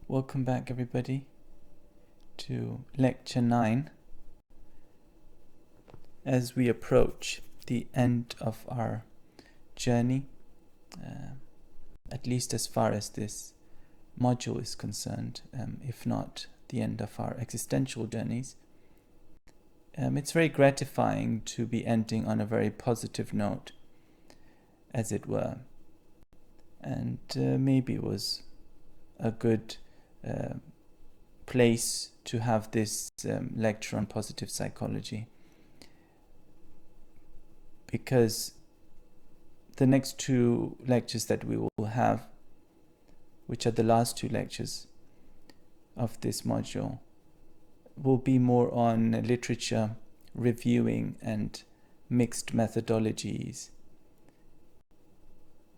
Welcome back, everybody, to Lecture 9. As we approach the end of our journey, at least as far as this module is concerned, if not the end of our existential journeys, it's very gratifying to be ending on a very positive note, as it were. And maybe it was a good place to have this lecture on positive psychology, because the next two lectures that we will have, which are the last two lectures of this module, will be more on literature, reviewing and mixed methodologies,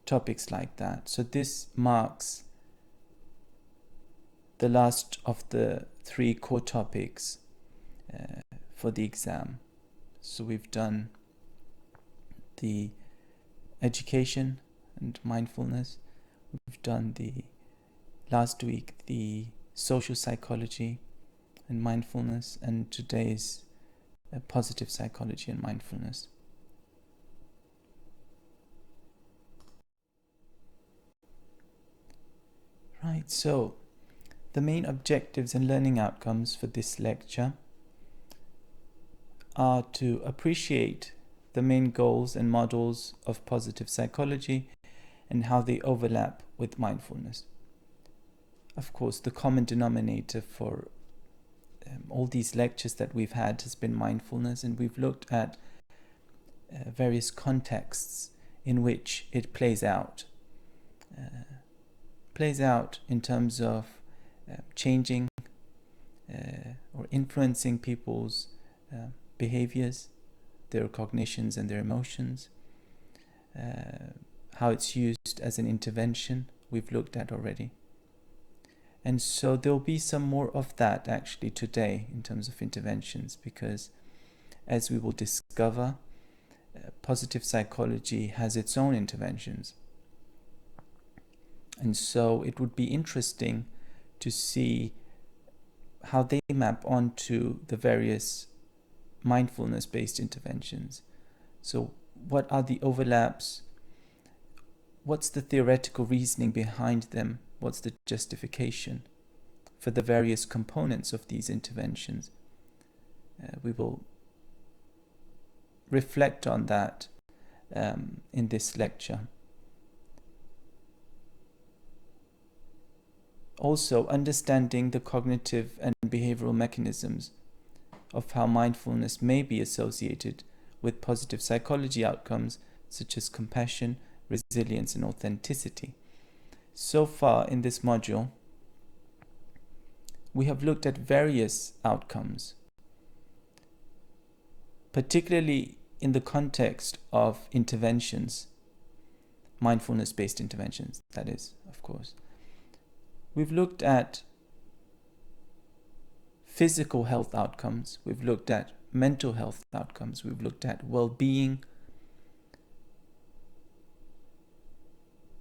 topics like that. So this marks the last of the three core topics for the exam. So we've done the education and mindfulness. We've done last week the social psychology and mindfulness, and today's positive psychology and mindfulness. Right, so the main objectives and learning outcomes for this lecture are to appreciate the main goals and models of positive psychology and how they overlap with mindfulness. Of course, the common denominator for all these lectures that we've had has been mindfulness, and we've looked at various contexts in which it plays out. Plays out in terms of changing or influencing people's behaviors, their cognitions and their emotions. How it's used as an intervention, we've looked at already. And so there'll be some more of that actually today in terms of interventions, because as we will discover, positive psychology has its own interventions. And so it would be interesting to see how they map onto the various mindfulness-based interventions. So what are the overlaps? What's the theoretical reasoning behind them? What's the justification for the various components of these interventions? We will reflect on that in this lecture. Also, understanding the cognitive and behavioral mechanisms of how mindfulness may be associated with positive psychology outcomes such as compassion, resilience, and authenticity. So far in this module, we have looked at various outcomes, particularly in the context of interventions, mindfulness-based interventions, that is, of course. We've looked at physical health outcomes, we've looked at mental health outcomes, we've looked at well-being.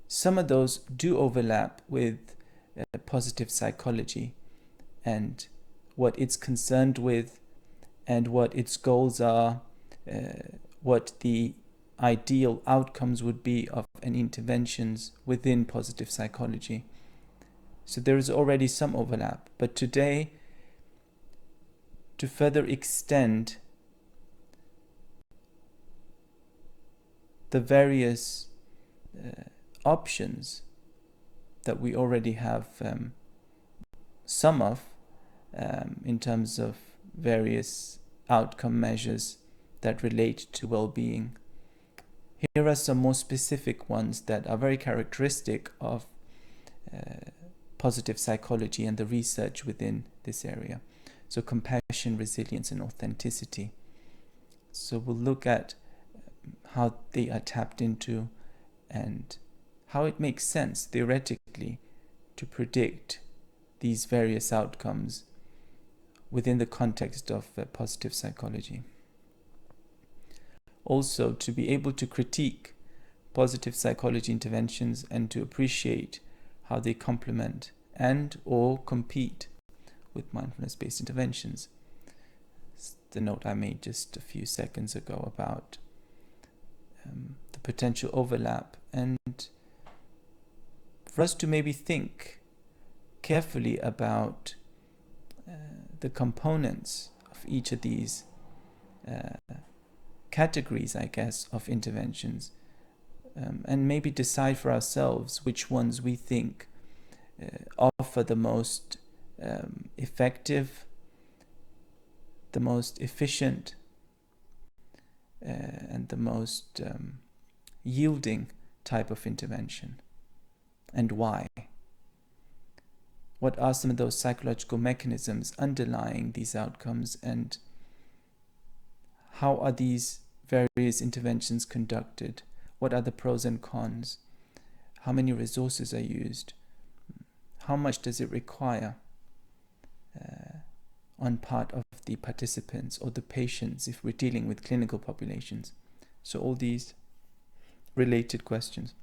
Some of those do overlap with positive psychology and what it's concerned with and what its goals are, what the ideal outcomes would be of any interventions within positive psychology. So there is already some overlap. But today, to further extend the various options that we already have some of in terms of various outcome measures that relate to well-being. Here are some more specific ones that are very characteristic of positive psychology and the research within this area. So compassion, resilience, and authenticity. So we'll look at how they are tapped into and how it makes sense theoretically to predict these various outcomes within the context of positive psychology. Also, to be able to critique positive psychology interventions and to appreciate how they complement and or compete with mindfulness-based interventions. It's the note I made just a few seconds ago about the potential overlap, and for us to maybe think carefully about the components of each of these categories, I guess, of interventions, and maybe decide for ourselves which ones we think offer the most effective, the most efficient, and the most yielding type of intervention, and why. What are some of those psychological mechanisms underlying these outcomes, and how are these various interventions conducted? What are the pros and cons? How many resources are used? How much does it require on part of the participants or the patients if we're dealing with clinical populations? So all these related questions.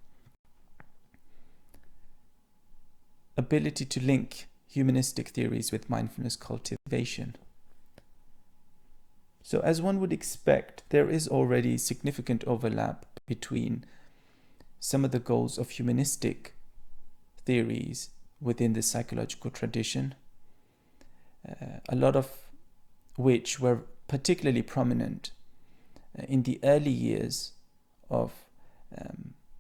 Ability to link humanistic theories with mindfulness cultivation. So as one would expect, there is already significant overlap between some of the goals of humanistic theories within the psychological tradition, a lot of which were particularly prominent in the early years of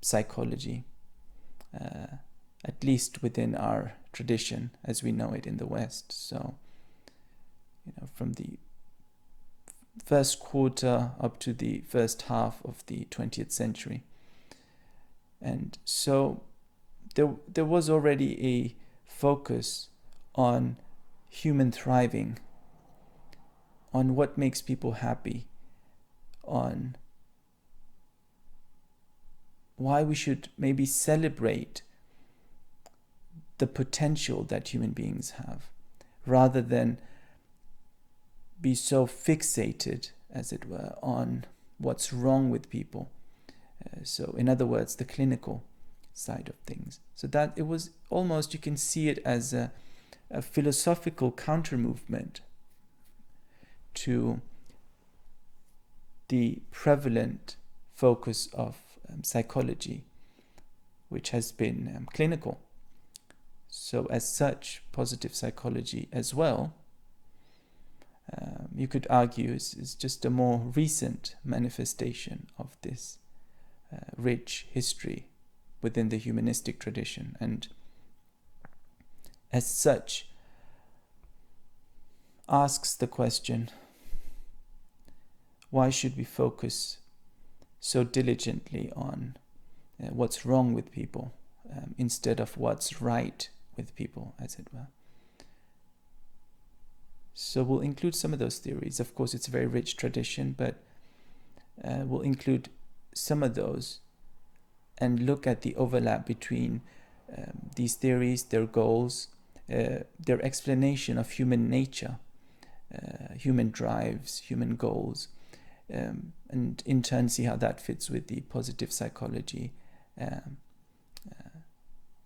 psychology, at least within our tradition as we know it in the West. So, from the first quarter up to the first half of the 20th century. And so there was already a focus on human thriving, on what makes people happy, on why we should maybe celebrate the potential that human beings have, rather than be so fixated, as it were, on what's wrong with people. So in other words, the clinical side of things. So that it was almost, you can see it as a philosophical counter-movement to the prevalent focus of psychology, which has been clinical. So as such, positive psychology as well, you could argue is just a more recent manifestation of this rich history within the humanistic tradition, and as such asks the question, why should we focus so diligently on what's wrong with people instead of what's right with people, as it were? So we'll include some of those theories. Of course, it's a very rich tradition, but we'll include some of those and look at the overlap between these theories, their goals, their explanation of human nature, human drives, human goals, and in turn see how that fits with the positive psychology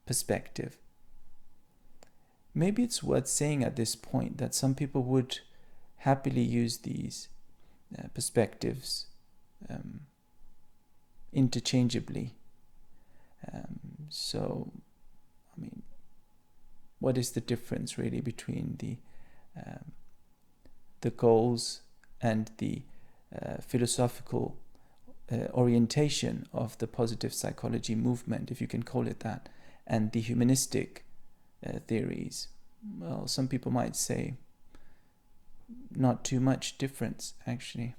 perspective. Maybe it's worth saying at this point that some people would happily use these perspectives interchangeably. So, I mean, what is the difference really between the goals and the philosophical orientation of the positive psychology movement, if you can call it that, and the humanistic theories? Well, some people might say not too much difference, actually.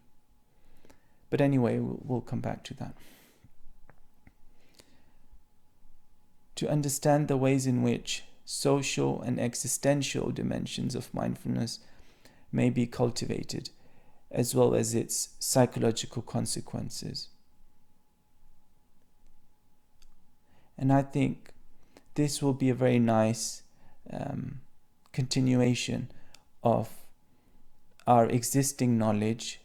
But anyway, we'll come back to that. To understand the ways in which social and existential dimensions of mindfulness may be cultivated, as well as its psychological consequences. And I think this will be a very nice continuation of our existing knowledge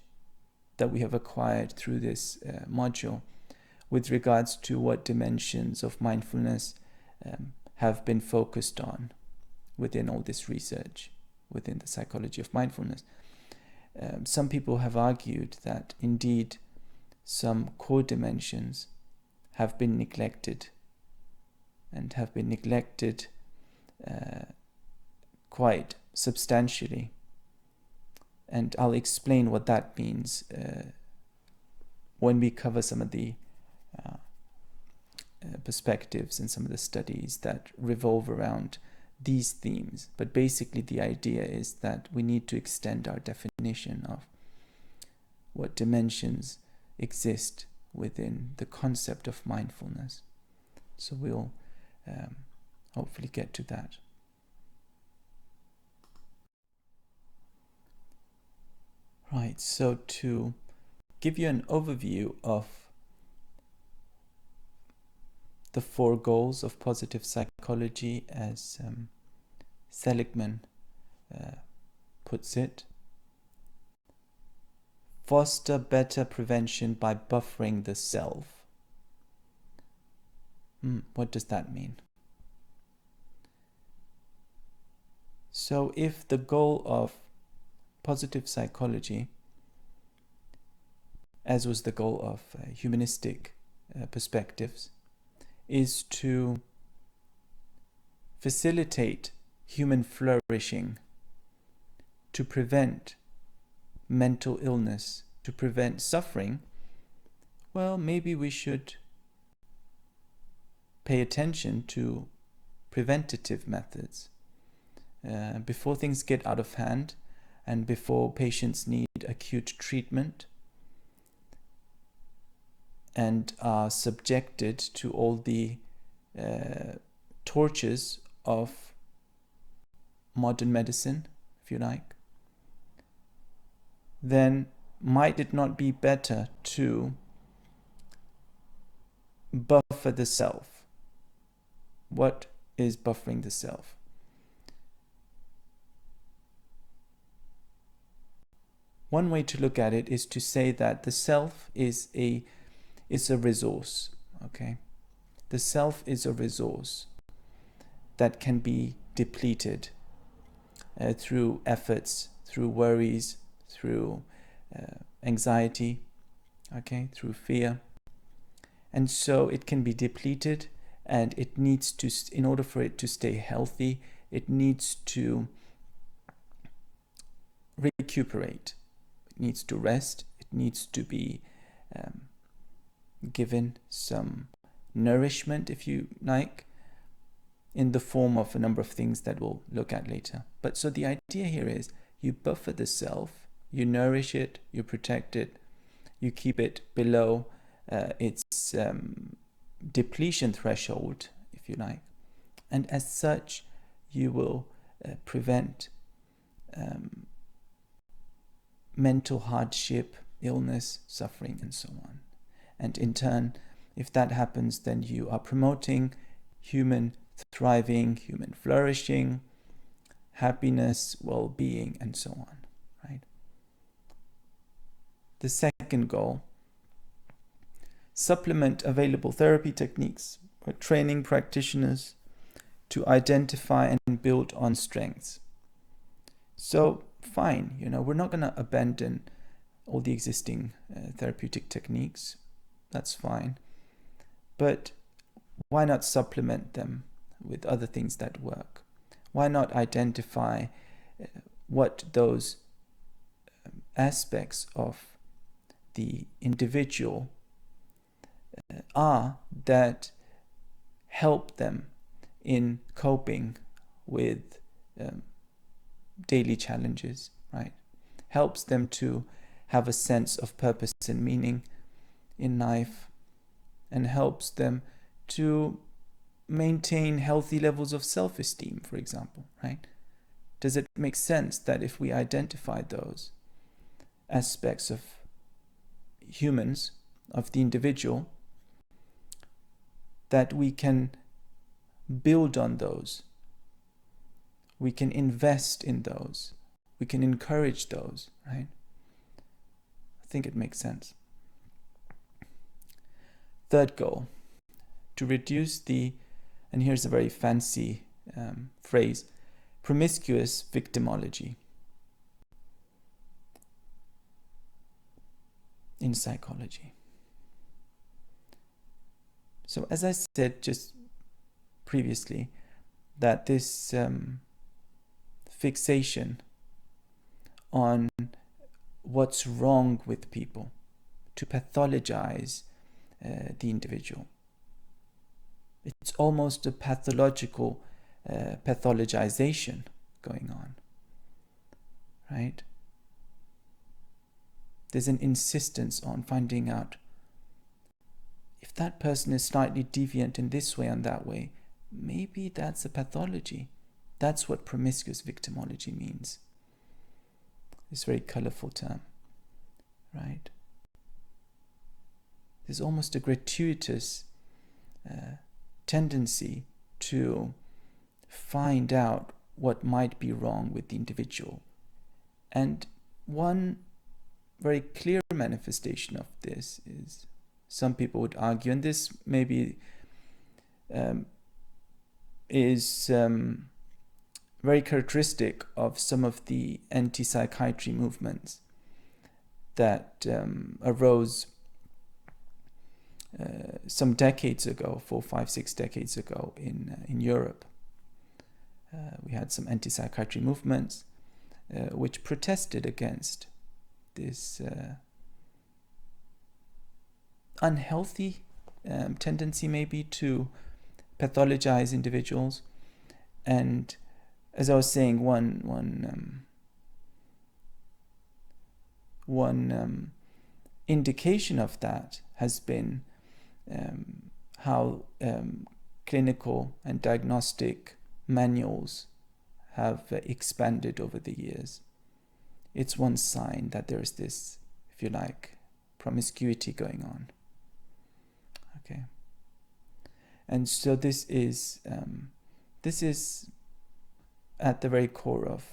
that we have acquired through this module with regards to what dimensions of mindfulness have been focused on within all this research, within the psychology of mindfulness. Some people have argued that indeed some core dimensions have been neglected, and have been neglected quite substantially. And I'll explain what that means when we cover some of the perspectives and some of the studies that revolve around these themes. But basically the idea is that we need to extend our definition of what dimensions exist within the concept of mindfulness. So we'll hopefully get to that. Right, so to give you an overview of the 4 goals of positive psychology, as Seligman puts it: foster better prevention by buffering the self. What does that mean? So if the goal of positive psychology, as was the goal of humanistic perspectives, is to facilitate human flourishing, to prevent mental illness, to prevent suffering, well, maybe we should pay attention to preventative methods before things get out of hand and before patients need acute treatment and are subjected to all the tortures of modern medicine, if you like. Then might it not be better to buffer the self? What is buffering the self? One way to look at it is to say that the self is a resource, okay? The self is a resource that can be depleted through efforts, through worries, through anxiety, okay, through fear. And so it can be depleted, and it needs to, in order for it to stay healthy, it needs to recuperate. It needs to rest. It needs to be given some nourishment, if you like, in the form of a number of things that we'll look at later. But so the idea here is you buffer the self, you nourish it, you protect it, you keep it below its depletion threshold, if you like. And as such, you will prevent mental hardship, illness, suffering, and so on. And in turn, if that happens, then you are promoting human thriving, human flourishing, happiness, well-being, and so on, right? The second goal: supplement available therapy techniques by training practitioners to identify and build on strengths. So fine, we're not going to abandon all the existing therapeutic techniques. That's fine. But why not supplement them with other things that work? Why not identify what those aspects of the individual are that help them in coping with daily challenges, right? Helps them to have a sense of purpose and meaning in life, and helps them to maintain healthy levels of self-esteem, for example, right? Does it make sense that if we identify those aspects of humans, of the individual, that we can build on those, we can invest in those, we can encourage those, right? I think it makes sense. Third goal: to reduce the, and here's a very fancy phrase, promiscuous victimology in psychology. So as I said just previously, that this fixation on what's wrong with people, to pathologize the individual. It's almost a pathological pathologization going on, right? There's an insistence on finding out if that person is slightly deviant in this way and that way, maybe that's a pathology. That's what promiscuous victimology means. This very colorful term, right? There's almost a gratuitous tendency to find out what might be wrong with the individual. And one very clear manifestation of this is, some people would argue, and this maybe is very characteristic of some of the anti-psychiatry movements that arose some decades ago, 4, 5, 6 decades ago in Europe. We had some anti-psychiatry movements which protested against this unhealthy tendency maybe to pathologize individuals. And as I was saying, one indication of that has been how clinical and diagnostic manuals have expanded over the years. It's one sign that there's this, if you like, promiscuity going on. Okay. And so this is at the very core of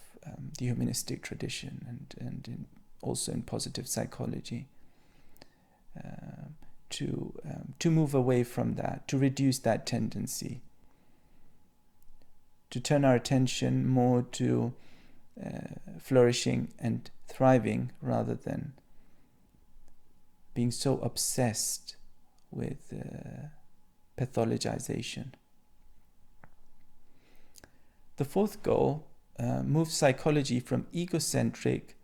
the humanistic tradition and also in positive psychology, to move away from that, to reduce that tendency, to turn our attention more to flourishing and thriving rather than being so obsessed with pathologization. The fourth goal moves psychology from egocentric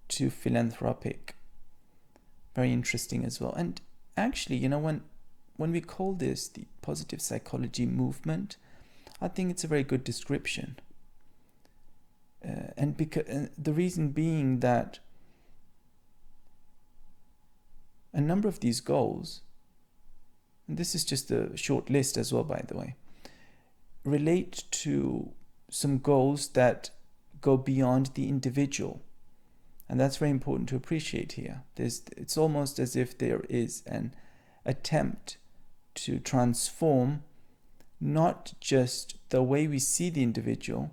to philanthropic. Very interesting as well. And actually, when we call this the positive psychology movement, I think it's a very good description. And the reason being that a number of these goals, and this is just a short list as well, by the way, relate to some goals that go beyond the individual. And that's very important to appreciate here. It's almost as if there is an attempt to transform not just the way we see the individual,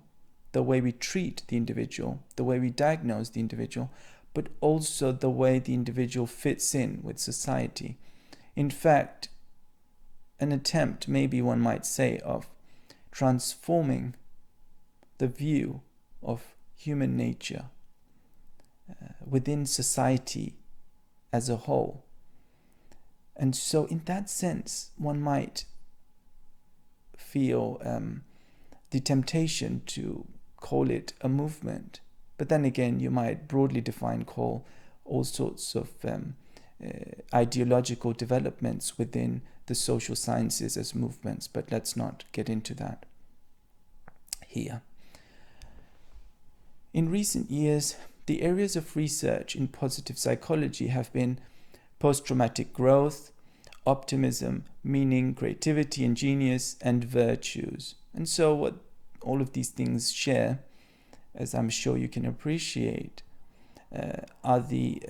the way we treat the individual, the way we diagnose the individual, but also the way the individual fits in with society. In fact, an attempt, maybe one might say, of transforming the view of human nature within society as a whole. And so in that sense, one might feel the temptation to call it a movement. But then again, you might broadly call all sorts of ideological developments within the social sciences as movements. But let's not get into that here. In recent years, the areas of research in positive psychology have been post-traumatic growth, optimism, meaning, creativity and genius, and virtues. And so what all of these things share, as I'm sure you can appreciate, are the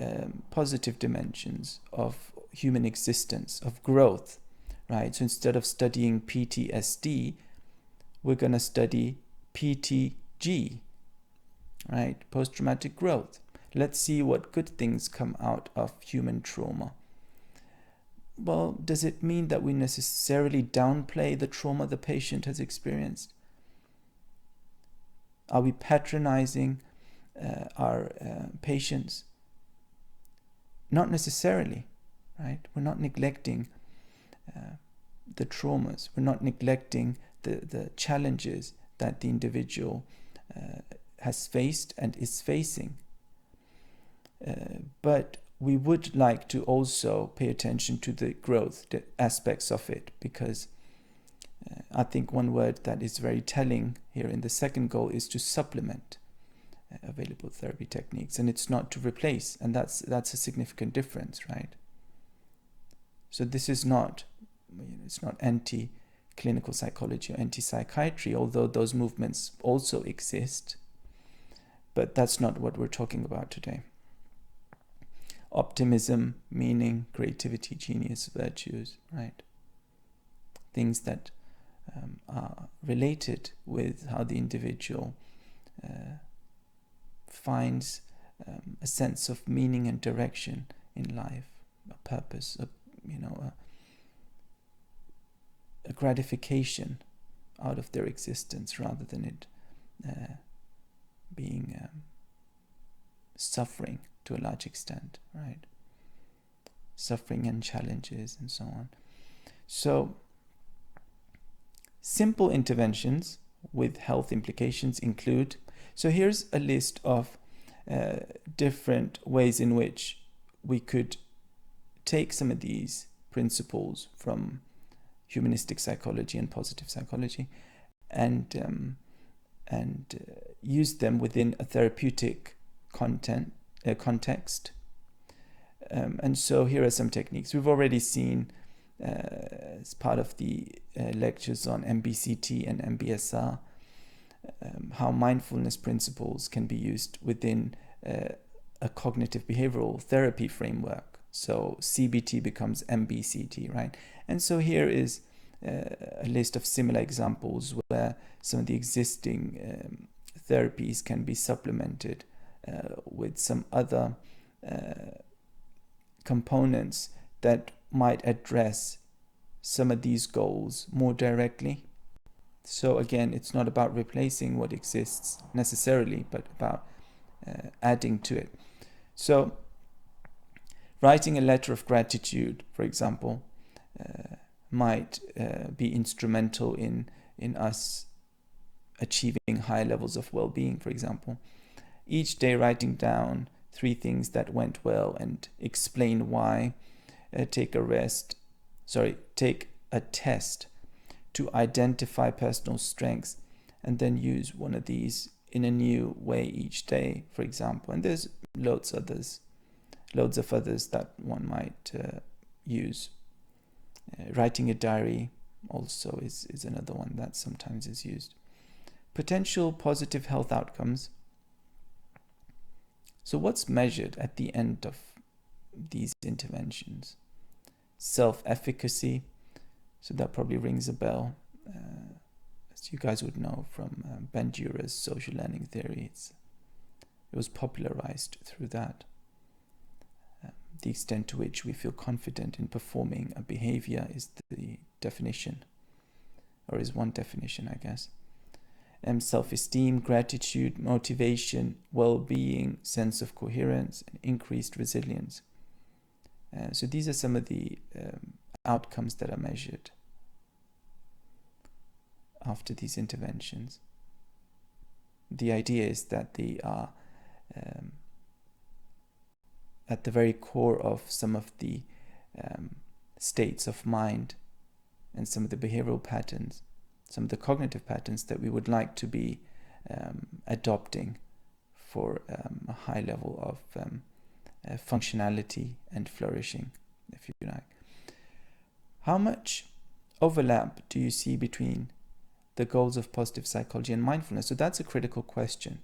positive dimensions of human existence, of growth, right? So instead of studying PTSD, we're going to study PTG, right? Post-traumatic growth. Let's see what good things come out of human trauma. Well, does it mean that we necessarily downplay the trauma the patient has experienced? Are we patronizing our patients? Not necessarily, right? We're not neglecting the traumas. We're not neglecting the challenges that the individual has faced and is facing. But we would like to also pay attention to the growth aspects of it, because I think one word that is very telling here in the second goal is to supplement available therapy techniques, and it's not to replace, and that's a significant difference, right? So this is not, it's not anti-clinical psychology or anti-psychiatry, although those movements also exist, but that's not what we're talking about today. Optimism, meaning, creativity, genius, virtues, right? Things that are related with how the individual finds a sense of meaning and direction in life, a purpose, a gratification out of their existence, rather than it being suffering to a large extent, right? Suffering and challenges and so on. So, simple interventions with health implications include, so here's a list of different ways in which we could take some of these principles from humanistic psychology and positive psychology and use them within a therapeutic context. And so here are some techniques. We've already seen as part of the lectures on MBCT and MBSR how mindfulness principles can be used within a cognitive behavioral therapy framework. So CBT becomes MBCT, right? And so here is a list of similar examples where some of the existing therapies can be supplemented with some other components that might address some of these goals more directly. So again, it's not about replacing what exists necessarily, but about adding to it. So writing a letter of gratitude, for example, might be instrumental in us achieving high levels of well-being, for example. Each day writing down 3 things that went well and explain why. Take a test to identify personal strengths and then use one of these in a new way each day, for example. And there's loads of others that one might use. Writing a diary also is another one that sometimes is used. Potential positive health outcomes. So what's measured at the end of these interventions? Self-efficacy. So that probably rings a bell, as you guys would know from Bandura's social learning theory. It was popularized through that. The extent to which we feel confident in performing a behavior is the definition, or is one definition, I guess. Self-esteem, gratitude, motivation, well-being, sense of coherence, and increased resilience. So these are some of the outcomes that are measured after these interventions. The idea is that they are at the very core of some of the states of mind and some of the behavioral patterns, some of the cognitive patterns that we would like to be adopting for a high level of functionality and flourishing, if you like. How much overlap do you see between the goals of positive psychology and mindfulness? So that's a critical question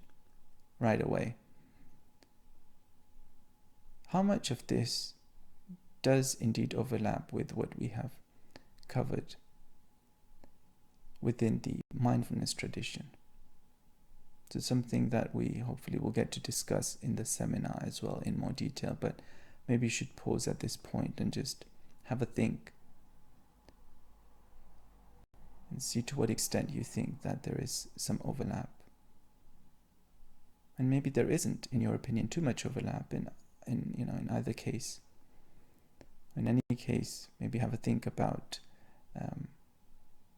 right away. How much of this does indeed overlap with what we have covered within the mindfulness tradition? So something that we hopefully will get to discuss in the seminar as well in more detail, but maybe you should pause at this point and just have a think and see to what extent you think that there is some overlap And maybe there isn't, in your opinion, too much overlap in either case. In any case, maybe have a think about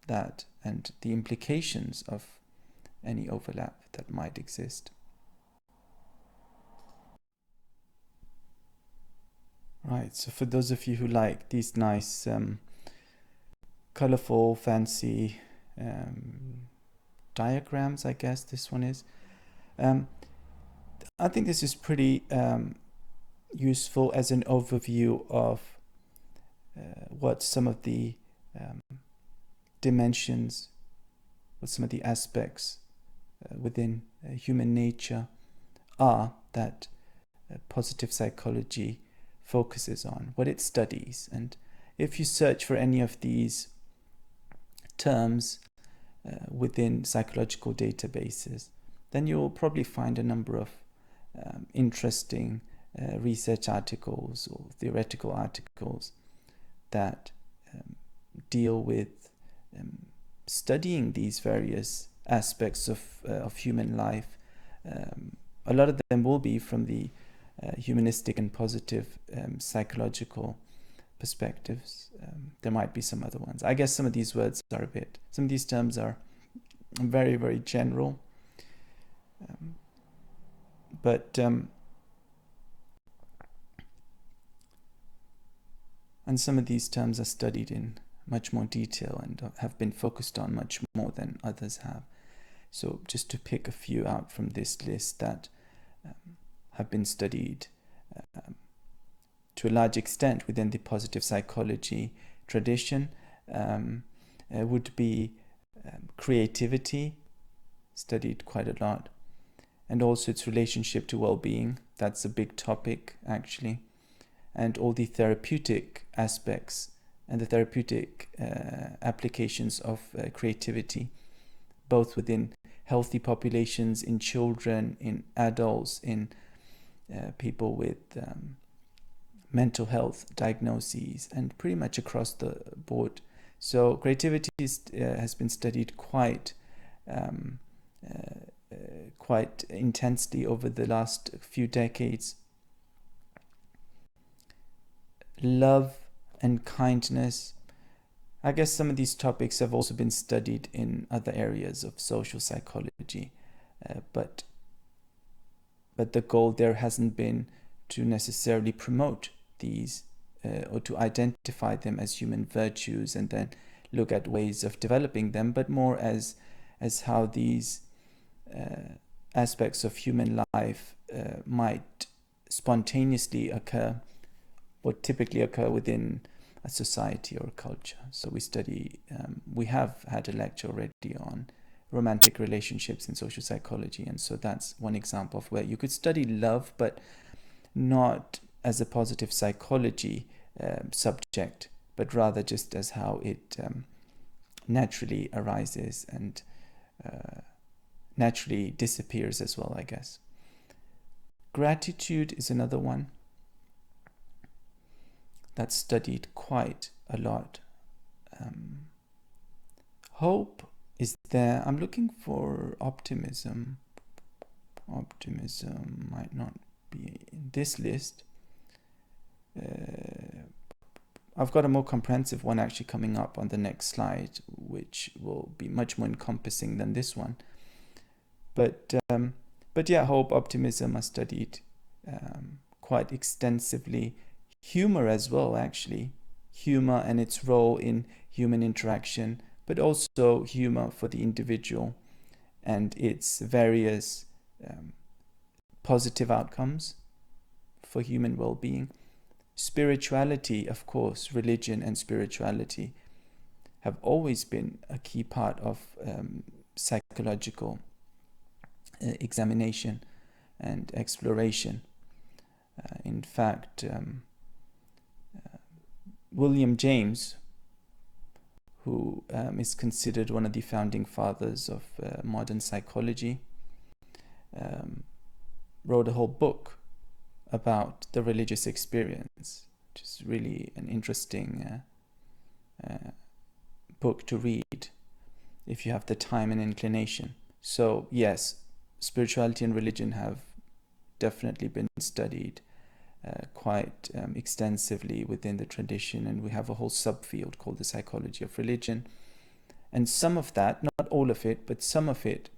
that and the implications of any overlap that might exist. Right, so for those of you who like these nice, colorful, fancy diagrams, I guess this one is, I think this is pretty useful as an overview of what some of the dimensions, what some of the aspects within human nature are that positive psychology focuses on, what it studies. And if you search for any of these terms within psychological databases, then you'll probably find a number of interesting research articles or theoretical articles that deal with studying these various aspects of human life. A lot of them will be from the humanistic and positive psychological perspectives. There might be some other ones. I guess some of these words are some of these terms are very, very general. And some of these terms are studied in much more detail and have been focused on much more than others have. So just to pick a few out from this list that have been studied to a large extent within the positive psychology tradition, would be creativity, studied quite a lot, and also its relationship to well-being. That's a big topic, actually. And all the therapeutic aspects and the therapeutic applications of creativity, both within healthy populations, in children, in adults, in people with mental health diagnoses, and pretty much across the board. So creativity has been studied quite intensely over the last few decades. Love and kindness. I guess some of these topics have also been studied in other areas of social psychology, but the goal there hasn't been to necessarily promote these or to identify them as human virtues and then look at ways of developing them, but more as how these aspects of human life might spontaneously occur or typically occur within a society or a culture. So we have had a lecture already on romantic relationships in social psychology, and so that's one example of where you could study love, but not as a positive psychology subject, but rather just as how it naturally arises and naturally disappears as well, I guess. Gratitude is another one that's studied quite a lot. Hope is there. I'm looking for optimism. Optimism might not be in this list. I've got a more comprehensive one actually coming up on the next slide, which will be much more encompassing than this one. But yeah, hope, optimism are studied quite extensively. Humor as well, actually. Humor and its role in human interaction, but also humor for the individual and its various positive outcomes for human well-being. Spirituality, of course, religion and spirituality have always been a key part of psychological examination and exploration. In fact, William James, who is considered one of the founding fathers of modern psychology, wrote a whole book about the religious experience, which is really an interesting book to read if you have the time and inclination. So yes, spirituality and religion have definitely been studied quite extensively within the tradition, and we have a whole subfield called the psychology of religion. And some of that, not all of it, but some of it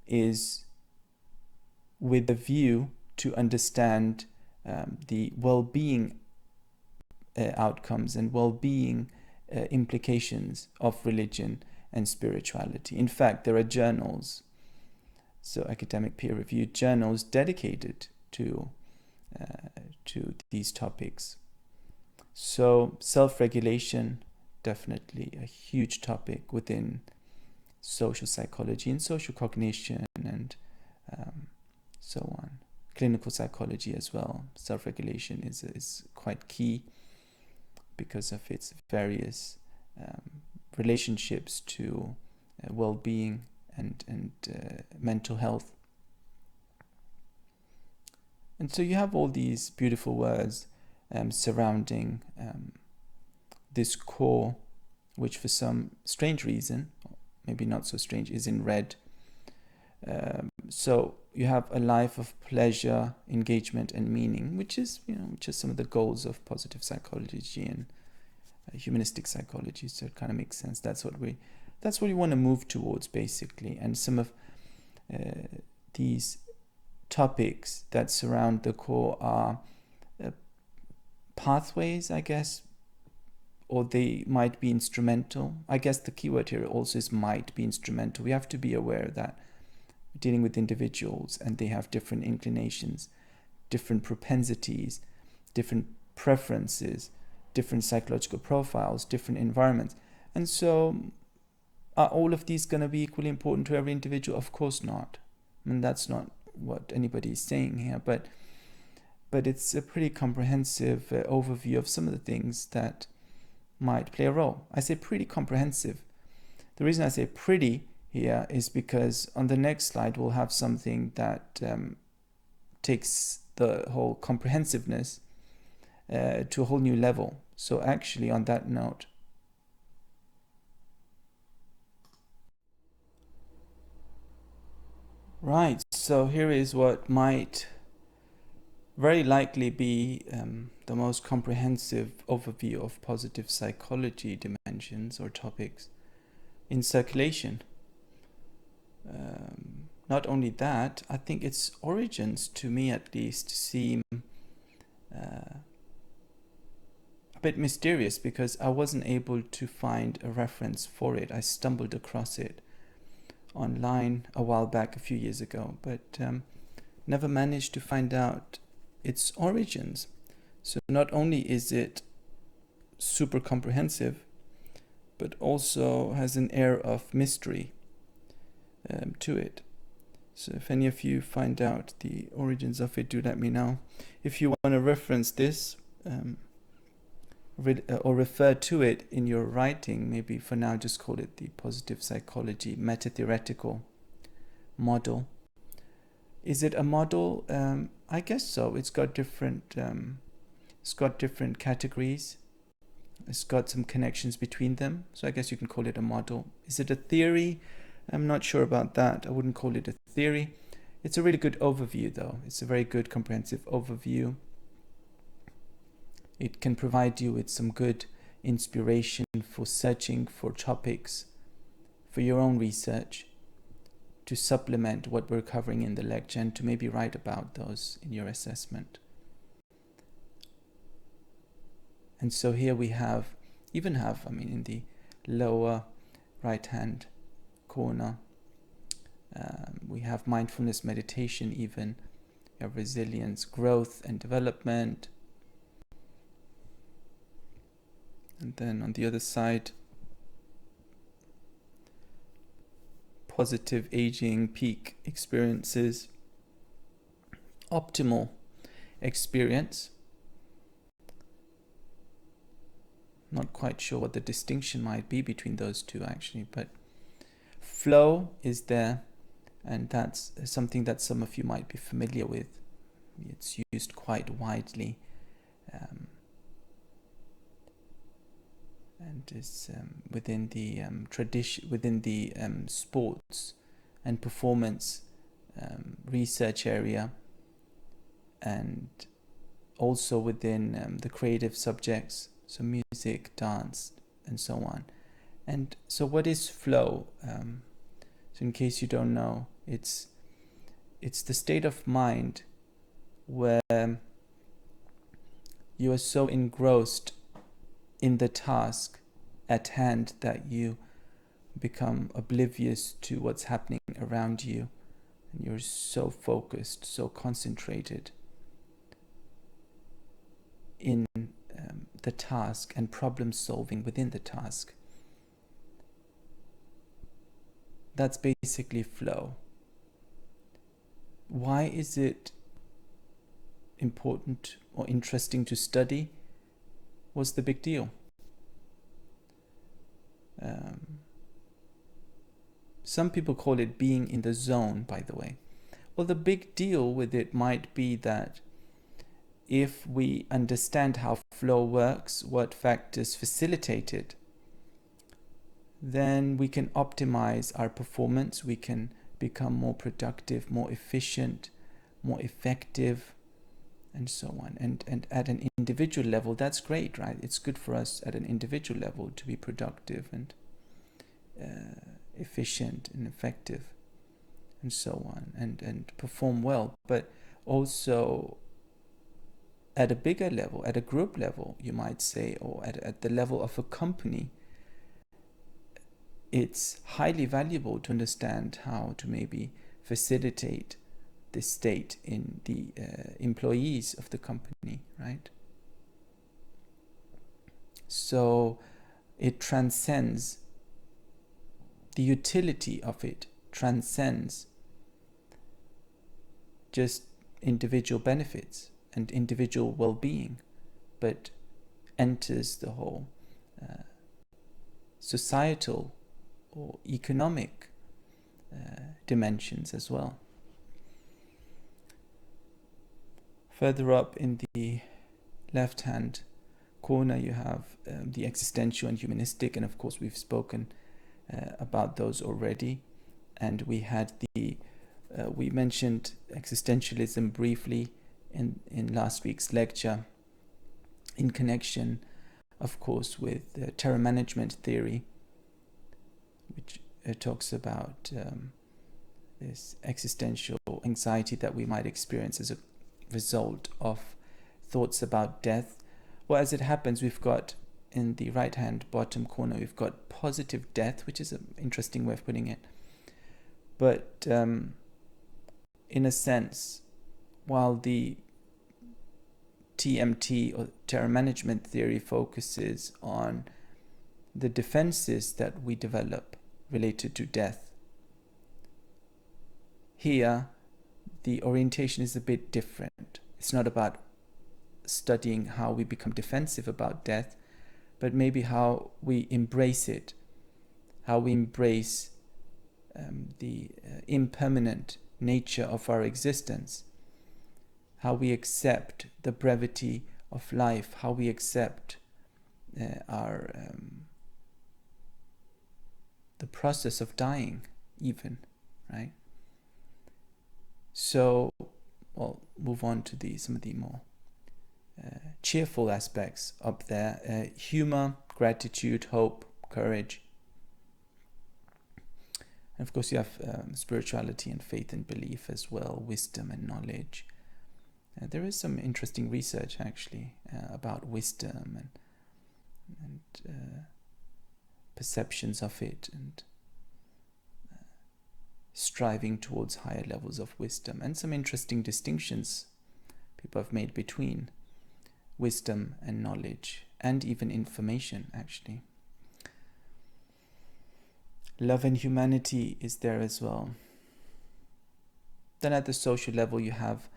is with a view to understand the well-being outcomes and well-being implications of religion and spirituality. In fact, there are journals, so academic peer-reviewed journals dedicated to these topics. So self-regulation, definitely a huge topic within social psychology and social cognition and so on. Clinical psychology as well. Self-regulation is quite key because of its various relationships to well-being and mental health. And so you have all these beautiful words surrounding this core, which for some strange reason, maybe not so strange, is in red. So you have a life of pleasure, engagement, and meaning, which is some of the goals of positive psychology and humanistic psychology. So it kind of makes sense. That's what we want to move towards, basically. And some of these topics that surround the core are pathways, I guess, or they might be instrumental. I guess the keyword here also is might be instrumental. We have to be aware that we're dealing with individuals and they have different inclinations, different propensities, different preferences, different psychological profiles, different environments. And so are all of these going to be equally important to every individual? Of course not. I mean, that's not what anybody is saying here, but it's a pretty comprehensive overview of some of the things that might play a role. I say pretty comprehensive. The reason I say pretty here is because on the next slide we'll have something that takes the whole comprehensiveness to a whole new level. So actually, on that note, right, so here is what might very likely be the most comprehensive overview of positive psychology dimensions or topics in circulation. Not only that, I think its origins, to me at least, seem a bit mysterious because I wasn't able to find a reference for it. I stumbled across it online a while back, a few years ago, but never managed to find out its origins. So not only is it super comprehensive, but also has an air of mystery to it. So if any of you find out the origins of it, do let me know. If you want to reference this or refer to it in your writing, maybe for now just call it the positive psychology meta-theoretical model. Is it a model? I guess so. It's got different categories. It's got some connections between them. So I guess you can call it a model. Is it a theory? I'm not sure about that. I wouldn't call it a theory. It's a really good overview, though. It's a very good comprehensive overview. It can provide you with some good inspiration for searching for topics for your own research, to supplement what we're covering in the lecture and to maybe write about those in your assessment. And so here we in the lower right-hand corner, we have mindfulness meditation even, we have resilience, growth and development. And then on the other side, positive aging, peak experiences, optimal experience. Not quite sure what the distinction might be between those two actually, but flow is there, and that's something that some of you might be familiar with. It's used quite widely, and is within the tradition, within the sports and performance research area, and also within the creative subjects, so music, dance, and so on. And so what is flow? So in case you don't know, it's the state of mind where you are so engrossed in the task at hand that you become oblivious to what's happening around you, and you're so focused, so concentrated in the task and problem solving within the task. That's basically flow. Why is it important or interesting to study? What's the big deal? Some people call it being in the zone, by the way. Well, the big deal with it might be that if we understand how flow works, what factors facilitate it, then we can optimize our performance, we can become more productive, more efficient, more effective, and so on. And at an individual level, that's great, right? It's good for us at an individual level to be productive and efficient and effective, and so on, and perform well. But also at a bigger level, at a group level, you might say, or at the level of a company, it's highly valuable to understand how to maybe facilitate this state in the employees of the company, right? So it transcends, the utility of it transcends just individual benefits and individual well-being, but enters the whole societal or economic dimensions as well. Further up in the left-hand corner, you have the existential and humanistic, and of course we've spoken about those already. And we had we mentioned existentialism briefly in last week's lecture, in connection, of course, with terror management theory, which talks about this existential anxiety that we might experience as a result of thoughts about death. Well, as it happens, we've got in the right hand bottom corner, we've got positive death, which is an interesting way of putting it. But in a sense, while the TMT or terror management theory focuses on the defenses that we develop related to death, here the orientation is a bit different. It's not about studying how we become defensive about death, but maybe how we embrace it, how we embrace the impermanent nature of our existence, how we accept the brevity of life, how we accept the process of dying even, right? So, we'll move on to some of the more cheerful aspects up there. Humor, gratitude, hope, courage. And of course you have spirituality and faith and belief as well, wisdom and knowledge. There is some interesting research actually about wisdom and perceptions of it, and striving towards higher levels of wisdom, and some interesting distinctions people have made between wisdom and knowledge, and even information actually. Love and humanity is there as well. Then at the social level you have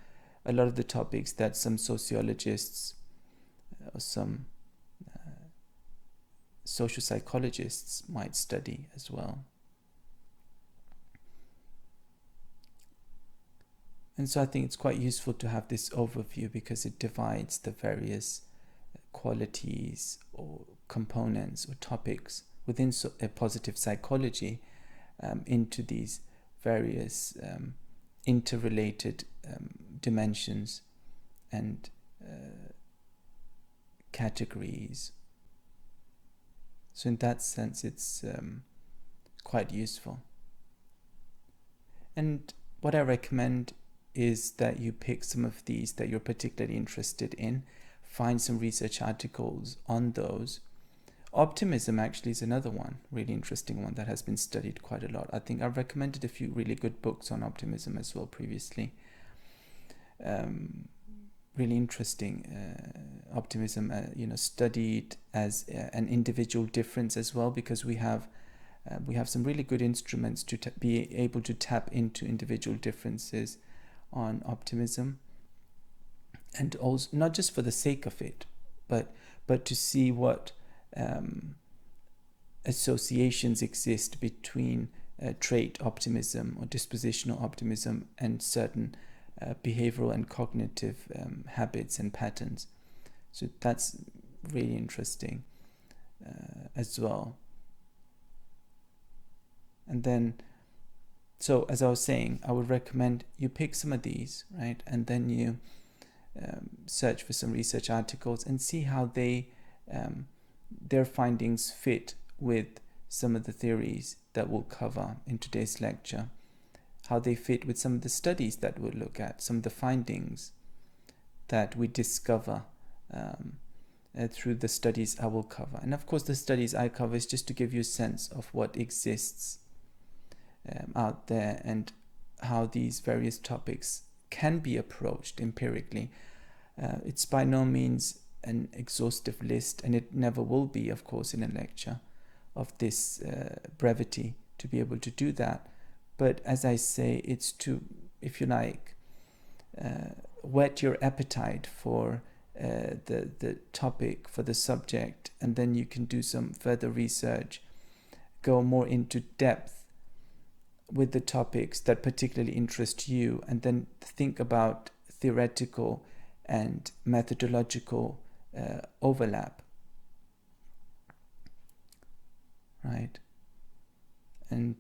a lot of the topics that some sociologists or some social psychologists might study as well. And so I think it's quite useful to have this overview, because it divides the various qualities or components or topics within a positive psychology into these various interrelated dimensions and categories. So in that sense, it's quite useful. And what I recommend is that you pick some of these that you're particularly interested in, find some research articles on those. Optimism actually is another one, really interesting one that has been studied quite a lot. I think I've recommended a few really good books on optimism as well previously. Really interesting optimism, studied as an individual difference as well, because we have some really good instruments to be able to tap into individual differences on optimism, and also not just for the sake of it, but to see what associations exist between trait optimism or dispositional optimism and certain behavioral and cognitive habits and patterns. So that's really interesting as well. And then, so as I was saying, I would recommend you pick some of these, right? And then you search for some research articles and see how their findings fit with some of the theories that we'll cover in today's lecture, how they fit with some of the studies that we'll look at, some of the findings that we discover through the studies I will cover. And of course, the studies I cover is just to give you a sense of what exists out there and how these various topics can be approached empirically. It's by no means an exhaustive list, and it never will be, of course, in a lecture of this brevity to be able to do that. But as I say, it's to, if you like, whet your appetite for the topic, for the subject, and then you can do some further research, go more into depth with the topics that particularly interest you, and then think about theoretical and methodological overlap, right? And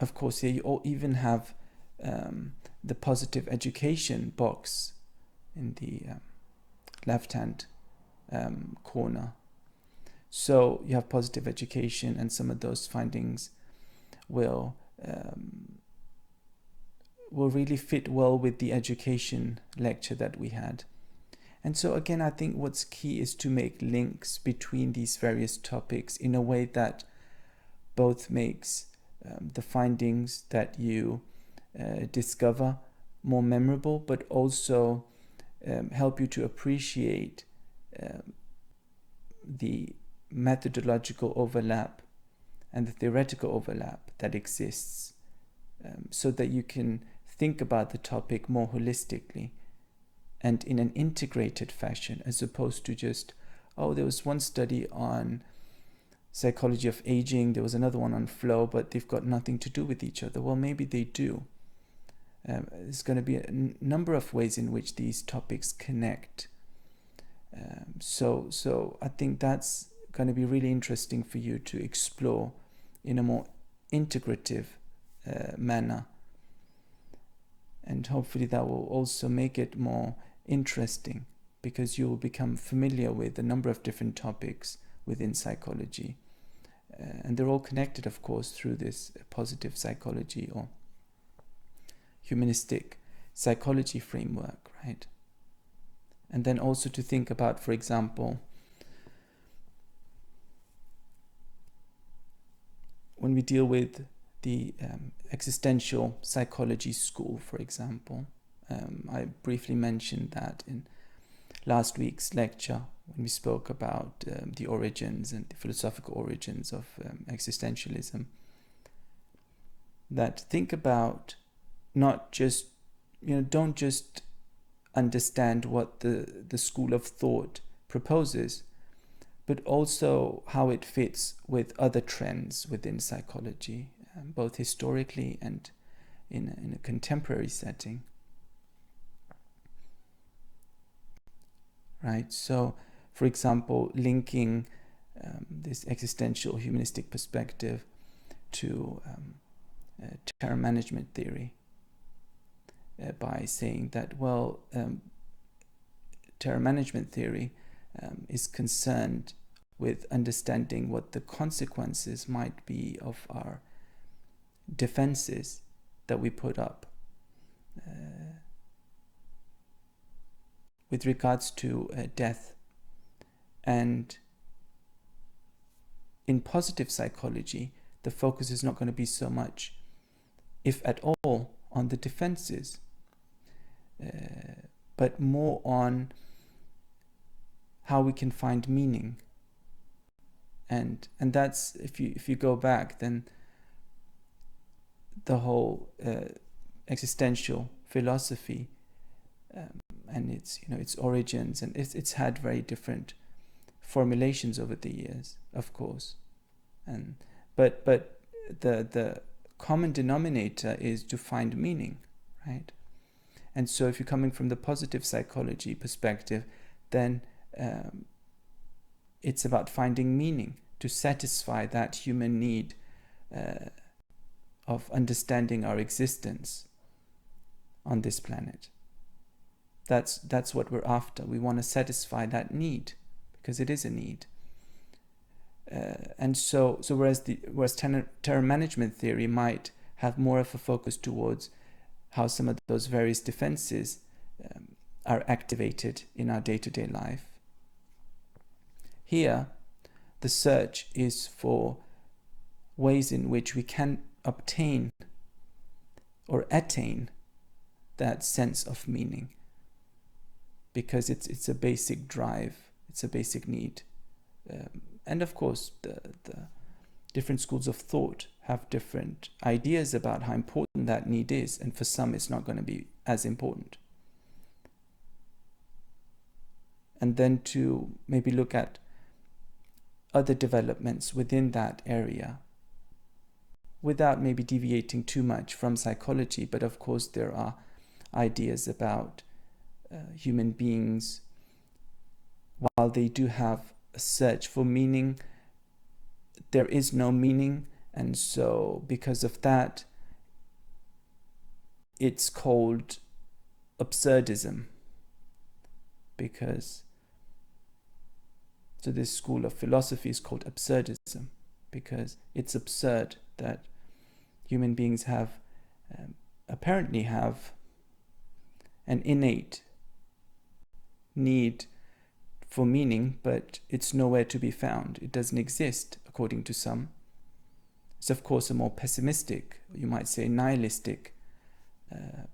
of course, here you even have the positive education box in the left-hand corner. So you have positive education, and some of those findings will really fit well with the education lecture that we had. And so again, I think what's key is to make links between these various topics in a way that both makes the findings that you discover more memorable, but also help you to appreciate the methodological overlap and the theoretical overlap that exists, so that you can think about the topic more holistically and in an integrated fashion, as opposed to just, there was one study on psychology of aging, there was another one on flow, but they've got nothing to do with each other. Well, maybe they do. There's going to be a number of ways in which these topics connect. So I think that's going to be really interesting for you to explore in a more integrative manner. And hopefully that will also make it more interesting, because you will become familiar with a number of different topics within psychology. And they're all connected, of course, through this positive psychology or humanistic psychology framework, right? And then also to think about, for example, when we deal with the existential psychology school, for example, I briefly mentioned that in last week's lecture when we spoke about the origins and the philosophical origins of existentialism. That think about not just, don't just understand what the school of thought proposes, but also how it fits with other trends within psychology, both historically and in a contemporary setting. Right? So, for example, linking this existential humanistic perspective to terror management theory by saying that, well, terror management theory is concerned with understanding what the consequences might be of our defenses that we put up with regards to death. And in positive psychology, the focus is not going to be so much, if at all, on the defenses, but more on how we can find meaning. And that's, if you go back, then the whole existential philosophy and its origins, and it's had very different formulations over the years, of course, and but the common denominator is to find meaning, right? And so if you're coming from the positive psychology perspective, then it's about finding meaning to satisfy that human need of understanding our existence on this planet. That's what we're after. We want to satisfy that need, because it is a need. And so whereas terror management theory might have more of a focus towards how some of those various defenses are activated in our day-to-day life, here the search is for ways in which we can obtain or attain that sense of meaning, because it's a basic drive, it's a basic need. And of course, the different schools of thought have different ideas about how important that need is, and for some it's not going to be as important. And then to maybe look at other developments within that area, without maybe deviating too much from psychology. But of course there are ideas about human beings, while they do have a search for meaning, there is no meaning, and so because of that it's called absurdism. So this school of philosophy is called absurdism, because it's absurd that human beings apparently have an innate need for meaning, but it's nowhere to be found. It doesn't exist, according to some. It's of course a more pessimistic, you might say nihilistic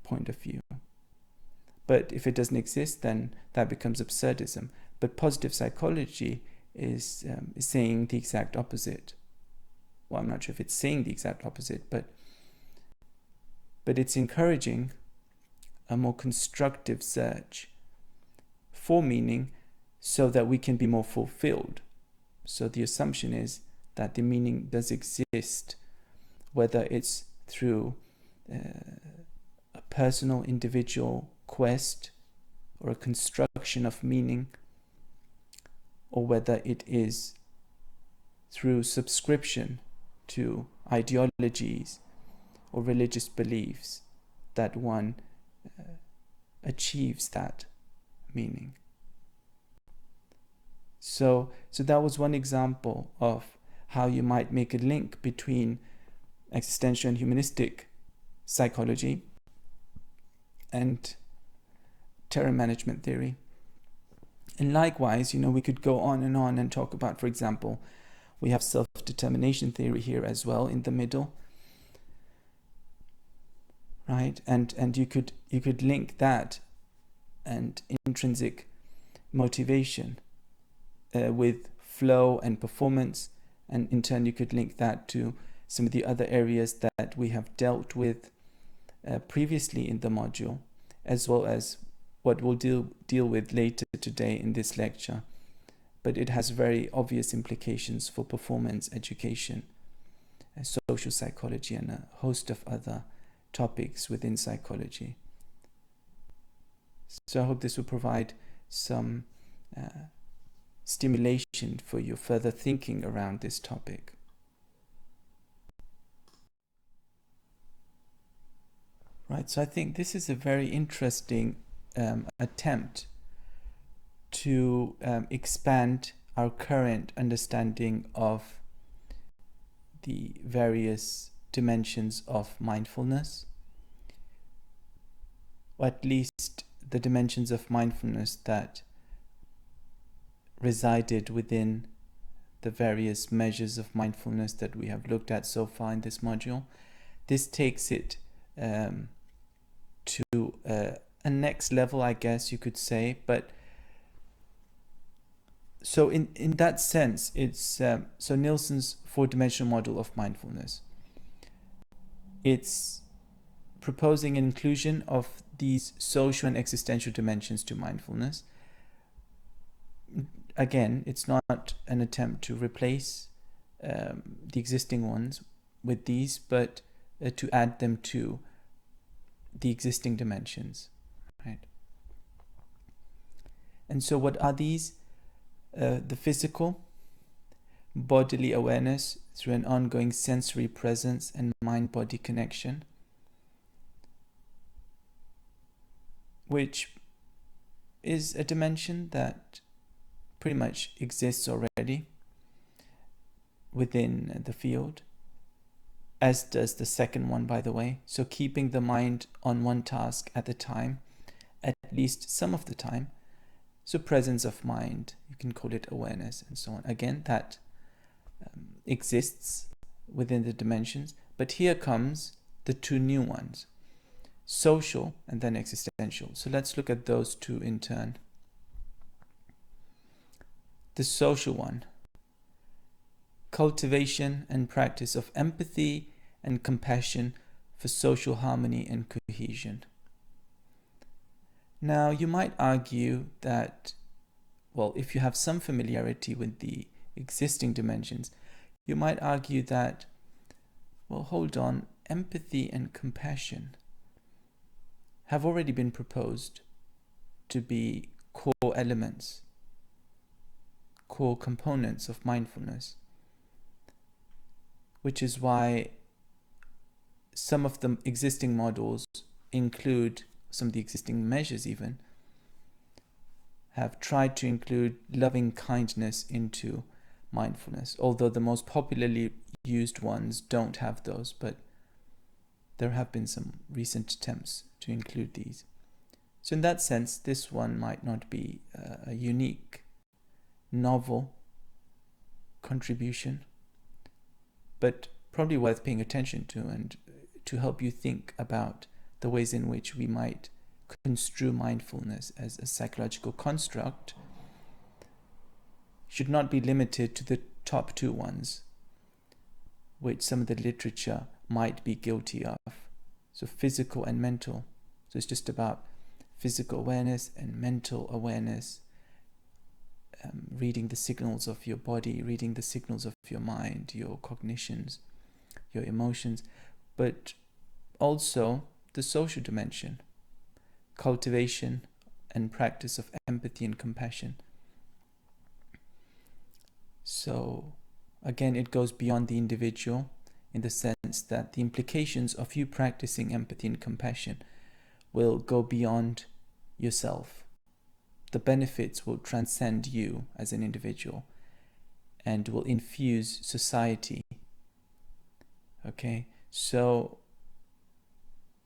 point of view. But if it doesn't exist, then that becomes absurdism. But positive psychology is saying the exact opposite. Well, I'm not sure if it's saying the exact opposite, but it's encouraging a more constructive search for meaning so that we can be more fulfilled. So the assumption is that the meaning does exist, whether it's through a personal, individual quest or a construction of meaning, or whether it is through subscription to ideologies or religious beliefs that one achieves that meaning. So that was one example of how you might make a link between existential and humanistic psychology and terror management theory. And likewise, we could go on and talk about, for example, we have self-determination theory here as well in the middle, right? And you could link that and intrinsic motivation with flow and performance, and in turn you could link that to some of the other areas that we have dealt with previously in the module, as well as what we'll deal with later today in this lecture. But it has very obvious implications for performance education, social psychology, and a host of other topics within psychology. So I hope this will provide some stimulation for your further thinking around this topic. Right, so I think this is a very interesting attempt to expand our current understanding of the various dimensions of mindfulness, or at least the dimensions of mindfulness that resided within the various measures of mindfulness that we have looked at so far in this module. This takes it to a next level, I guess you could say. But so in that sense, it's so Nilsson's four-dimensional model of mindfulness. It's proposing an inclusion of these social and existential dimensions to mindfulness. Again, it's not an attempt to replace the existing ones with these, but to add them to the existing dimensions, right? And so what are these? The physical, bodily awareness through an ongoing sensory presence and mind-body connection, which is a dimension that pretty much exists already within the field, as does the second one, by the way. So keeping the mind on one task at a time, at least some of the time. So presence of mind, you can call it awareness and so on. Again, that exists within the dimensions. But here comes the two new ones, social and then existential. So let's look at those two in turn. The social one, cultivation and practice of empathy and compassion for social harmony and cohesion. Now, you might argue that, well, if you have some familiarity with the existing dimensions, you might argue that, well, hold on, empathy and compassion have already been proposed to be core elements, core components of mindfulness, which is why some of the existing models include, some of the existing measures even, have tried to include loving kindness into mindfulness, although the most popularly used ones don't have those, but there have been some recent attempts to include these. So in that sense, this one might not be a unique, novel contribution, but probably worth paying attention to, and to help you think about the ways in which we might construe mindfulness as a psychological construct should not be limited to the top two ones, which some of the literature might be guilty of. So physical and mental. So it's just about physical awareness and mental awareness, reading the signals of your body, reading the signals of your mind, your cognitions, your emotions, but also the social dimension, cultivation and practice of empathy and compassion. So again, it goes beyond the individual in the sense that the implications of you practicing empathy and compassion will go beyond yourself. The benefits will transcend you as an individual and will infuse society. Okay, so,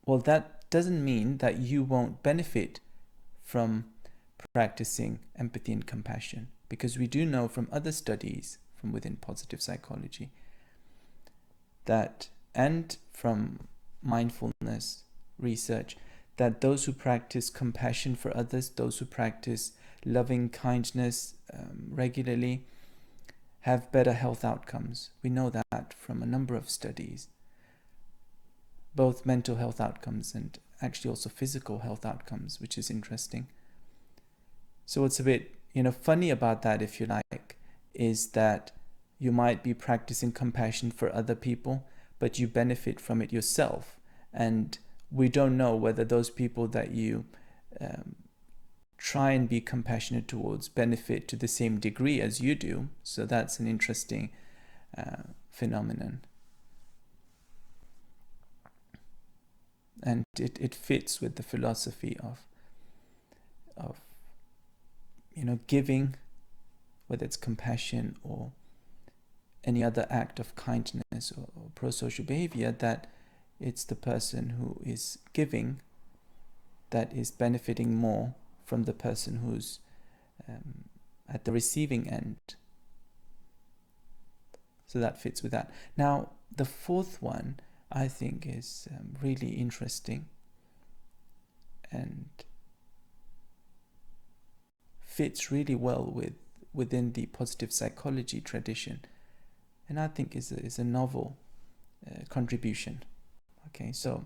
well, that doesn't mean that you won't benefit from practicing empathy and compassion, because we do know from other studies from within positive psychology that, and from mindfulness research, that those who practice compassion for others, those who practice loving kindness regularly, have better health outcomes. We know that from a number of studies, both mental health outcomes and actually also physical health outcomes, which is interesting. So what's a bit, funny about that, if you like, is that you might be practicing compassion for other people, but you benefit from it yourself. And we don't know whether those people that you try and be compassionate towards benefit to the same degree as you do. So that's an interesting phenomenon. And it fits with the philosophy of giving, whether it's compassion or any other act of kindness or pro-social behavior, that it's the person who is giving that is benefiting more from the person who's at the receiving end. So that fits with that. Now, the fourth one I think is really interesting and fits really well within the positive psychology tradition, and I think is a novel contribution. Okay, so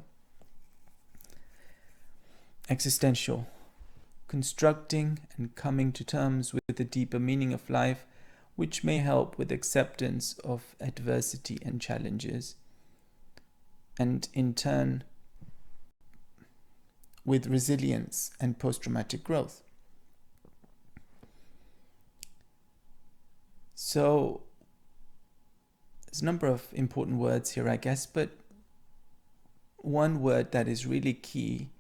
existential, constructing and coming to terms with the deeper meaning of life, which may help with acceptance of adversity and challenges, and in turn with resilience and post-traumatic growth. So there's a number of important words here, I guess, but one word that is really key,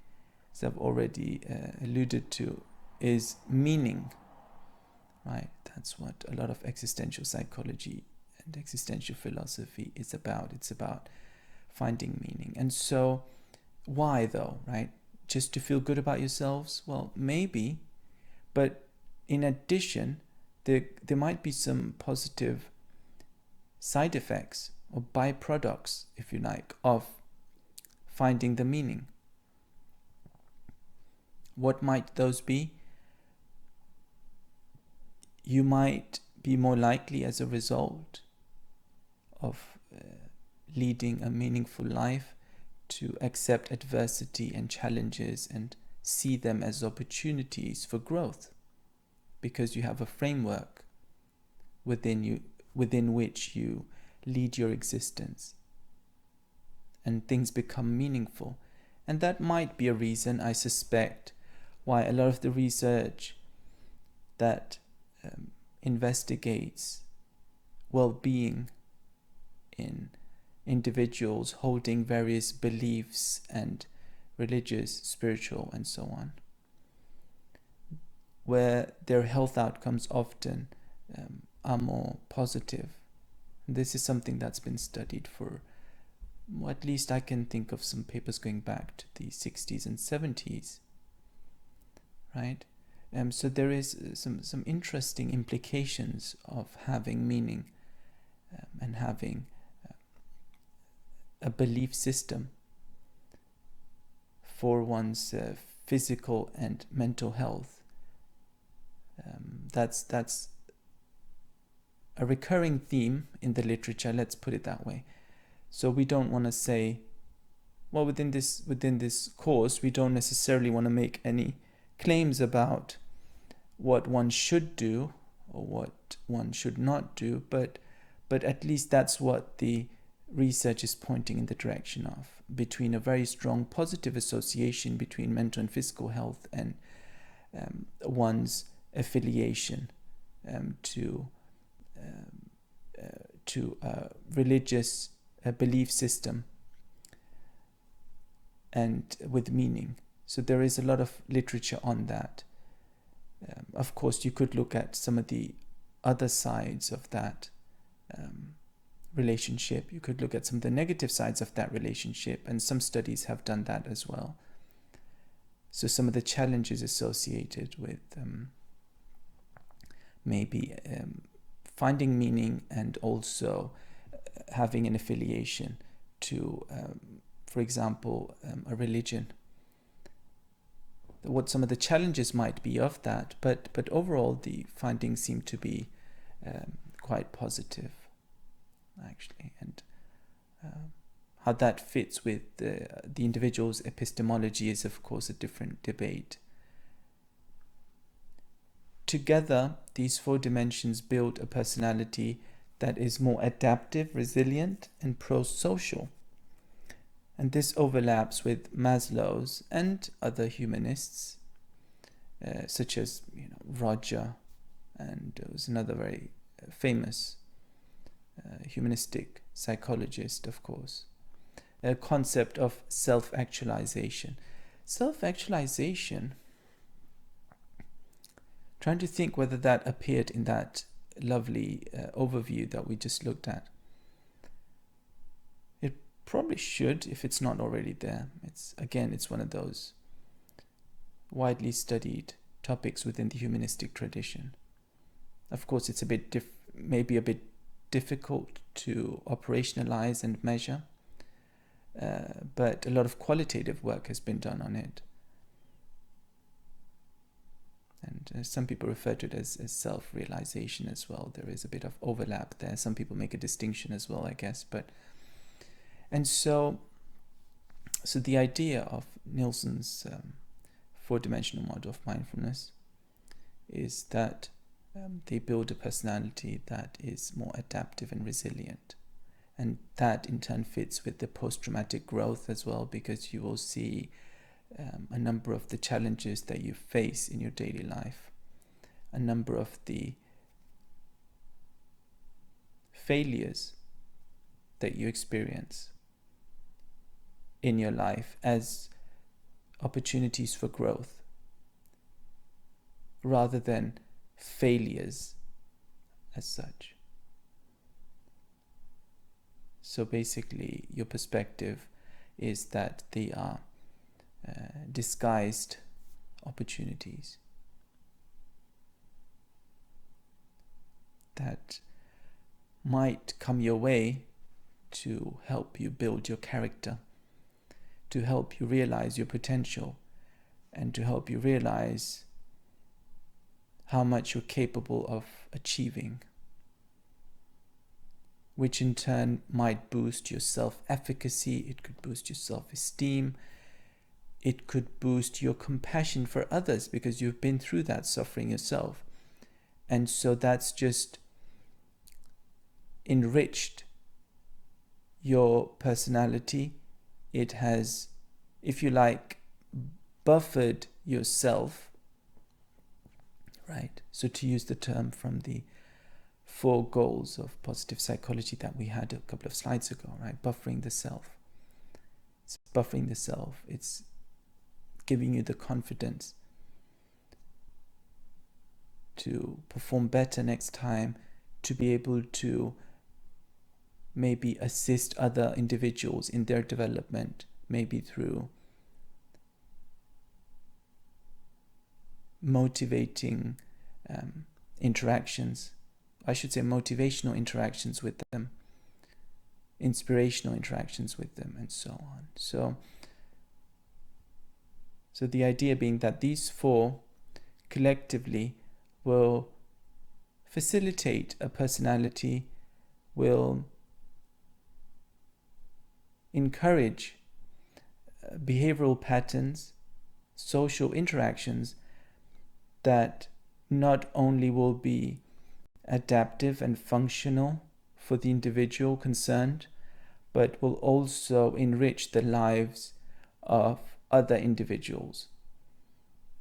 as I've already alluded to, is meaning, right? That's what a lot of existential psychology and existential philosophy is about. It's about finding meaning. And so why though, right? Just to feel good about yourselves? Well, maybe, but in addition, there might be some positive side effects or byproducts, if you like, of finding the meaning. What might those be? You might be more likely, as a result of leading a meaningful life, to accept adversity and challenges and see them as opportunities for growth, because you have a framework within which you lead your existence, and things become meaningful. And that might be a reason, I suspect, why a lot of the research that investigates well-being in individuals holding various beliefs and religious, spiritual, and so on, where their health outcomes often are more positive. This is something that's been studied for, well, at least I can think of some papers going back to the 60s and 70s, right? So there is some interesting implications of having meaning and having a belief system for one's physical and mental health. That's a recurring theme in the literature, let's put it that way. So we don't want to say, well, within this course, we don't necessarily want to make any claims about what one should do or what one should not do, but at least that's what the research is pointing in the direction of, between a very strong positive association between mental and physical health and one's affiliation to a religious belief system and with meaning. So there is a lot of literature on that. Of course, you could look at some of the other sides of that relationship. You could look at some of the negative sides of that relationship, and some studies have done that as well. So some of the challenges associated with maybe finding meaning and also having an affiliation to, for example, a religion. What some of the challenges might be of that, but overall the findings seem to be quite positive, actually, and how that fits with the individual's epistemology is, of course, a different debate. Together, these four dimensions build a personality that is more adaptive, resilient, and pro-social. And this overlaps with Maslow's and other humanists, such as Roger, and there was another very famous humanistic psychologist, of course. concept of self-actualization. Self-actualization, trying to think whether that appeared in that lovely overview that we just looked at. It probably should, if it's not already there. It's one of those widely studied topics within the humanistic tradition. Of course, it's maybe a bit difficult to operationalize and measure, but a lot of qualitative work has been done on it. And some people refer to it as self-realization as well. There is a bit of overlap there. Some people make a distinction as well, I guess. So the idea of Nilsson's four-dimensional model of mindfulness is that they build a personality that is more adaptive and resilient. And that in turn fits with the post-traumatic growth as well, because you will see a number of the challenges that you face in your daily life, a number of the failures that you experience in your life as opportunities for growth, rather than failures as such. So basically, your perspective is that they are disguised opportunities that might come your way to help you build your character, to help you realize your potential, and to help you realize how much you're capable of achieving, which in turn might boost your self-efficacy, it could boost your self-esteem, it could boost your compassion for others because you've been through that suffering yourself. And so that's just enriched your personality. It has, if you like, buffered yourself, right? So to use the term from the 4 goals of positive psychology that we had a couple of slides ago, right? Buffering the self. It's buffering the self. It's giving you the confidence to perform better next time, to be able to maybe assist other individuals in their development, maybe through motivating interactions. I should say motivational interactions with them, inspirational interactions with them, and so on. So the idea being that these 4 collectively will facilitate a personality, will encourage behavioral patterns, social interactions that not only will be adaptive and functional for the individual concerned, but will also enrich the lives of other individuals.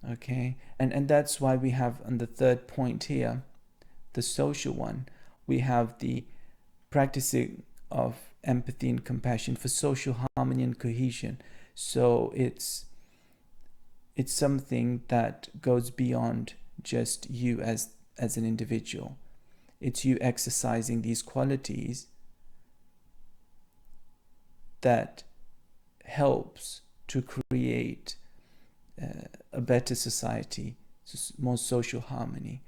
Okay, and that's why we have on the 3rd point here, the social one, we have the practicing of empathy and compassion for social harmony and cohesion. So it's something that goes beyond just you as an individual. It's you exercising these qualities that helps to create a better society, more social harmony,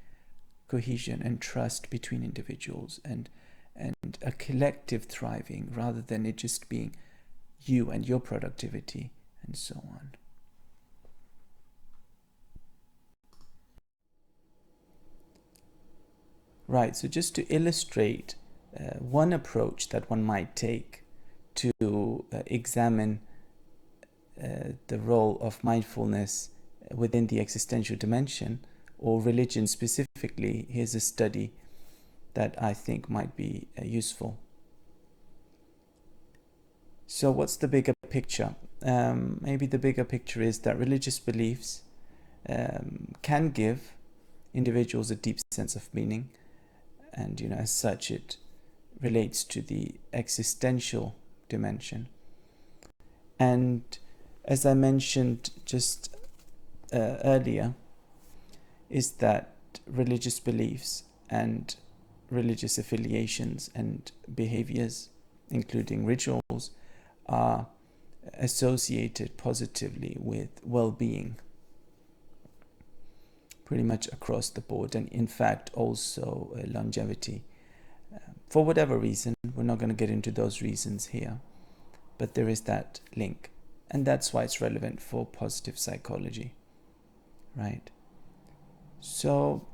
cohesion and trust between individuals, and a collective thriving, rather than it just being you and your productivity and so on. Right, so just to illustrate one approach that one might take to examine the role of mindfulness within the existential dimension, or religion specifically, here's a study that I think might be useful. So what's the bigger picture? Maybe the bigger picture is that religious beliefs can give individuals a deep sense of meaning, and as such it relates to the existential dimension. And as I mentioned just earlier, is that religious beliefs and religious affiliations and behaviors, including rituals, are associated positively with well-being pretty much across the board, and in fact also longevity. For whatever reason, we're not going to get into those reasons here, but there is that link, and that's why it's relevant for positive psychology, right? So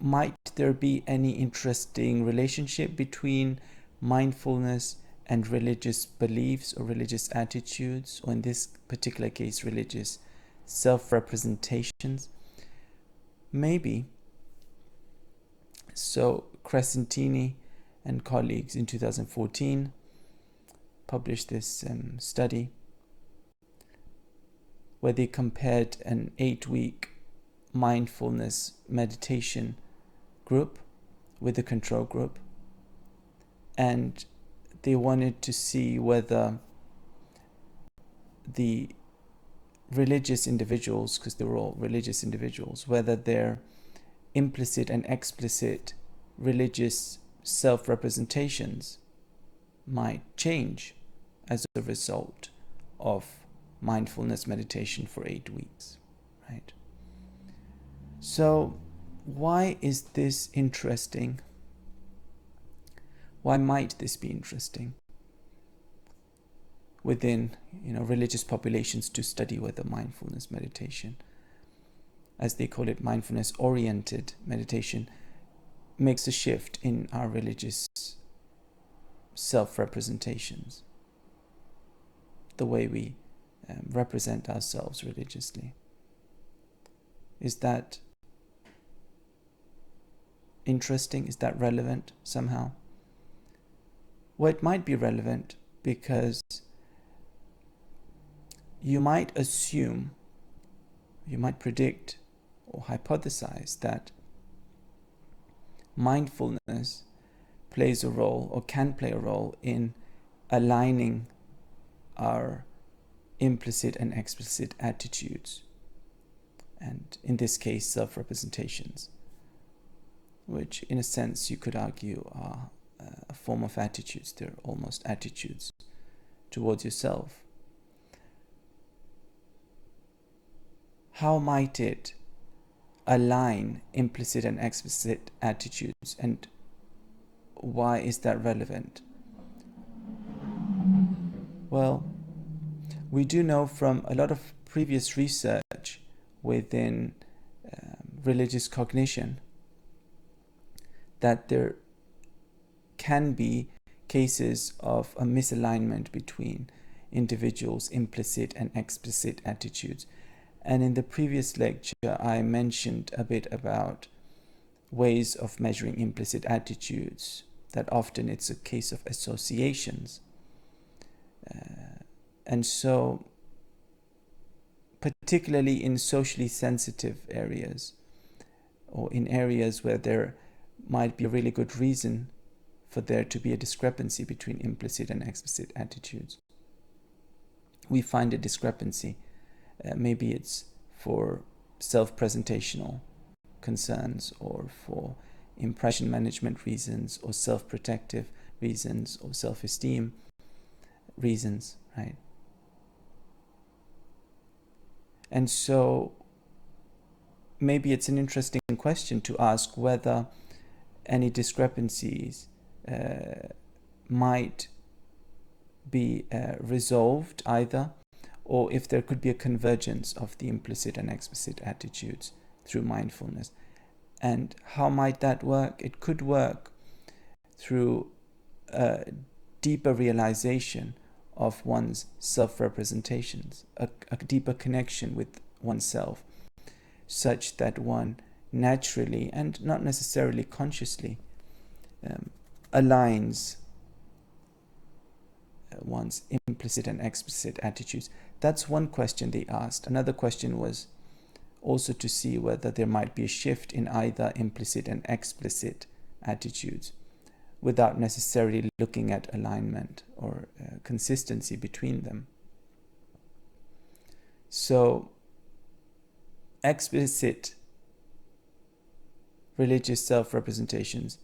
might there be any interesting relationship between mindfulness and religious beliefs or religious attitudes, or in this particular case, religious self-representations? Maybe. So Crescentini and colleagues in 2014 published this study where they compared an 8-week mindfulness meditation group with the control group, and they wanted to see whether the religious individuals, because they were all religious individuals, whether their implicit and explicit religious self-representations might change as a result of mindfulness meditation for 8 weeks, right? So why is this interesting? Why might this be interesting within, religious populations to study whether mindfulness meditation, as they call it, mindfulness-oriented meditation, makes a shift in our religious self-representations, the way we represent ourselves religiously? Is that interesting? Is that relevant somehow? Well, it might be relevant because you might assume, you might predict or hypothesize that mindfulness plays a role or can play a role in aligning our implicit and explicit attitudes, and in this case self-representations, which in a sense you could argue are a form of attitudes. They're almost attitudes towards yourself. How might it align implicit and explicit attitudes, and why is that relevant? Well, we do know from a lot of previous research within religious cognition that there can be cases of a misalignment between individuals' implicit and explicit attitudes. And in the previous lecture, I mentioned a bit about ways of measuring implicit attitudes, that often it's a case of associations. And so, particularly in socially sensitive areas, or in areas where there might be a really good reason for there to be a discrepancy between implicit and explicit attitudes, we find a discrepancy. Maybe it's for self-presentational concerns, or for impression management reasons, or self-protective reasons, or self-esteem reasons, right? And so maybe it's an interesting question to ask whether any discrepancies might be resolved either, or if there could be a convergence of the implicit and explicit attitudes through mindfulness. And how might that work? It could work through a deeper realization of one's self-representations, a deeper connection with oneself, such that one naturally and not necessarily consciously aligns one's implicit and explicit attitudes. That's one question they asked. Another question was also to see whether there might be a shift in either implicit and explicit attitudes without necessarily looking at alignment or consistency between them. So explicit religious self-representations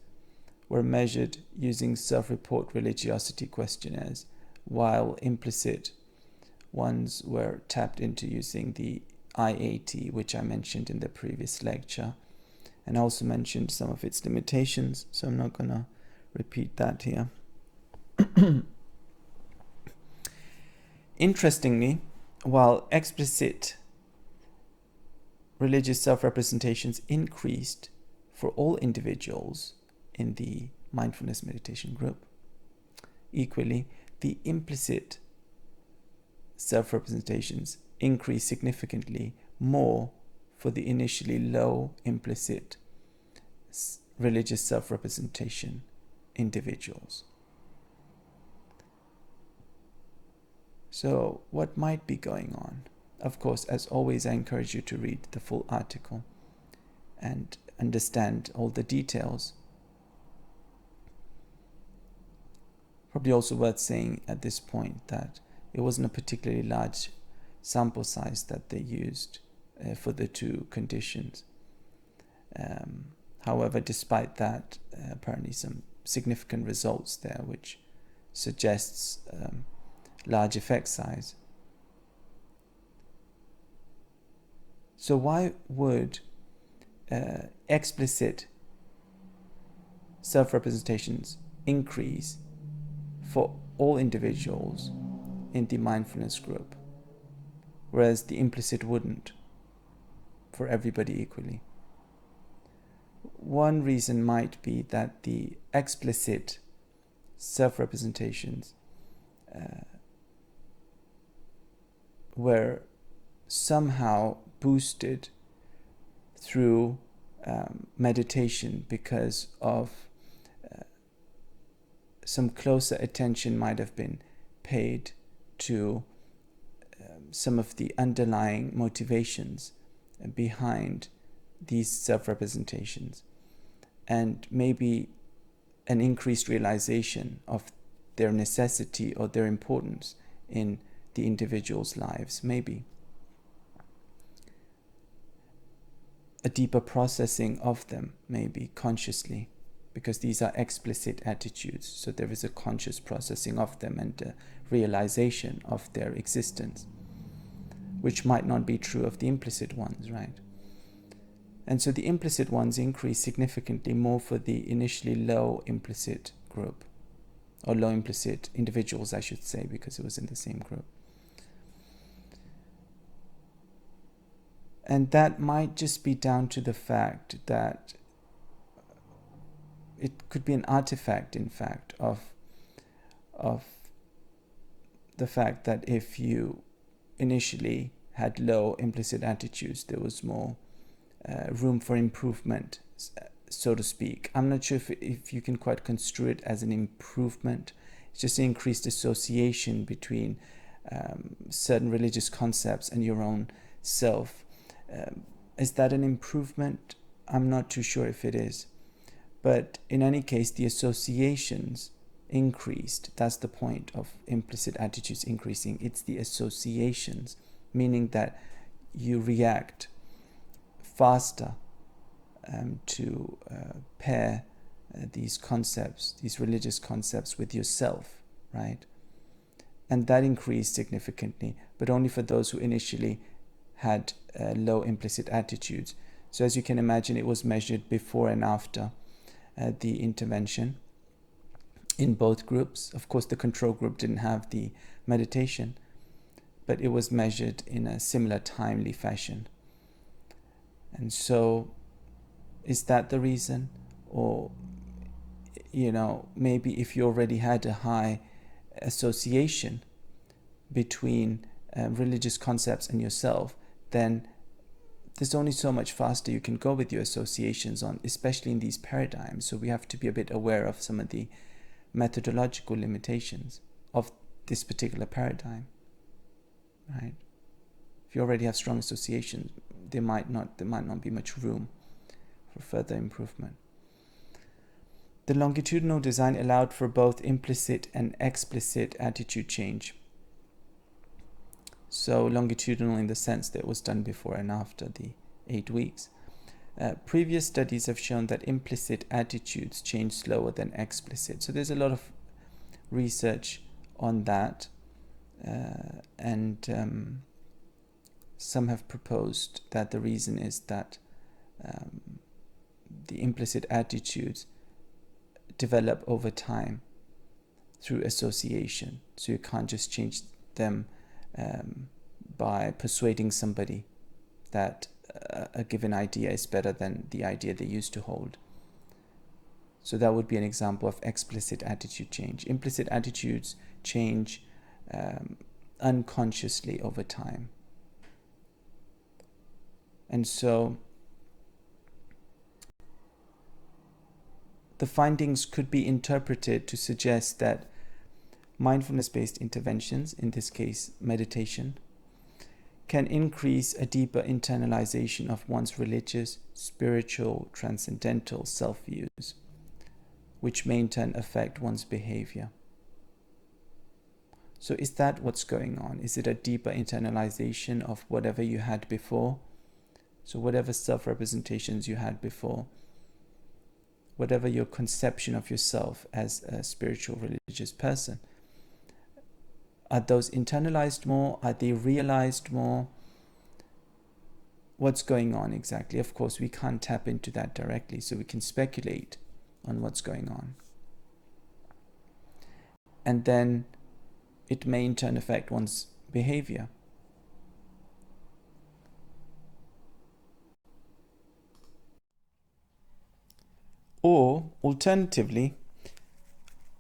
were measured using self-report religiosity questionnaires, while implicit ones were tapped into using the IAT, which I mentioned in the previous lecture, and I also mentioned some of its limitations, so I'm not going to repeat that here. Interestingly, while explicit religious self-representations increased for all individuals in the mindfulness meditation group, equally, the implicit self-representations increased significantly more for the initially low implicit religious self-representation individuals. So what might be going on? Of course, as always, I encourage you to read the full article and understand all the details. Probably also worth saying at this point that it wasn't a particularly large sample size that they used for the two conditions. However, despite that, apparently some significant results there, which suggests large effect size. So why would explicit self-representations increase for all individuals in the mindfulness group, whereas the implicit wouldn't for everybody equally? One reason might be that the explicit self-representations were somehow boosted through meditation because of some closer attention might have been paid to some of the underlying motivations behind these self-representations, and maybe an increased realization of their necessity or their importance in the individual's lives, maybe a deeper processing of them, maybe consciously, because these are explicit attitudes, so there is a conscious processing of them and a realization of their existence, which might not be true of the implicit ones, right? And so the implicit ones increase significantly more for the initially low implicit group, or low implicit individuals, I should say, because it was in the same group. And that might just be down to the fact that it could be an artifact, in fact, of the fact that if you initially had low implicit attitudes, there was more room for improvement, so to speak. I'm not sure if you can quite construe it as an improvement. It's just an increased association between certain religious concepts and your own self. Is that an improvement? I'm not too sure if it is. But in any case, the associations increased. That's the point of implicit attitudes increasing. It's the associations, meaning that you react faster to pair these concepts, these religious concepts, with yourself, right? And that increased significantly, but only for those who initially had low implicit attitudes. So as you can imagine, it was measured before and after the intervention in both groups. Of course, the control group didn't have the meditation, but it was measured in a similar timely fashion. And so, is that the reason? Or, maybe if you already had a high association between religious concepts and yourself, then there's only so much faster you can go with your associations on, especially in these paradigms. So we have to be a bit aware of some of the methodological limitations of this particular paradigm, right? If you already have strong associations, there might not be much room for further improvement. The longitudinal design allowed for both implicit and explicit attitude change. So longitudinal in the sense that it was done before and after the 8 weeks. Previous studies have shown that implicit attitudes change slower than explicit. So there's a lot of research on that, and some have proposed that the reason is that the implicit attitudes develop over time through association. So you can't just change them by persuading somebody that a given idea is better than the idea they used to hold. So that would be an example of explicit attitude change. Implicit attitudes change unconsciously over time. And so the findings could be interpreted to suggest that mindfulness-based interventions, in this case meditation, can increase a deeper internalization of one's religious, spiritual, transcendental self-views, which may in turn affect one's behavior. So is that what's going on? Is it a deeper internalization of whatever you had before? So whatever self-representations you had before, whatever your conception of yourself as a spiritual, religious person, are those internalized more? Are they realized more? What's going on exactly? Of course, we can't tap into that directly, so we can speculate on what's going on. And then it may in turn affect one's behavior. Or, alternatively,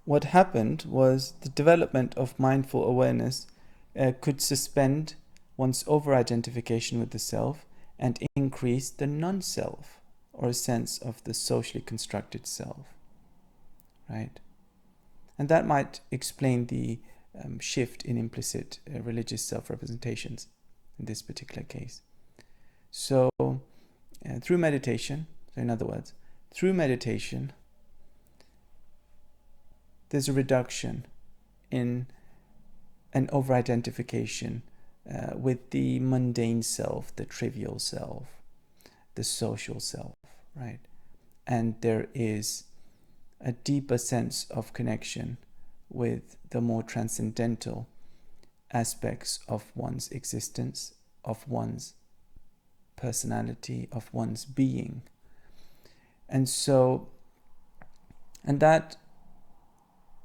what happened was the development of mindful awareness could suspend one's over-identification with the self and increase the non-self, or a sense of the socially constructed self, right? And that might explain the shift in implicit religious self-representations in this particular case. So, through meditation, so in other words, through meditation, there's a reduction in an over-identification with the mundane self, the trivial self, the social self, right? And there is a deeper sense of connection with the more transcendental aspects of one's existence, of one's personality, of one's being. And so, and that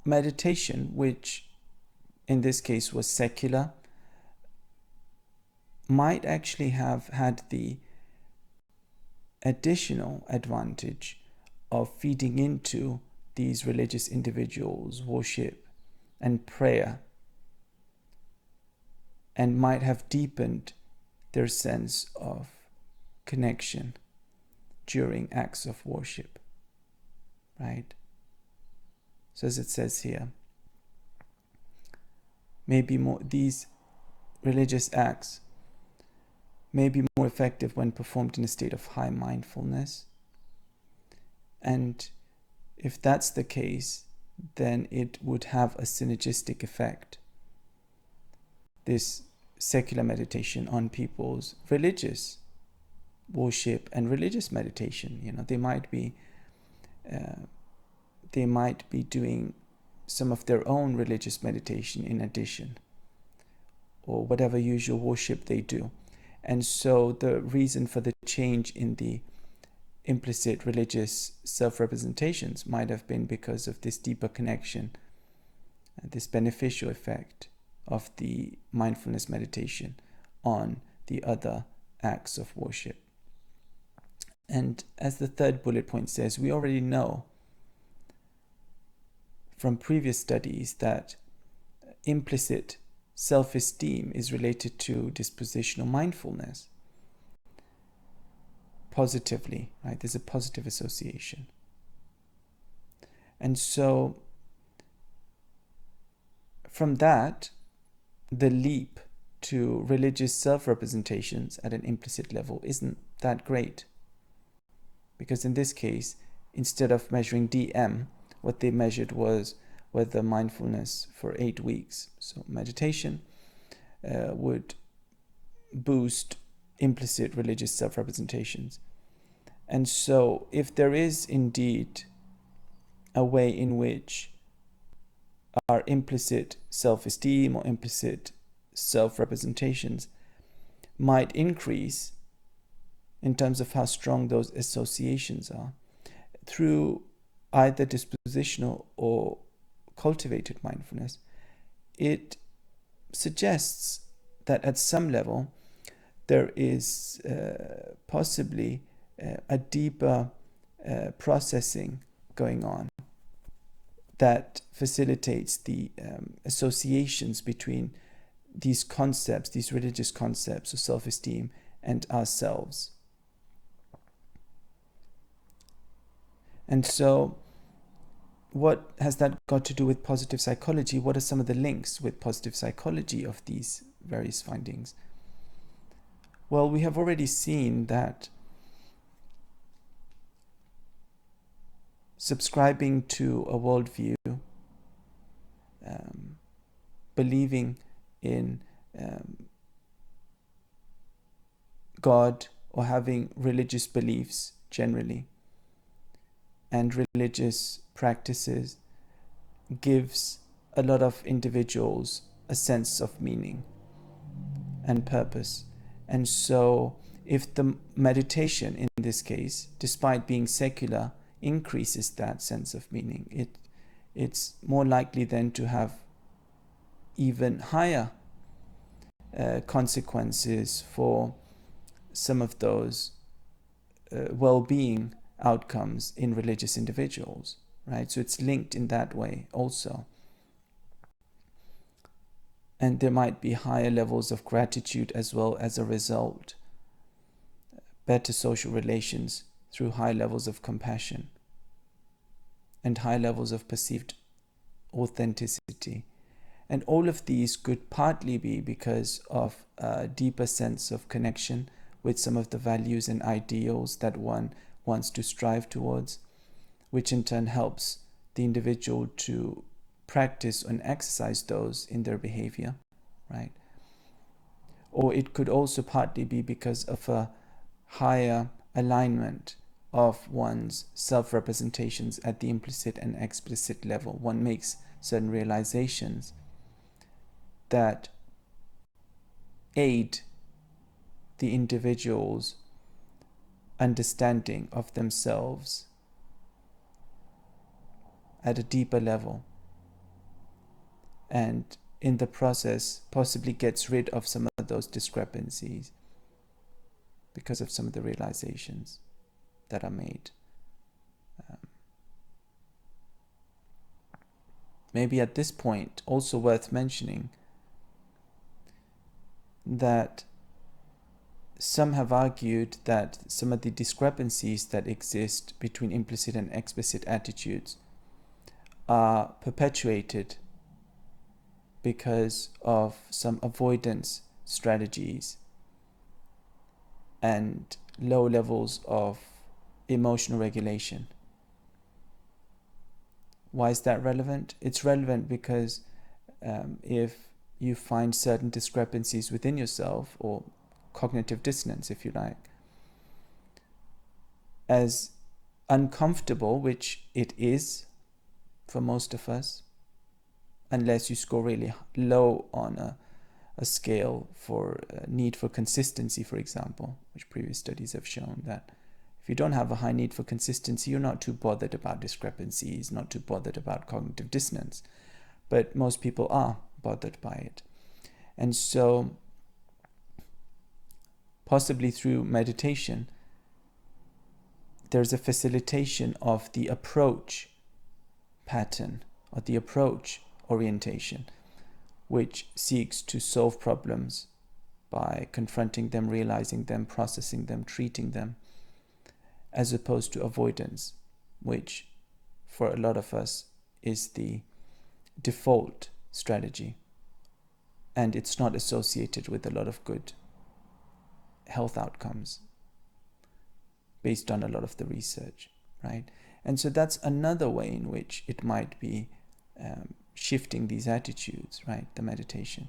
meditation, which in this case was secular, might actually have had the additional advantage of feeding into these religious individuals' worship and prayer, and might have deepened their sense of connection during acts of worship, right? So as it says here, maybe more these religious acts may be more effective when performed in a state of high mindfulness. And if that's the case, then it would have a synergistic effect, this secular meditation, on people's religious worship and religious meditation. You know, they might be doing some of their own religious meditation in addition, or whatever usual worship they do. And so the reason for the change in the implicit religious self-representations might have been because of this deeper connection, this beneficial effect of the mindfulness meditation on the other acts of worship. And as the third bullet point says, we already know from previous studies that implicit self-esteem is related to dispositional mindfulness positively, right? There's a positive association. And so from that, the leap to religious self-representations at an implicit level isn't that great. Because in this case, instead of measuring DM, what they measured was whether mindfulness for 8 weeks, so meditation, would boost implicit religious self-representations. And so if there is indeed a way in which our implicit self-esteem or implicit self-representations might increase in terms of how strong those associations are through either dispositional or cultivated mindfulness, it suggests that at some level there is possibly a deeper processing going on that facilitates the associations between these concepts, these religious concepts of self-esteem and ourselves. And so what has that got to do with positive psychology? What are some of the links with positive psychology of these various findings? Well, we have already seen that subscribing to a worldview, believing in God or having religious beliefs generally and religious practices gives a lot of individuals a sense of meaning and purpose. And so if the meditation in this case, despite being secular, increases that sense of meaning, it's more likely then to have even higher consequences for some of those well-being outcomes in religious individuals, right? So it's linked in that way also. And there might be higher levels of gratitude as well as a result, better social relations through high levels of compassion and high levels of perceived authenticity. And all of these could partly be because of a deeper sense of connection with some of the values and ideals that one wants to strive towards, which in turn helps the individual to practice and exercise those in their behavior, right? Or it could also partly be because of a higher alignment of one's self-representations at the implicit and explicit level. One makes certain realizations that aid the individual's understanding of themselves at a deeper level, and in the process possibly gets rid of some of those discrepancies because of some of the realizations that are made. Maybe at this point also worth mentioning that some have argued that some of the discrepancies that exist between implicit and explicit attitudes are perpetuated because of some avoidance strategies and low levels of emotional regulation. Why is that relevant? It's relevant because if you find certain discrepancies within yourself, or cognitive dissonance, if you like, as uncomfortable, which it is for most of us, unless you score really low on a scale for need for consistency, for example, which previous studies have shown that if you don't have a high need for consistency, you're not too bothered about discrepancies, not too bothered about cognitive dissonance. But most people are bothered by it. And so possibly through meditation, there's a facilitation of the approach pattern or the approach orientation, which seeks to solve problems by confronting them, realizing them, processing them, treating them, as opposed to avoidance, which for a lot of us is the default strategy. And it's not associated with a lot of good health outcomes based on a lot of the research, right? And so that's another way in which it might be shifting these attitudes, right? The meditation.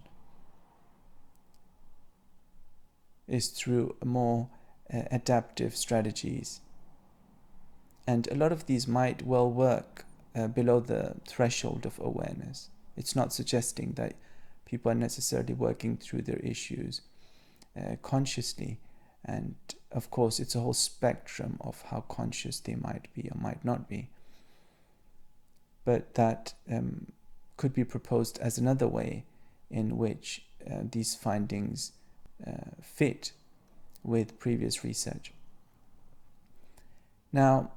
is through more adaptive strategies. And a lot of these might well work below the threshold of awareness. It's not suggesting that people are necessarily working through their issues consciously. And of course, it's a whole spectrum of how conscious they might be or might not be. But that could be proposed as another way in which these findings fit with previous research. Now,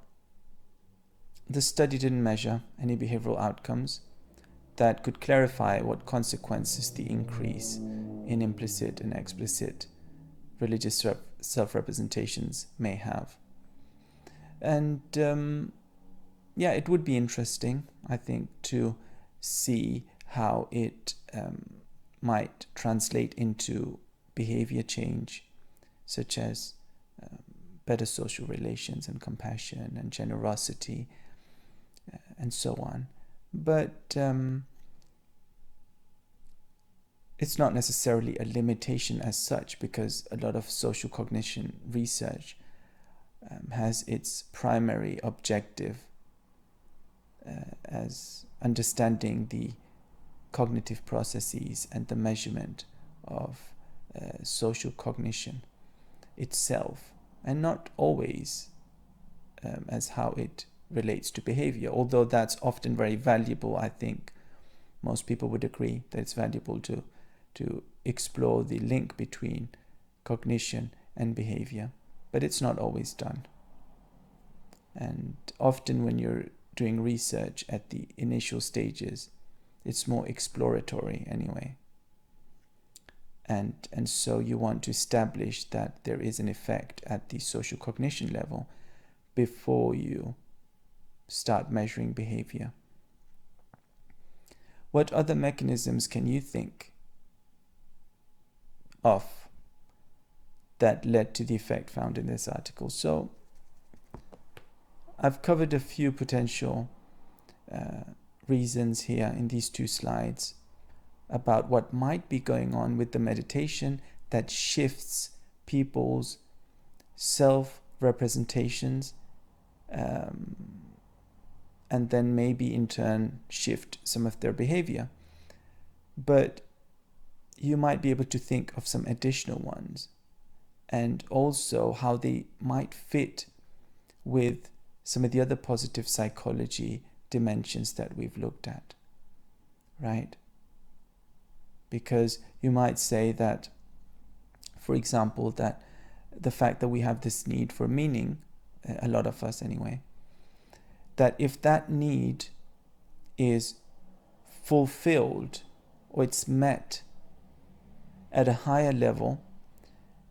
the study didn't measure any behavioral outcomes that could clarify what consequences the increase in implicit and explicit religious self-representations may have. And it would be interesting, I think, to see how it might translate into behavior change, such as better social relations and compassion and generosity and so on. But it's not necessarily a limitation as such, because a lot of social cognition research has its primary objective as understanding the cognitive processes and the measurement of social cognition itself, and not always as how it relates to behavior, although that's often very valuable. I think most people would agree that it's valuable to explore the link between cognition and behavior, but it's not always done. And often when you're doing research at the initial stages, it's more exploratory anyway. And so you want to establish that there is an effect at the social cognition level before you start measuring behavior. What other mechanisms can you think of that led to the effect found in this article? So I've covered a few potential reasons here in these two slides about what might be going on with the meditation that shifts people's self-representations and then maybe in turn shift some of their behavior. But you might be able to think of some additional ones, and also how they might fit with some of the other positive psychology dimensions that we've looked at, right? Because you might say that, for example, that the fact that we have this need for meaning, a lot of us anyway, that if that need is fulfilled or it's met at a higher level,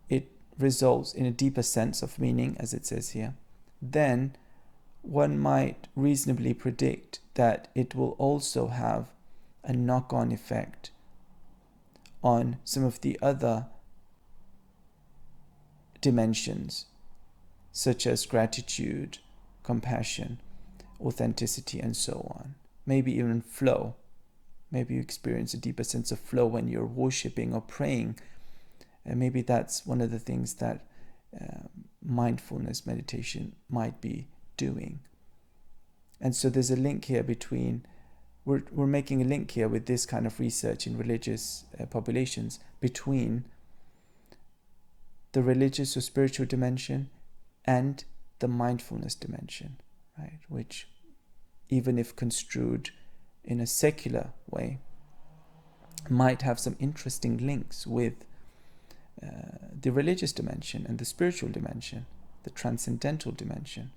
it results in a deeper sense of meaning, as it says here, then one might reasonably predict that it will also have a knock-on effect on some of the other dimensions, such as gratitude, compassion, authenticity, and so on. Maybe even flow. Maybe you experience a deeper sense of flow when you're worshipping or praying. And maybe that's one of the things that mindfulness meditation might be doing. And so there's a link here between, we're making a link here with this kind of research in religious populations between the religious or spiritual dimension and the mindfulness dimension, right? Which, even if construed in a secular way, might have some interesting links with the religious dimension and the spiritual dimension, the transcendental dimension,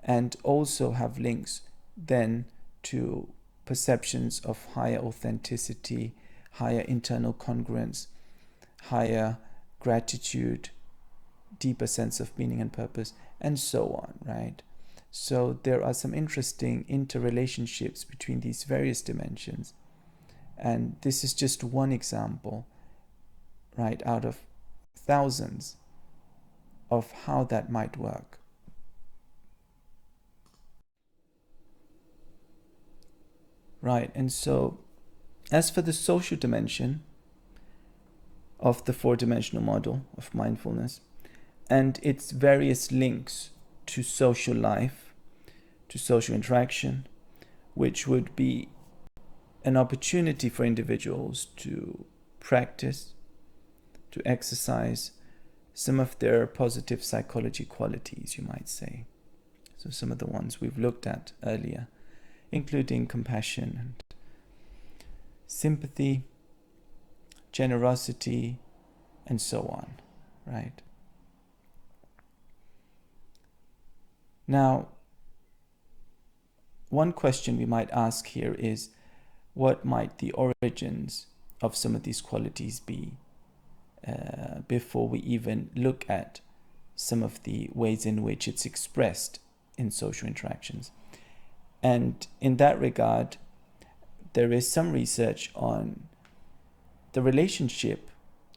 and also have links then to perceptions of higher authenticity, higher internal congruence, higher gratitude, deeper sense of meaning and purpose, and so on, right? So there are some interesting interrelationships between these various dimensions. And this is just one example, right, out of thousands of how that might work. Right, and so as for the social dimension, of the four-dimensional model of mindfulness and its various links to social life, to social interaction, which would be an opportunity for individuals to practice, to exercise some of their positive psychology qualities, you might say. So some of the ones we've looked at earlier, including compassion and sympathy, generosity, and so on, right? Now, one question we might ask here is, what might the origins of some of these qualities be before we even look at some of the ways in which it's expressed in social interactions? And in that regard, there is some research on the relationship,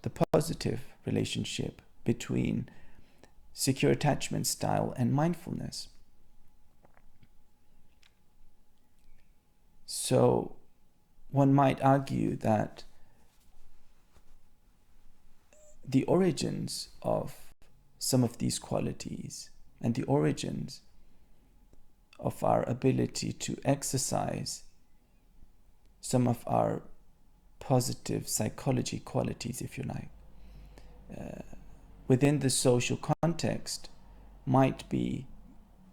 the positive relationship between secure attachment style and mindfulness. So one might argue that the origins of some of these qualities and the origins of our ability to exercise some of our positive psychology qualities, if you like, within the social context might be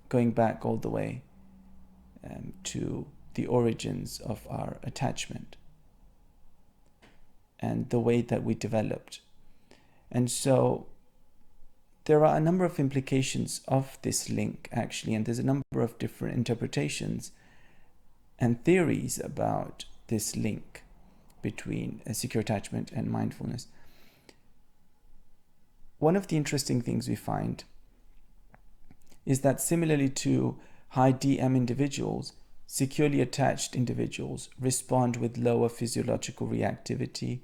going back all the way to the origins of our attachment and the way that we developed. And so there are a number of implications of this link, actually, and there's a number of different interpretations and theories about this link between secure attachment and mindfulness. One of the interesting things we find is that similarly to high DM individuals, securely attached individuals respond with lower physiological reactivity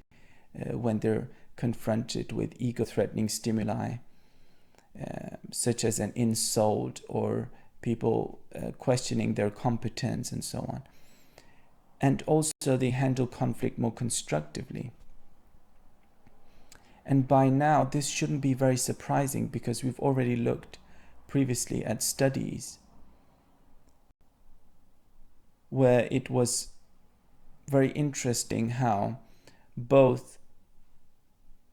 when they're confronted with ego-threatening stimuli, such as an insult or people questioning their competence and so on. And also they handle conflict more constructively. And by now, this shouldn't be very surprising because we've already looked previously at studies where it was very interesting how both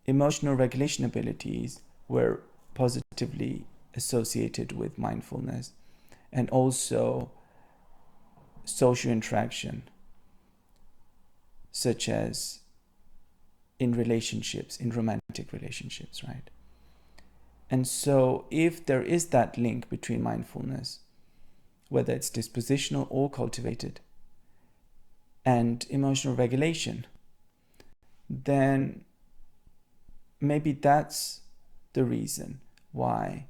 emotional regulation abilities were positively associated with mindfulness and also social interaction, such as in relationships, in romantic relationships, right? And so if there is that link between mindfulness, whether it's dispositional or cultivated, and emotional regulation, then maybe that's the reason why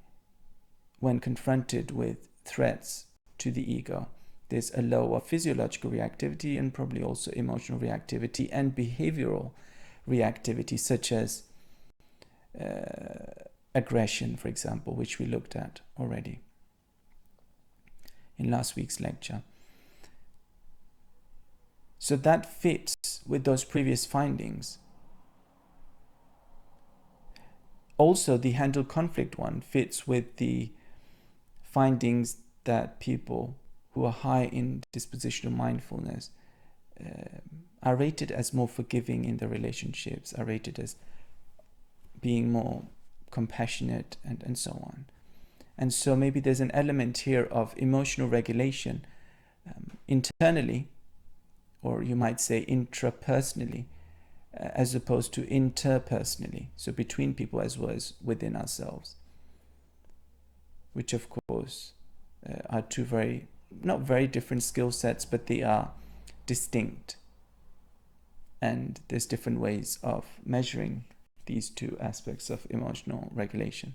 when confronted with threats to the ego, there's a lower physiological reactivity and probably also emotional reactivity and behavioral reactivity, such as aggression, for example, which we looked at already in last week's lecture. So that fits with those previous findings. Also, the handle conflict one fits with the findings that people who are high in dispositional mindfulness are rated as more forgiving in their relationships, are rated as being more compassionate and so on. And so maybe there's an element here of emotional regulation internally, or you might say intrapersonally, as opposed to interpersonally, so between people as well as within ourselves, which of course are two not very different skill sets, but they are distinct. And there's different ways of measuring these two aspects of emotional regulation.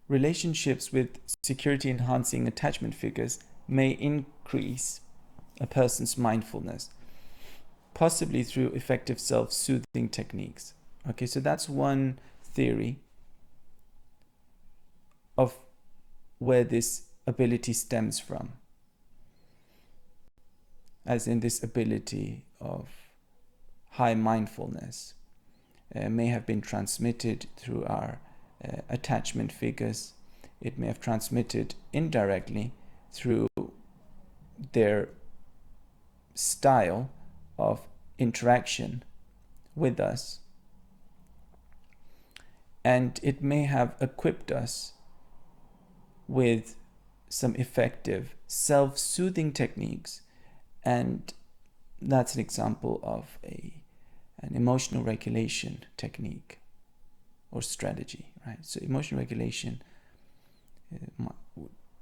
Relationships with security-enhancing attachment figures may increase a person's mindfulness, possibly through effective self-soothing techniques. Okay, so that's one theory of where this ability stems from, as in this ability of high mindfulness may have been transmitted through our attachment figures. It may have transmitted indirectly through their style of interaction with us. And it may have equipped us with some effective self-soothing techniques. And that's an example of an emotional regulation technique or strategy, right? So emotional regulation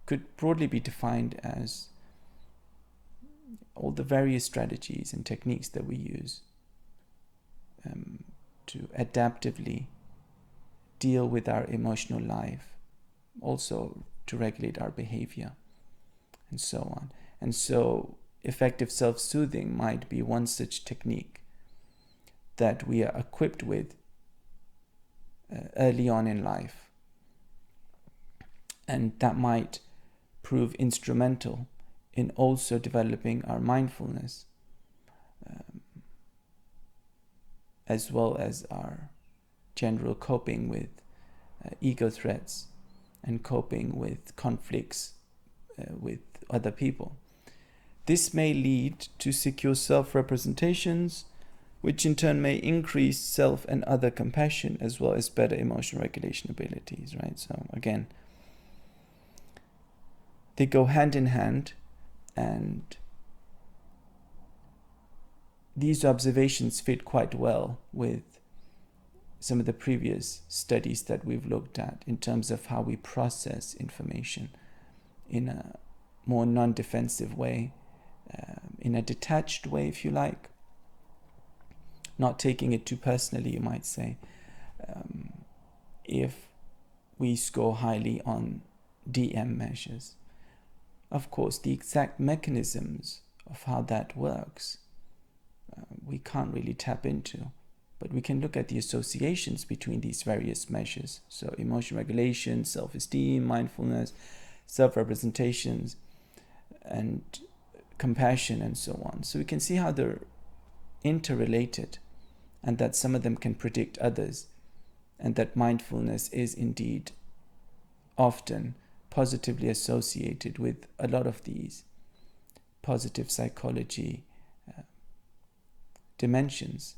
could broadly be defined as all the various strategies and techniques that we use to adaptively deal with our emotional life, also to regulate our behavior, and so on. And so effective self-soothing might be one such technique that we are equipped with early on in life. And that might prove instrumental in also developing our mindfulness, as well as our general coping with ego threats and coping with conflicts with other people. This may lead to secure self-representations, which in turn may increase self and other compassion, as well as better emotional regulation abilities, right? So again, they go hand in hand, and these observations fit quite well with some of the previous studies that we've looked at in terms of how we process information in a more non-defensive way, in a detached way, if you like, not taking it too personally, you might say. If we score highly on DM measures, of course, the exact mechanisms of how that works, we can't really tap into, but we can look at the associations between these various measures. So emotion regulation, self-esteem, mindfulness, self-representations, and compassion, and so on. So we can see how they're interrelated, and that some of them can predict others, and that mindfulness is indeed often positively associated with a lot of these positive psychology dimensions.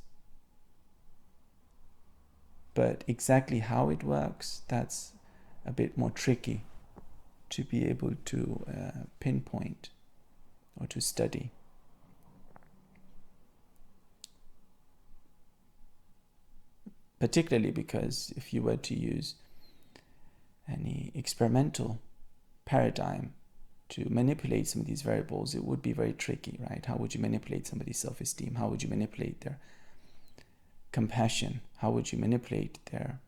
But exactly how it works, that's a bit more tricky to be able to pinpoint or to study. Particularly because if you were to use any experimental paradigm to manipulate some of these variables, it would be very tricky, right? How would you manipulate somebody's self-esteem? How would you manipulate their compassion? How would you manipulate their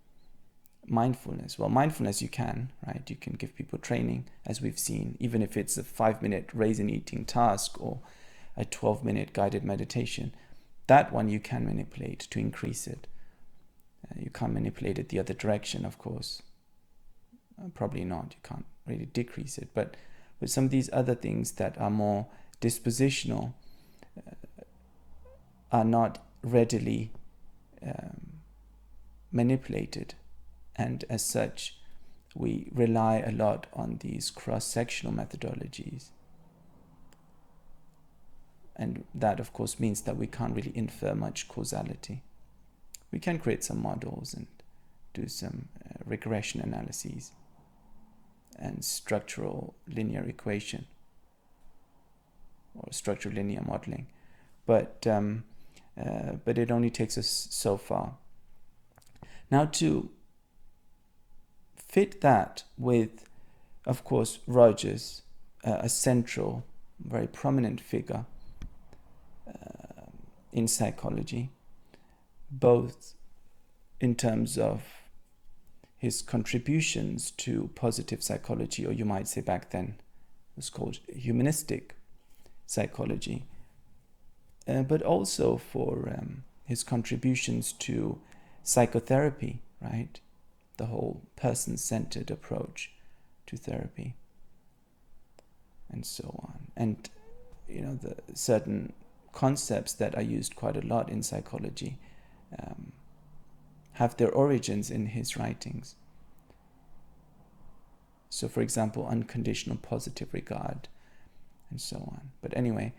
mindfulness? Well, mindfulness you can, right? You can give people training, as we've seen, even if it's a 5-minute raisin eating task or a 12-minute guided meditation. That one you can manipulate to increase it. You can't manipulate it the other direction, of course. Probably not. You can't really decrease it. But with some of these other things that are more dispositional, are not readily manipulated. And as such, we rely a lot on these cross-sectional methodologies. And that, of course, means that we can't really infer much causality. We can create some models and do some regression analyses and structural linear equation or structural linear modeling, but it only takes us so far. Now, to fit that with, of course, Rogers, a central, very prominent figure in psychology, both in terms of his contributions to positive psychology, or you might say back then it was called humanistic psychology, but also for his contributions to psychotherapy, right? The whole person-centered approach to therapy, and so on. And, the certain concepts that are used quite a lot in psychology have their origins in his writings. So, for example, unconditional positive regard, and so on. But anyway,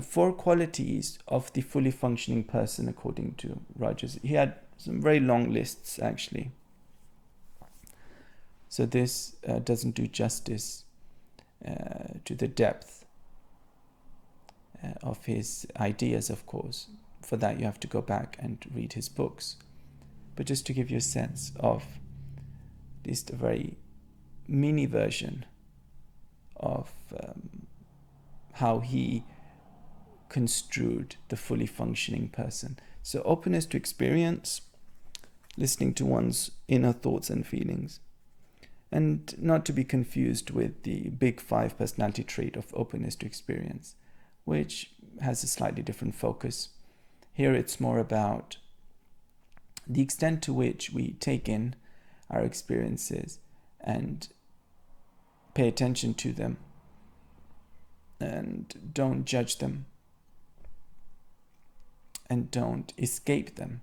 4 qualities of the fully functioning person, according to Rogers. He had some very long lists, actually. So this doesn't do justice to the depth of his ideas, of course. For that, you have to go back and read his books. But just to give you a sense of at least a very mini version of how he construed the fully functioning person. So openness to experience, listening to one's inner thoughts and feelings, and not to be confused with the big 5 personality trait of openness to experience, which has a slightly different focus. Here it's more about the extent to which we take in our experiences and pay attention to them and don't judge them and don't escape them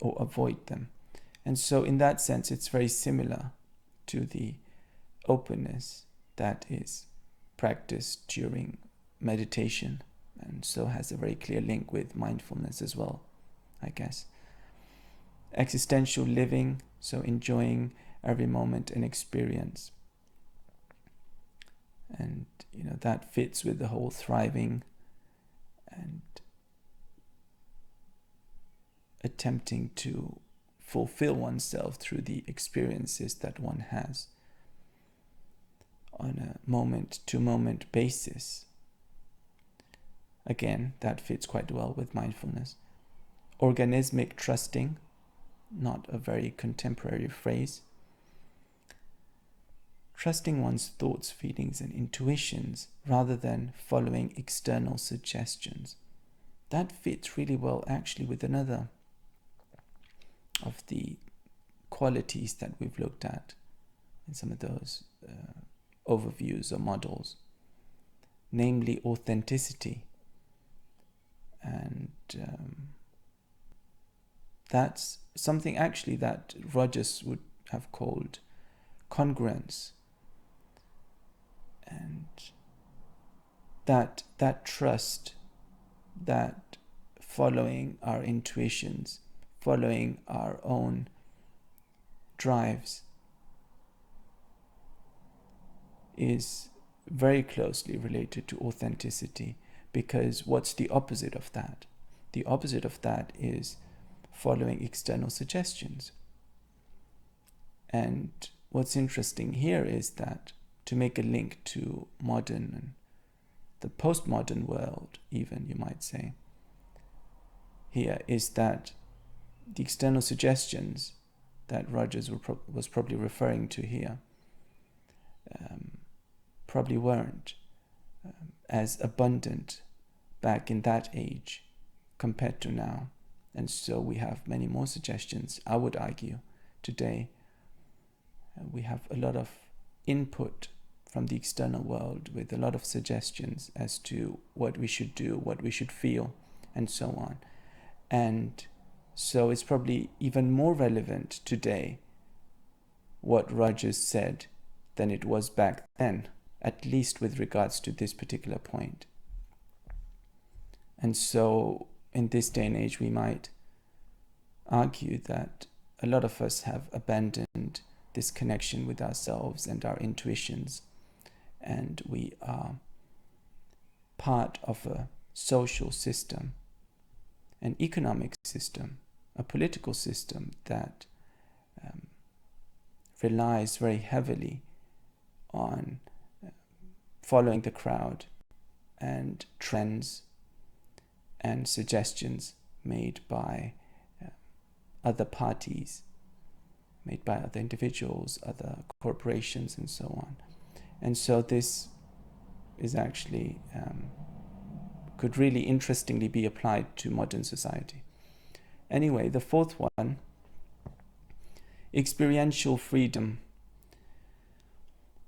or avoid them. And so in that sense, it's very similar to the openness that is practiced during meditation, and so has a very clear link with mindfulness as well, I guess. Existential living, so enjoying every moment and experience. And, that fits with the whole thriving and attempting to fulfill oneself through the experiences that one has on a moment-to-moment basis. Again, that fits quite well with mindfulness. Organismic trusting, not a very contemporary phrase. Trusting one's thoughts, feelings, and intuitions rather than following external suggestions. That fits really well actually with another of the qualities that we've looked at in some of those overviews or models, namely authenticity. And that's something actually that Rogers would have called congruence. And that trust, that following our intuitions, following our own drives, is very closely related to authenticity. Because what's the opposite of that? The opposite of that is following external suggestions. And what's interesting here is that, to make a link to modern and the postmodern world, even, you might say, here is that the external suggestions that Rogers was probably referring to here probably weren't as abundant back in that age compared to now. And so we have many more suggestions, I would argue, today. We have a lot of input from the external world with a lot of suggestions as to what we should do, what we should feel, and so on. And so it's probably even more relevant today what Rogers said than it was back then, at least with regards to this particular point. And so in this day and age, we might argue that a lot of us have abandoned this connection with ourselves and our intuitions, and we are part of a social system, an economic system, a political system that relies very heavily on following the crowd and trends and suggestions made by other parties, made by other individuals, other corporations, and so on. And so this is actually could really interestingly be applied to modern society. Anyway, the fourth one, experiential freedom.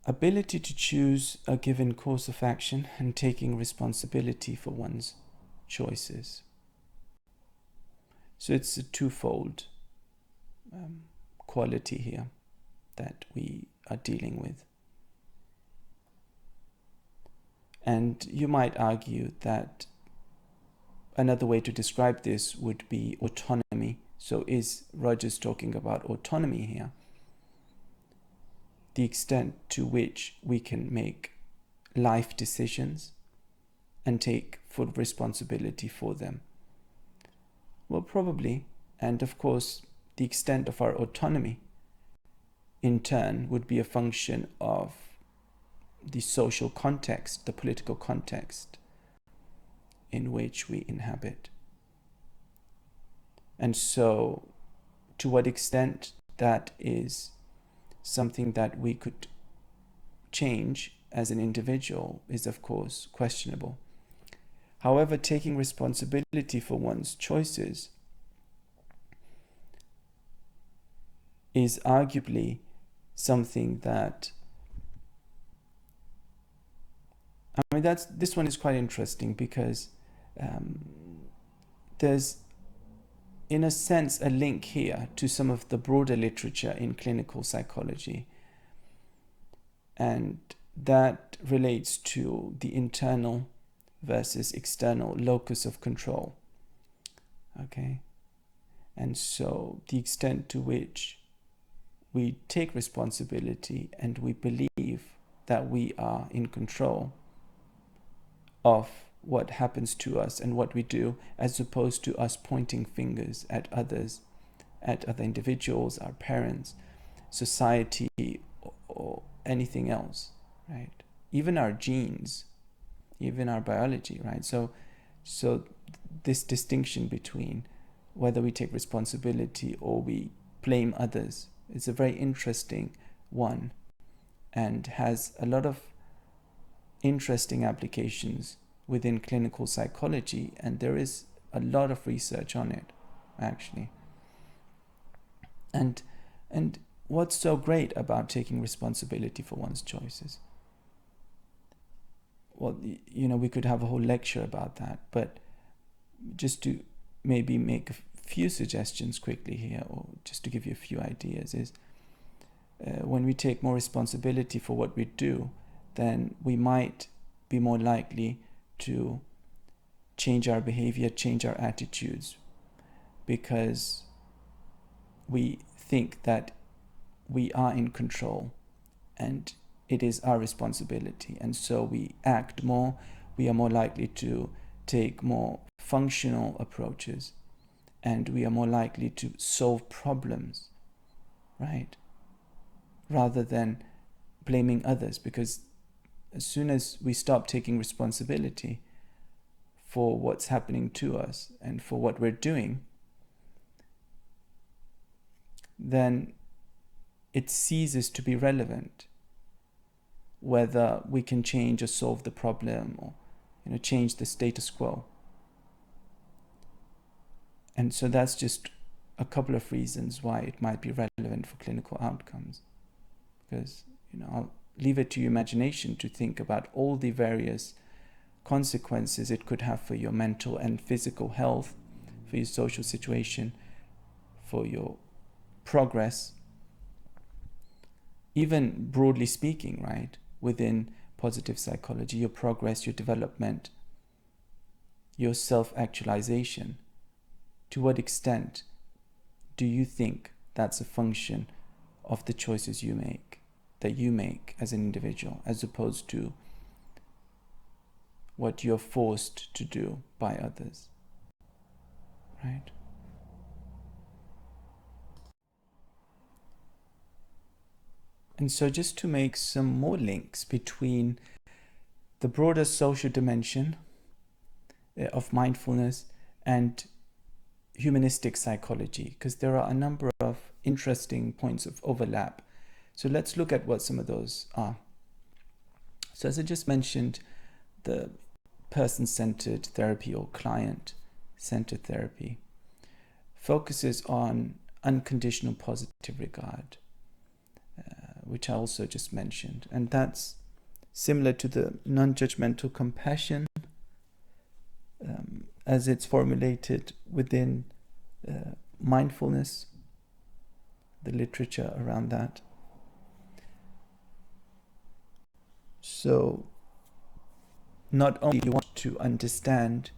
ability to choose a given course of action and taking responsibility for one's choices. So it's a twofold quality here that we are dealing with. And you might argue that another way to describe this would be autonomy. So is Rogers talking about autonomy here? The extent to which we can make life decisions and take full responsibility for them. Well, probably. And of course, the extent of our autonomy in turn would be a function of the social context, the political context in which we inhabit. And so, to what extent that is something that we could change as an individual is, of course, questionable. However, taking responsibility for one's choices is arguably something that, this one is quite interesting because there's, in a sense, a link here to some of the broader literature in clinical psychology. And that relates to the internal versus external locus of control. Okay? And so the extent to which we take responsibility and we believe that we are in control of what happens to us and what we do, as opposed to us pointing fingers at others, at other individuals, our parents, society, or anything else, right? Even our genes, even our biology, right? So this distinction between whether we take responsibility or we blame others is a very interesting one and has a lot of interesting applications within clinical psychology, and there is a lot of research on it, actually. And what's so great about taking responsibility for one's choices? Well, we could have a whole lecture about that, but just to maybe make a few suggestions quickly here, or just to give you a few ideas, is when we take more responsibility for what we do, then we might be more likely to change our behavior, change our attitudes, because we think that we are in control and it is our responsibility. And so we act more, we are more likely to take more functional approaches, and we are more likely to solve problems, right? Rather than blaming others, because as soon as we stop taking responsibility for what's happening to us and for what we're doing, then it ceases to be relevant whether we can change or solve the problem or change the status quo. And so that's just a couple of reasons why it might be relevant for clinical outcomes. Because I'll leave it to your imagination to think about all the various consequences it could have for your mental and physical health, for your social situation, for your progress, even broadly speaking, right? Within positive psychology, your progress, your development, your self-actualization. To what extent do you think that's a function of the choices that you make as an individual, as opposed to what you're forced to do by others, right? And so just to make some more links between the broader social dimension of mindfulness and humanistic psychology, because there are a number of interesting points of overlap. So let's look at what some of those are. So as I just mentioned, the person-centered therapy or client-centered therapy focuses on unconditional positive regard, which I also just mentioned. And that's similar to the non-judgmental compassion as it's formulated within mindfulness, the literature around that. So not only you want to understand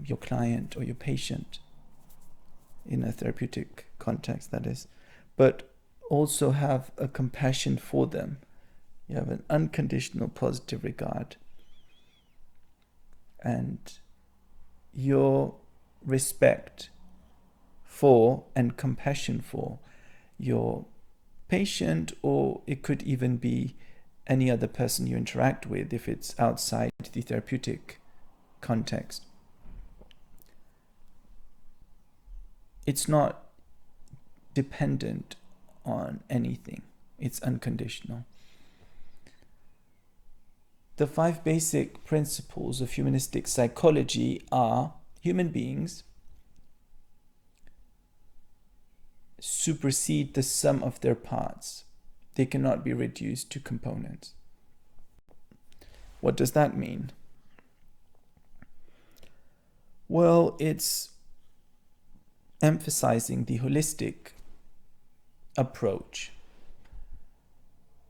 your client or your patient in a therapeutic context, that is, but also have a compassion for them. You have an unconditional positive regard, and your respect for and compassion for your patient, or it could even be any other person you interact with if it's outside the therapeutic context. It's not dependent on anything. It's unconditional. The 5 basic principles of humanistic psychology are: human beings supersede the sum of their parts. They cannot be reduced to components. What does that mean? Well, it's emphasizing the holistic approach,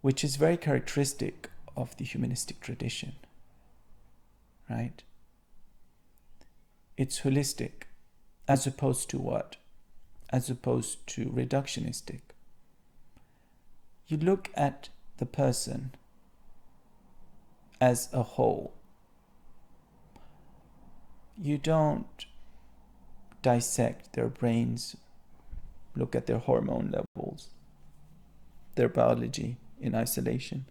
which is very characteristic of the humanistic tradition, right? It's holistic, as opposed to what? As opposed to reductionistic. You look at the person as a whole. You don't dissect their brains, look at their hormone levels, their biology in isolation.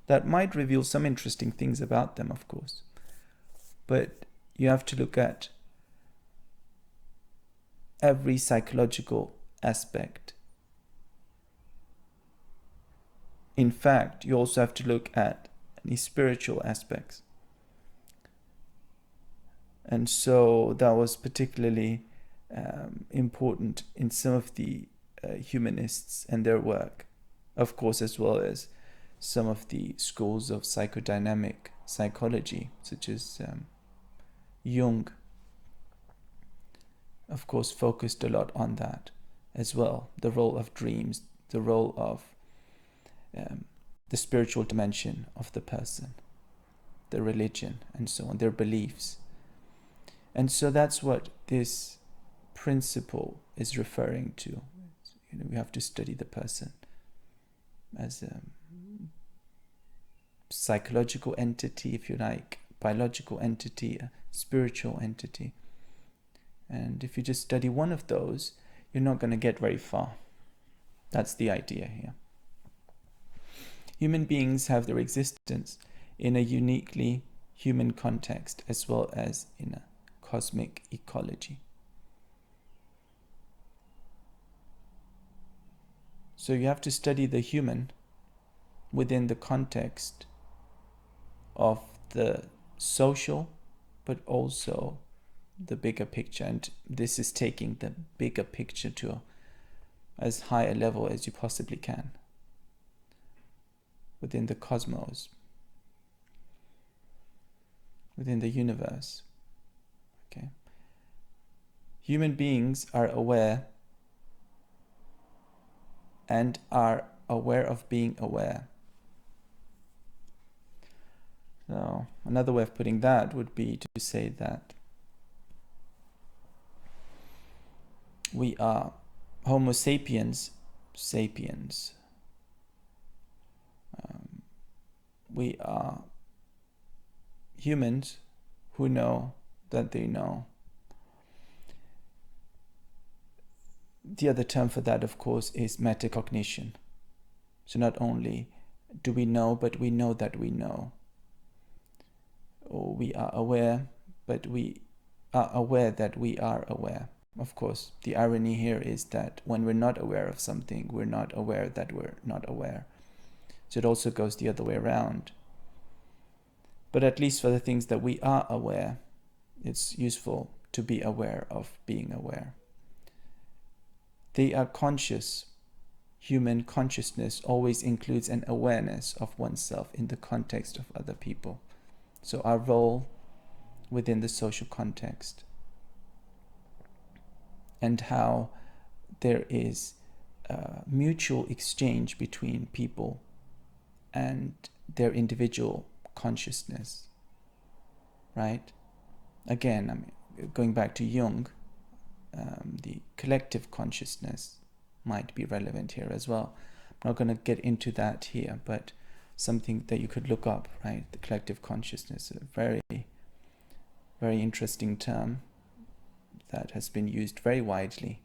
That might reveal some interesting things about them, of course. But you have to look at every psychological aspect. In fact, you also have to look at any spiritual aspects. And so that was particularly important in some of the humanists and their work, of course, as well as some of the schools of psychodynamic psychology, such as Jung, of course, focused a lot on that as well. The role of dreams, the role of the spiritual dimension of the person, their religion, and so on, their beliefs. And so that's what this principle is referring to. We have to study the person as a psychological entity, if you like, biological entity, a spiritual entity. And if you just study one of those, you're not going to get very far. That's the idea here. Human beings have their existence in a uniquely human context as well as in a cosmic ecology. So you have to study the human within the context of the social, but also the bigger picture. And this is taking the bigger picture to as high a level as you possibly can within the cosmos, within the universe. Okay. Human beings are aware and are aware of being aware. So another way of putting that would be to say that we are Homo sapiens sapiens. We are humans who know that they know. The other term for that, of course, is metacognition. So not only do we know, but we know that we know. Or we are aware, but we are aware that we are aware. Of course, the irony here is that when we're not aware of something, we're not aware that we're not aware. So it also goes the other way around. But at least for the things that we are aware, it's useful to be aware of being aware. They are conscious human consciousness always includes an awareness of oneself in the context of other people. So our role within the social context, and how there is a mutual exchange between people and their individual consciousness, right? Again, going back to Jung, the collective consciousness might be relevant here as well. I'm not going to get into that here, but something that you could look up, right? The collective consciousness, a very, very interesting term that has been used very widely,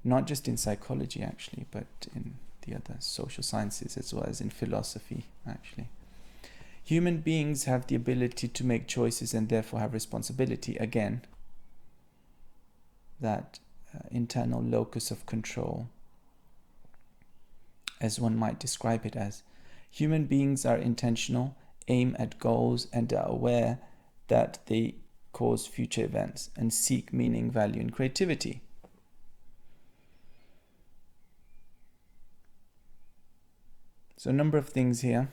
not just in psychology actually, but in the other social sciences as well as in philosophy actually. Human beings have the ability to make choices and therefore have responsibility. Again, that internal locus of control, as one might describe it as. Human beings are intentional, aim at goals, and are aware that they cause future events and seek meaning, value, and creativity. So a number of things here.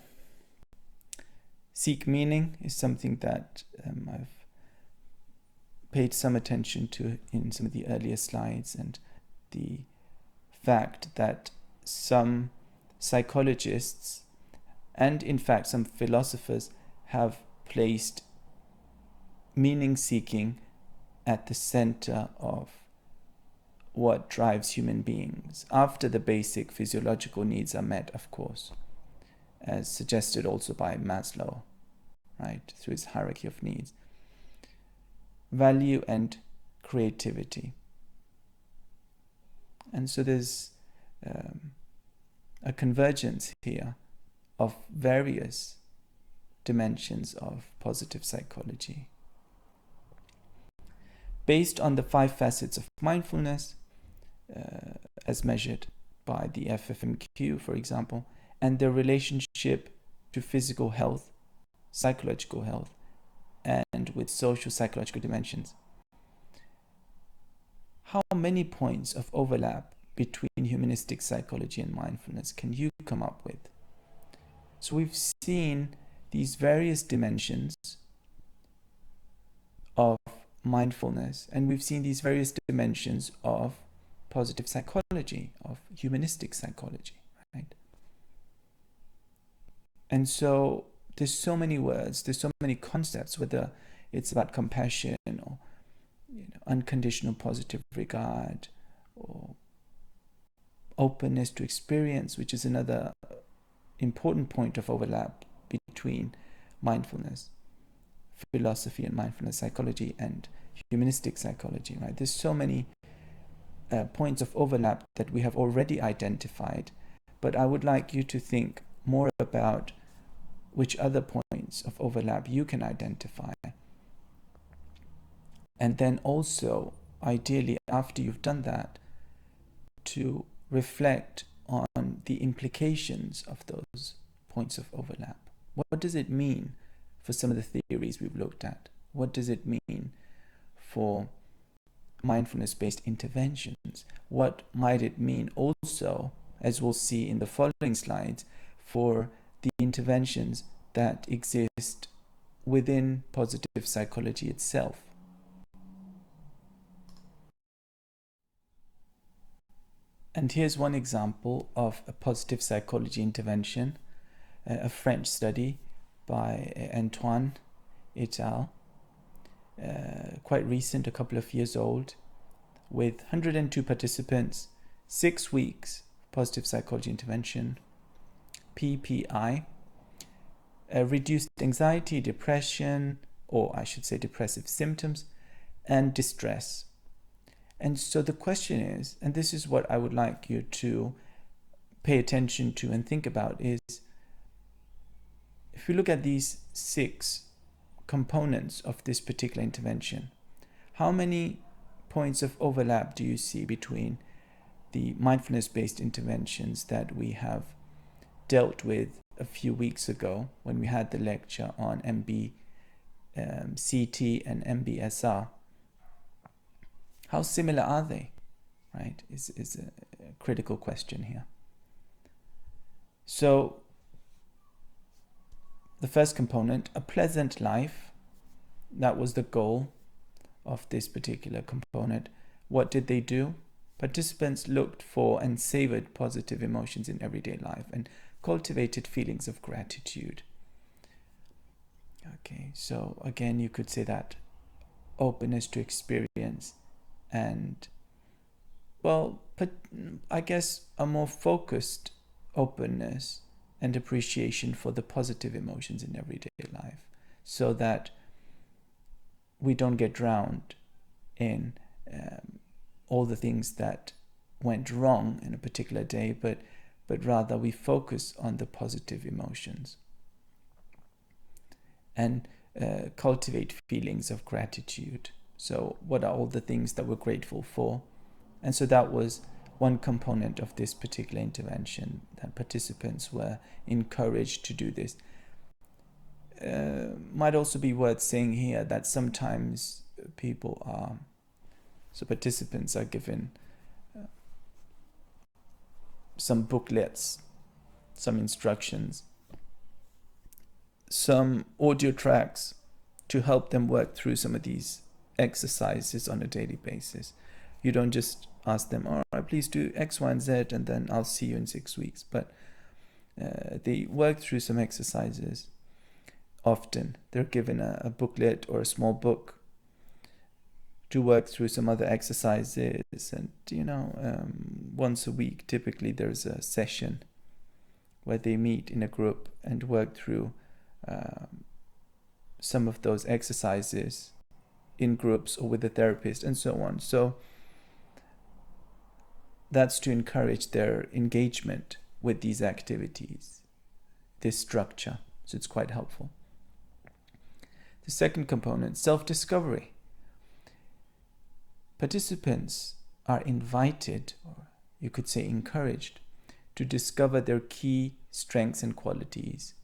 Seek meaning is something that I've paid some attention to in some of the earlier slides, and the fact that some psychologists and in fact some philosophers have placed meaning seeking at the center of what drives human beings, after the basic physiological needs are met, of course, as suggested also by Maslow, right, through his hierarchy of needs. Value and creativity. And so there's a convergence here of various dimensions of positive psychology. Based on the 5 facets of mindfulness, as measured by the FFMQ, for example, and their relationship to physical health, psychological health, and with social psychological dimensions. How many points of overlap between humanistic psychology and mindfulness can you come up with? So we've seen these various dimensions of mindfulness, and we've seen these various dimensions of positive psychology, of humanistic psychology, right? And so there's so many words, there's so many concepts, whether it's about compassion or unconditional positive regard, or openness to experience, which is another important point of overlap between mindfulness philosophy and mindfulness psychology and humanistic psychology, right? There's so many points of overlap that we have already identified, but I would like you to think more about which other points of overlap you can identify. And then also, ideally, after you've done that, to reflect on the implications of those points of overlap. What does it mean for some of the theories we've looked at? What does it mean for mindfulness-based interventions? What might it mean also, as we'll see in the following slides, for the interventions that exist within positive psychology itself? And here's one example of a positive psychology intervention, a French study by Antoine et al., quite recent, a couple of years old, with 102 participants, 6 weeks positive psychology intervention, PPI, reduced anxiety, depression, or I should say depressive symptoms, and distress. And so the question is, and this is what I would like you to pay attention to and think about, is if we look at these 6 components of this particular intervention, how many points of overlap do you see between the mindfulness-based interventions that we have dealt with a few weeks ago when we had the lecture on MBCT and MBSR? How similar are they? right, is a critical question here. So the first component, a pleasant life, that was the goal of this particular component. What did they do? Participants looked for and savored positive emotions in everyday life and cultivated feelings of gratitude. Okay, so again, you could say that openness to experience and, well, but I guess a more focused openness and appreciation for the positive emotions in everyday life, so that we don't get drowned in all the things that went wrong in a particular day, but rather we focus on the positive emotions and cultivate feelings of gratitude. So what are all the things that we're grateful for? And so that was one component of this particular intervention, that participants were encouraged to do this. Might also be worth saying here that sometimes participants are given some booklets, some instructions, some audio tracks to help them work through some of these exercises on a daily basis. You don't just ask them, all right, please do X, Y, and Z, and then I'll see you in 6 weeks. But they work through some exercises. Often they're given a booklet or a small book to work through some other exercises. And, once a week, typically there's a session where they meet in a group and work through some of those exercises in groups or with a therapist and so on. So that's to encourage their engagement with these activities, this structure. So it's quite helpful. The second component, self-discovery. Participants are invited, or you could say encouraged, to discover their key strengths and qualities,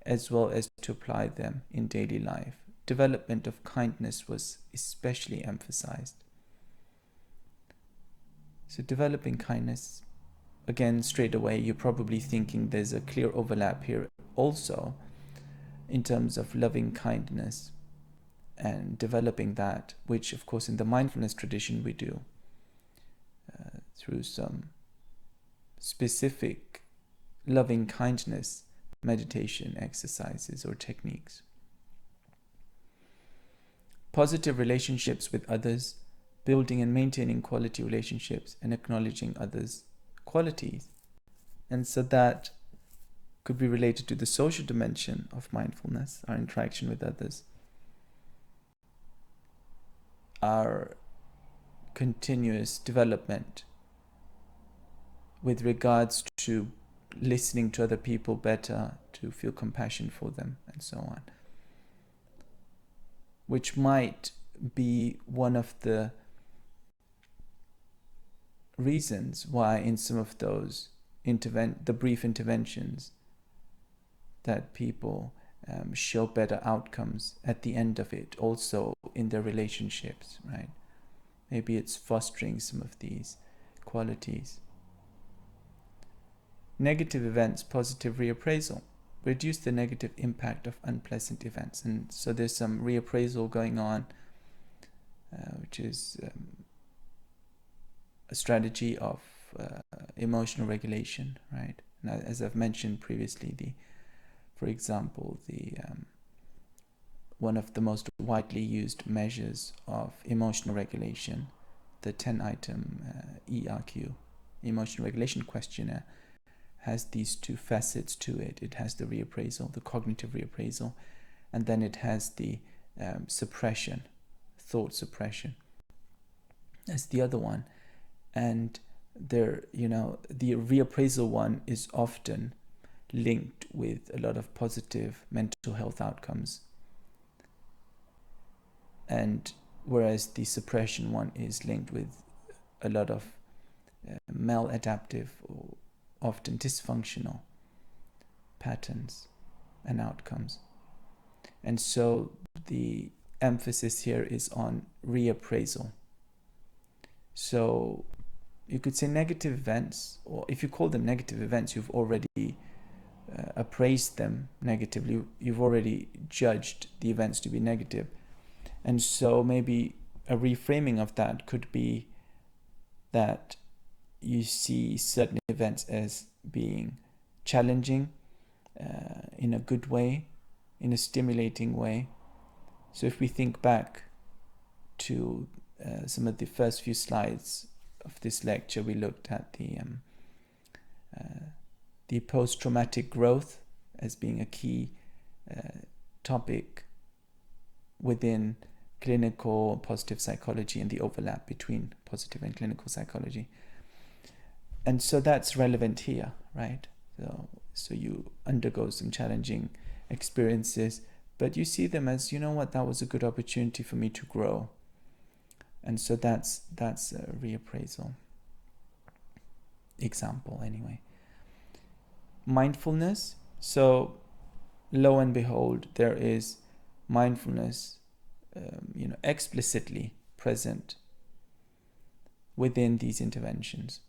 as well as to apply them in daily life. Development of kindness was especially emphasized. So developing kindness, again, straight away, you're probably thinking there's a clear overlap here also in terms of loving kindness and developing that, which of course in the mindfulness tradition we do through some specific loving kindness meditation exercises or techniques. Positive relationships with others, building and maintaining quality relationships and acknowledging others' qualities. And so that could be related to the social dimension of mindfulness, our interaction with others, our continuous development with regards to listening to other people better, to feel compassion for them, and so on, which might be one of the reasons why in some of those the brief interventions that people show better outcomes at the end of it, also in their relationships, right? Maybe it's fostering some of these qualities. Negative events, positive reappraisal. Reduce the negative impact of unpleasant events. And so there's some reappraisal going on, which is a strategy of emotional regulation, right? And as I've mentioned previously, for example, one of the most widely used measures of emotional regulation, the 10-item ERQ, Emotional Regulation Questionnaire, has these two facets to it. It has the reappraisal, the cognitive reappraisal, and then it has the suppression, thought suppression. That's the other one. And the reappraisal one is often linked with a lot of positive mental health outcomes. And whereas the suppression one is linked with a lot of maladaptive or often dysfunctional patterns and outcomes. And so the emphasis here is on reappraisal. So you could say negative events, or if you call them negative events, you've already appraised them negatively. You've already judged the events to be negative. And so maybe a reframing of that could be that you see certain events as being challenging in a good way, in a stimulating way. So if we think back to some of the first few slides of this lecture, we looked at the post-traumatic growth as being a key topic within clinical positive psychology and the overlap between positive and clinical psychology. And so that's relevant here, right? So you undergo some challenging experiences, but you see them as, you know what, that was a good opportunity for me to grow. And so that's a reappraisal example anyway. Mindfulness. So lo and behold, there is mindfulness explicitly present within these interventions.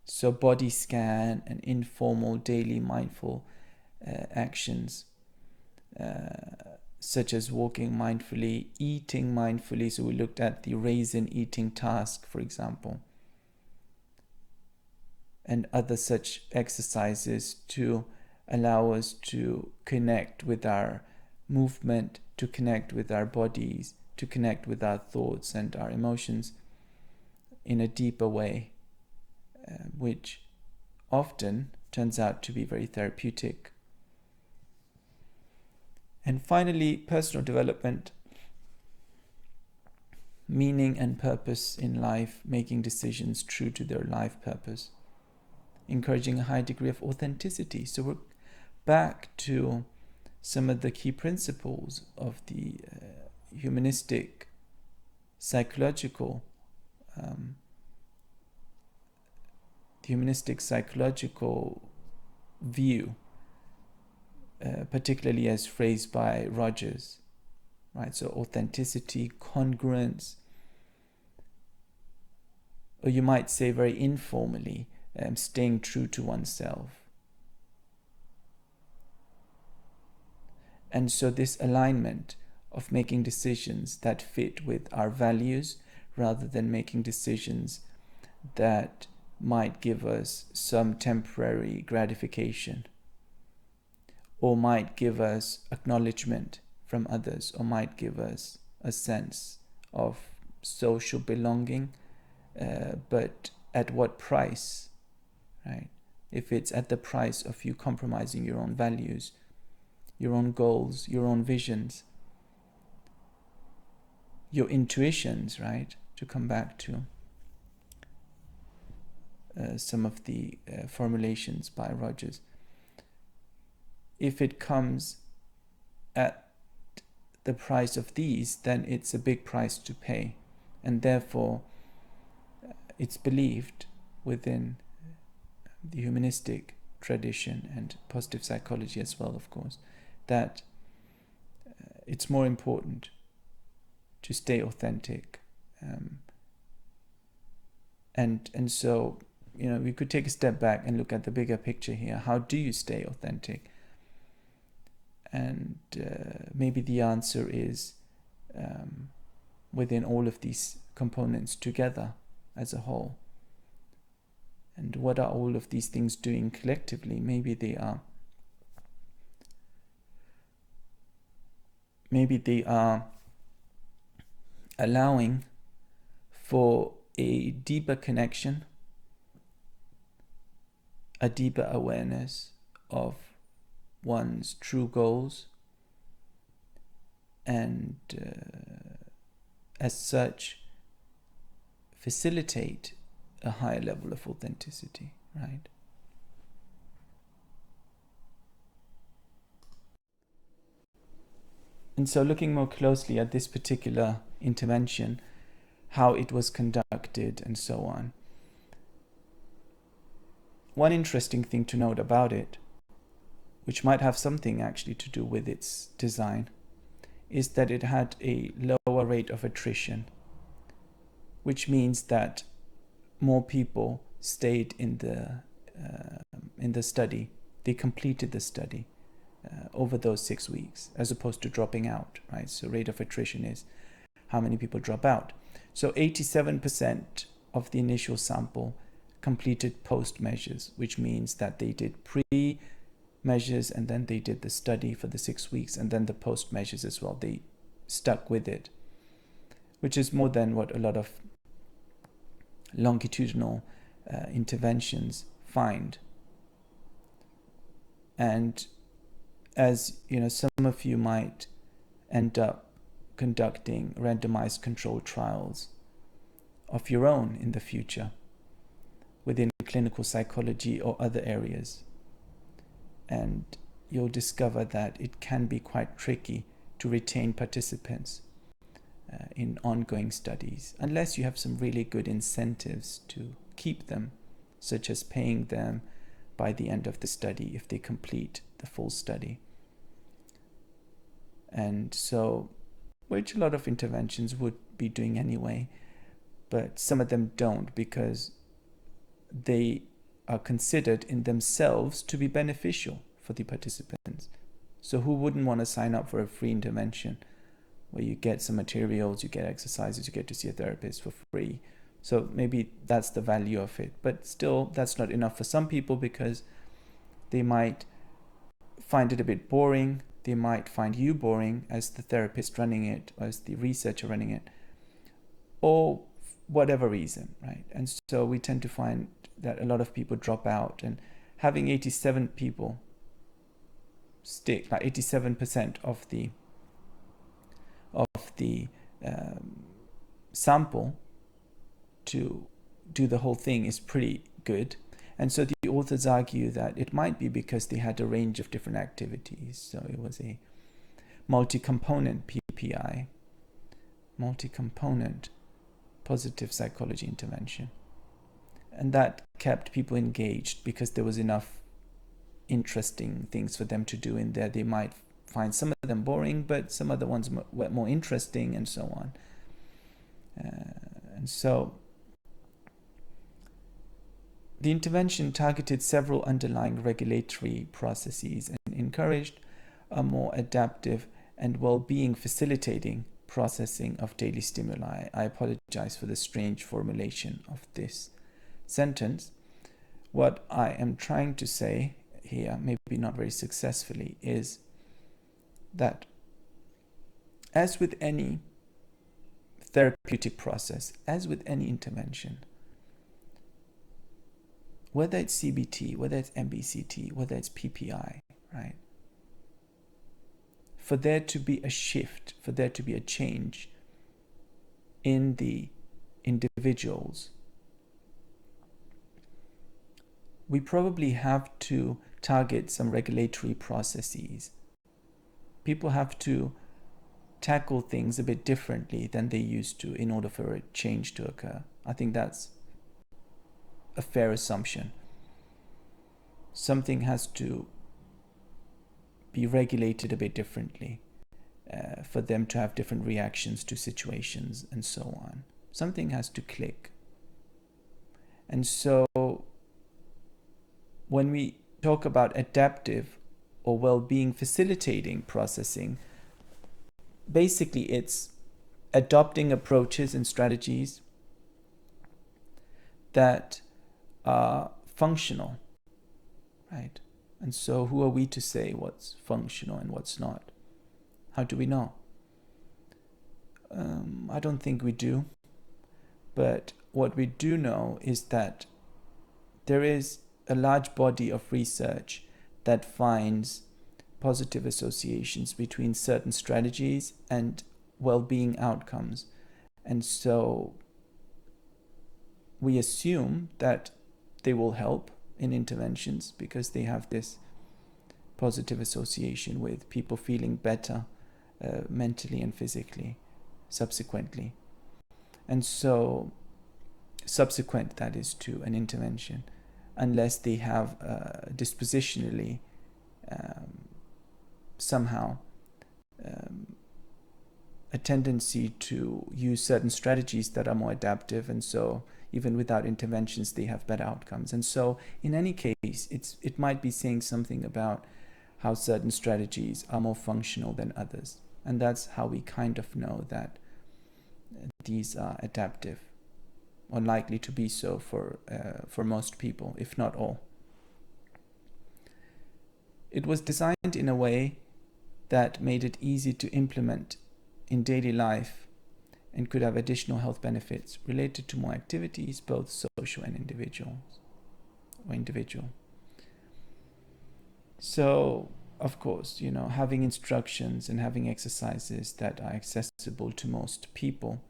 So body scan and informal daily mindful actions such as walking mindfully, eating mindfully. So we looked at the raisin eating task, for example, and other such exercises to allow us to connect with our movement, to connect with our bodies, to connect with our thoughts and our emotions in a deeper way, which often turns out to be very therapeutic. And finally, personal development, meaning and purpose in life, making decisions true to their life purpose, encouraging a high degree of authenticity. So we're back to some of the key principles of the humanistic psychological view, particularly as phrased by Rogers, right? So authenticity, congruence, or you might say very informally, staying true to oneself. And so this alignment of making decisions that fit with our values rather than making decisions that might give us some temporary gratification, or might give us acknowledgement from others, or might give us a sense of social belonging, but at what price, right? If it's at the price of you compromising your own values, your own goals, your own visions, your intuitions, right? To come back to some of the formulations by Rogers. If it comes at the price of these, then it's a big price to pay. And therefore, it's believed within the humanistic tradition and positive psychology as well, of course, that it's more important to stay authentic. And so, we could take a step back and look at the bigger picture here. How do you stay authentic? And maybe the answer is within all of these components together as a whole. And what are all of these things doing collectively? Maybe they are allowing for a deeper connection, a deeper awareness of one's true goals, and as such facilitate a higher level of authenticity, right? And so looking more closely at this particular intervention, how it was conducted and so on, one interesting thing to note about it, which might have something actually to do with its design, is that it had a lower rate of attrition, which means that more people stayed in the study. They completed the study over those 6 weeks, as opposed to dropping out, right? So rate of attrition is how many people drop out. So 87% of the initial sample completed post measures, which means that they did pre measures and then they did the study for the 6 weeks and then the post measures as well. They stuck with it, which is more than what a lot of longitudinal interventions find. And as you know, some of you might end up conducting randomized controlled trials of your own in the future within clinical psychology or other areas. And you'll discover that it can be quite tricky to retain participants in ongoing studies, unless you have some really good incentives to keep them, such as paying them by the end of the study if they complete the full study. And so, which a lot of interventions would be doing anyway, but some of them don't because they are considered in themselves to be beneficial for the participants. So who wouldn't want to sign up for a free intervention where you get some materials, you get exercises, you get to see a therapist for free? So maybe that's the value of it. But still, that's not enough for some people because they might find it a bit boring. They might find you boring as the therapist running it, or as the researcher running it, or whatever reason, right? And so we tend to find that a lot of people drop out, and having 87 people stick, like 87% of the sample to do the whole thing is pretty good. And so the authors argue that it might be because they had a range of different activities. So it was a multi-component PPI, multi-component positive psychology intervention. And that kept people engaged because there was enough interesting things for them to do in there. They might find some of them boring, but some other ones were more interesting, and so on. And so the intervention targeted several underlying regulatory processes and encouraged a more adaptive and well-being facilitating processing of daily stimuli. I apologize for the strange formulation of this sentence. What I am trying to say here, maybe not very successfully, is that as with any therapeutic process, as with any intervention, whether it's CBT, whether it's MBCT, whether it's PPI, right? For there to be a shift, for there to be a change in the individuals, we probably have to target some regulatory processes. People have to tackle things a bit differently than they used to in order for a change to occur. I think that's a fair assumption. Something has to be regulated a bit differently for them to have different reactions to situations and so on. Something has to click. And so when we talk about adaptive or well-being facilitating processing, basically it's adopting approaches and strategies that are functional, right? And so who are we to say what's functional and what's not? How do we know? I don't think we do. But what we do know is that there is a large body of research that finds positive associations between certain strategies and well-being outcomes. And so we assume that they will help in interventions because they have this positive association with people feeling better mentally and physically subsequently. And so subsequent, that is, to an intervention, unless they have dispositionally somehow a tendency to use certain strategies that are more adaptive. And so even without interventions, they have better outcomes. And so in any case, it might be saying something about how certain strategies are more functional than others. And that's how we kind of know that these are adaptive, or likely to be so for most people, if not all. It was designed in a way that made it easy to implement in daily life and could have additional health benefits related to more activities, both social and individual. So, of course, having instructions and having exercises that are accessible to most people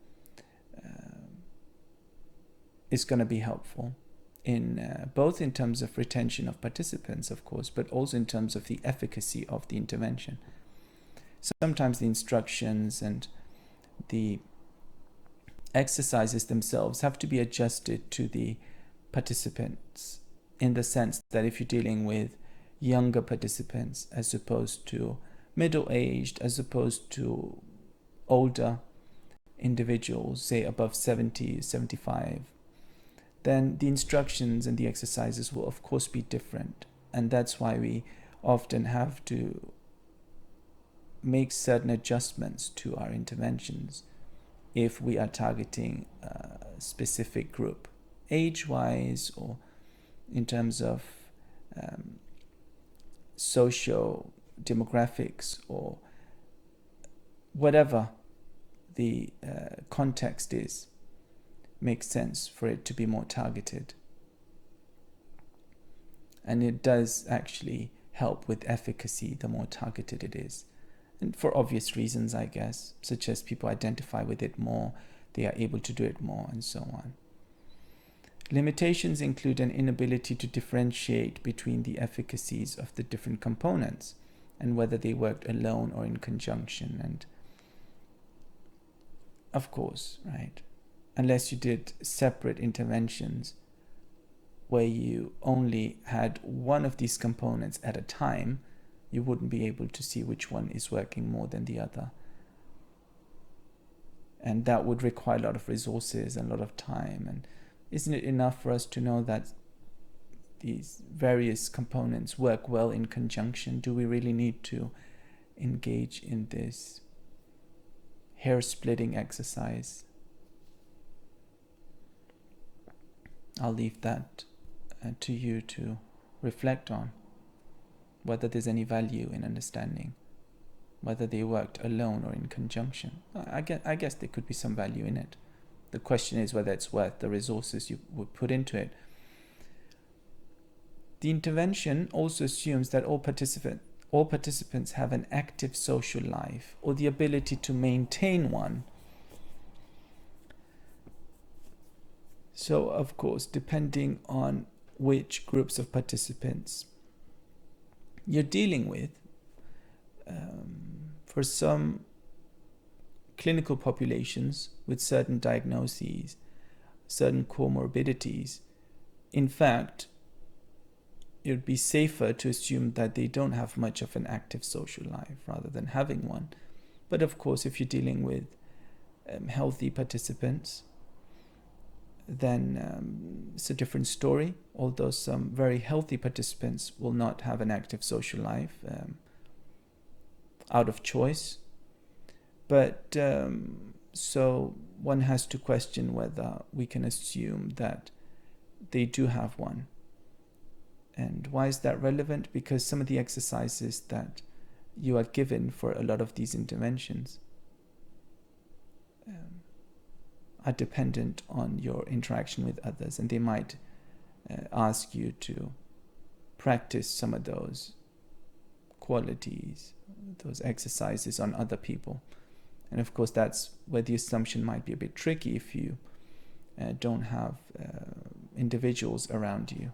is going to be helpful in both in terms of retention of participants, of course, but also in terms of the efficacy of the intervention. Sometimes the instructions and the exercises themselves have to be adjusted to the participants, in the sense that if you're dealing with younger participants as opposed to middle-aged, as opposed to older individuals, say above 70, 75, then the instructions and the exercises will of course be different. And that's why we often have to make certain adjustments to our interventions if we are targeting a specific group, age-wise or in terms of socio-demographics, or whatever the context is, makes sense for it to be more targeted. And it does actually help with efficacy the more targeted it is. And for obvious reasons, I guess, such as people identify with it more, they are able to do it more, and so on. Limitations include an inability to differentiate between the efficacies of the different components and whether they worked alone or in conjunction. And of course, right, unless you did separate interventions where you only had one of these components at a time, you wouldn't be able to see which one is working more than the other. And that would require a lot of resources and a lot of time. And isn't it enough for us to know that these various components work well in conjunction? Do we really need to engage in this hair-splitting exercise? I'll leave that to you to reflect on, whether there's any value in understanding whether they worked alone or in conjunction. I guess there could be some value in it. The question is whether it's worth the resources you would put into it. The intervention also assumes that all participants have an active social life, or the ability to maintain one. So, of course, depending on which groups of participants you're dealing with, for some clinical populations with certain diagnoses, certain comorbidities, in fact, it would be safer to assume that they don't have much of an active social life rather than having one. But of course, if you're dealing with healthy participants, then it's a different story, although some very healthy participants will not have an active social life out of choice. But so one has to question whether we can assume that they do have one. And why is that relevant? Because some of the exercises that you are given for a lot of these interventions are dependent on your interaction with others, and they might ask you to practice some of those qualities, those exercises on other people. And of course, that's where the assumption might be a bit tricky if you don't have individuals around you.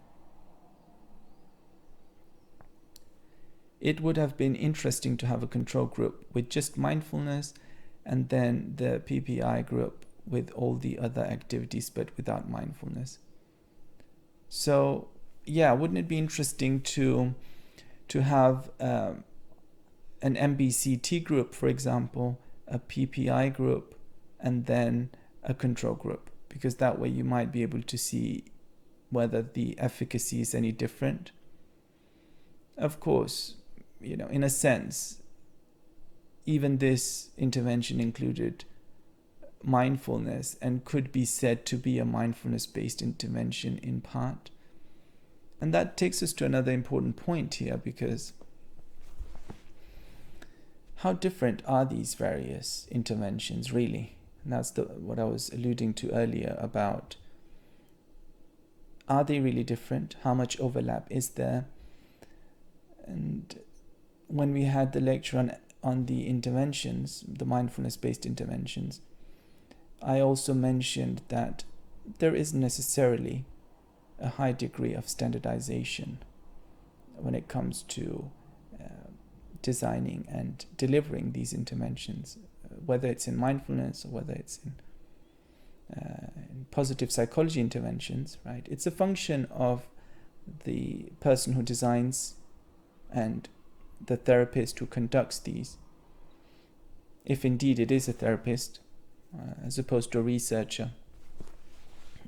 It would have been interesting to have a control group with just mindfulness, and then the PPI group with all the other activities but without mindfulness. So yeah, wouldn't it be interesting to have an MBCT group, for example, a PPI group, and then a control group? because that way you might be able to see whether the efficacy is any different. Of course, in a sense, even this intervention included mindfulness and could be said to be a mindfulness-based intervention in part. And that takes us to another important point here, because how different are these various interventions really? And that's what I was alluding to earlier about, are they really different? How much overlap is there? And when we had the lecture on the interventions, the mindfulness-based interventions, I also mentioned that there isn't necessarily a high degree of standardization when it comes to designing and delivering these interventions, whether it's in mindfulness or whether it's in positive psychology interventions, right? It's a function of the person who designs and the therapist who conducts these, if indeed it is a therapist, as opposed to a researcher,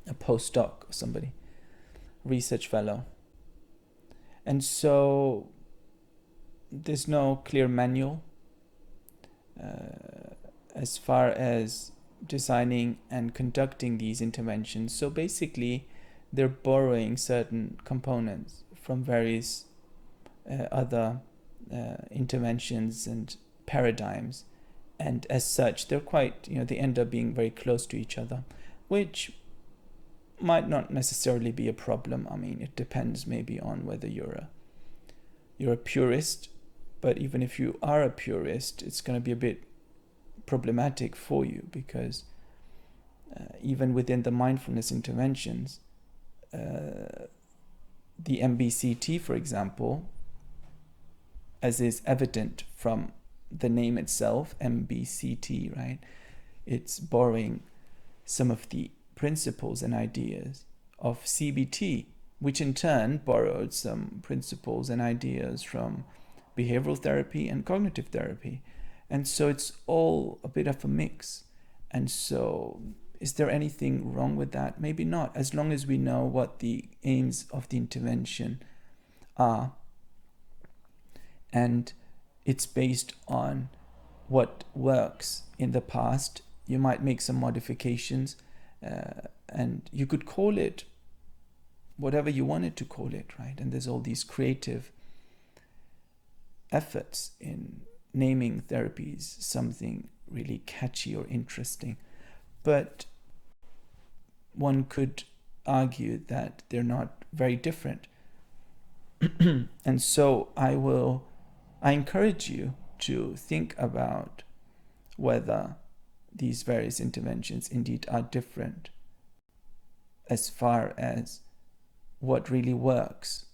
a postdoc or somebody, research fellow. And so there's no clear manual as far as designing and conducting these interventions. So basically, they're borrowing certain components from various other interventions and paradigms. And as such, they're quite, they end up being very close to each other, which might not necessarily be a problem. I mean, it depends maybe on whether you're a purist, but even if you are a purist, it's going to be a bit problematic for you, because even within the mindfulness interventions, the MBCT, for example, as is evident from the name itself, MBCT, right? It's borrowing some of the principles and ideas of CBT, which in turn borrowed some principles and ideas from behavioral therapy and cognitive therapy. And so it's all a bit of a mix. And so is there anything wrong with that? Maybe not, as long as we know what the aims of the intervention are. And it's based on what works in the past. You might make some modifications, and you could call it whatever you wanted to call it, right? And there's all these creative efforts in naming therapies something really catchy or interesting. But one could argue that they're not very different. And so I encourage you to think about whether these various interventions indeed are different as far as what really works,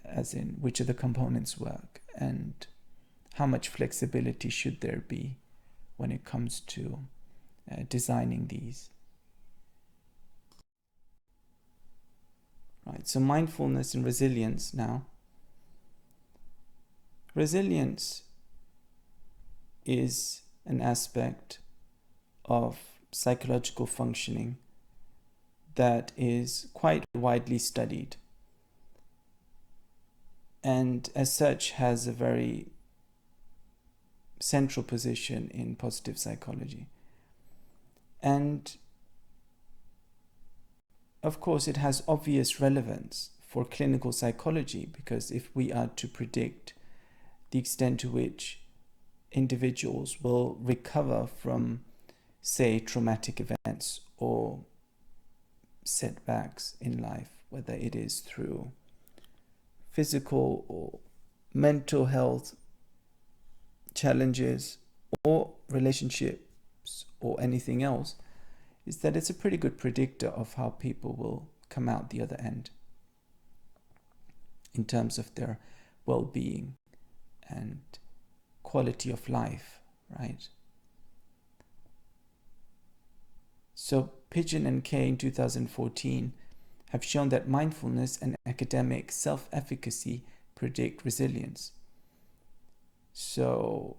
as in which of the components work, and how much flexibility should there be when it comes to designing these. Right, so mindfulness and resilience now. Resilience is an aspect of psychological functioning that is quite widely studied, and as such has a very central position in positive psychology. And of course it has obvious relevance for clinical psychology, because if we are to predict the extent to which individuals will recover from, say, traumatic events or setbacks in life, whether it is through physical or mental health challenges or relationships or anything else, is that it's a pretty good predictor of how people will come out the other end in terms of their well-being and quality of life, right? So Pigeon and Kay in 2014 have shown that mindfulness and academic self-efficacy predict resilience. So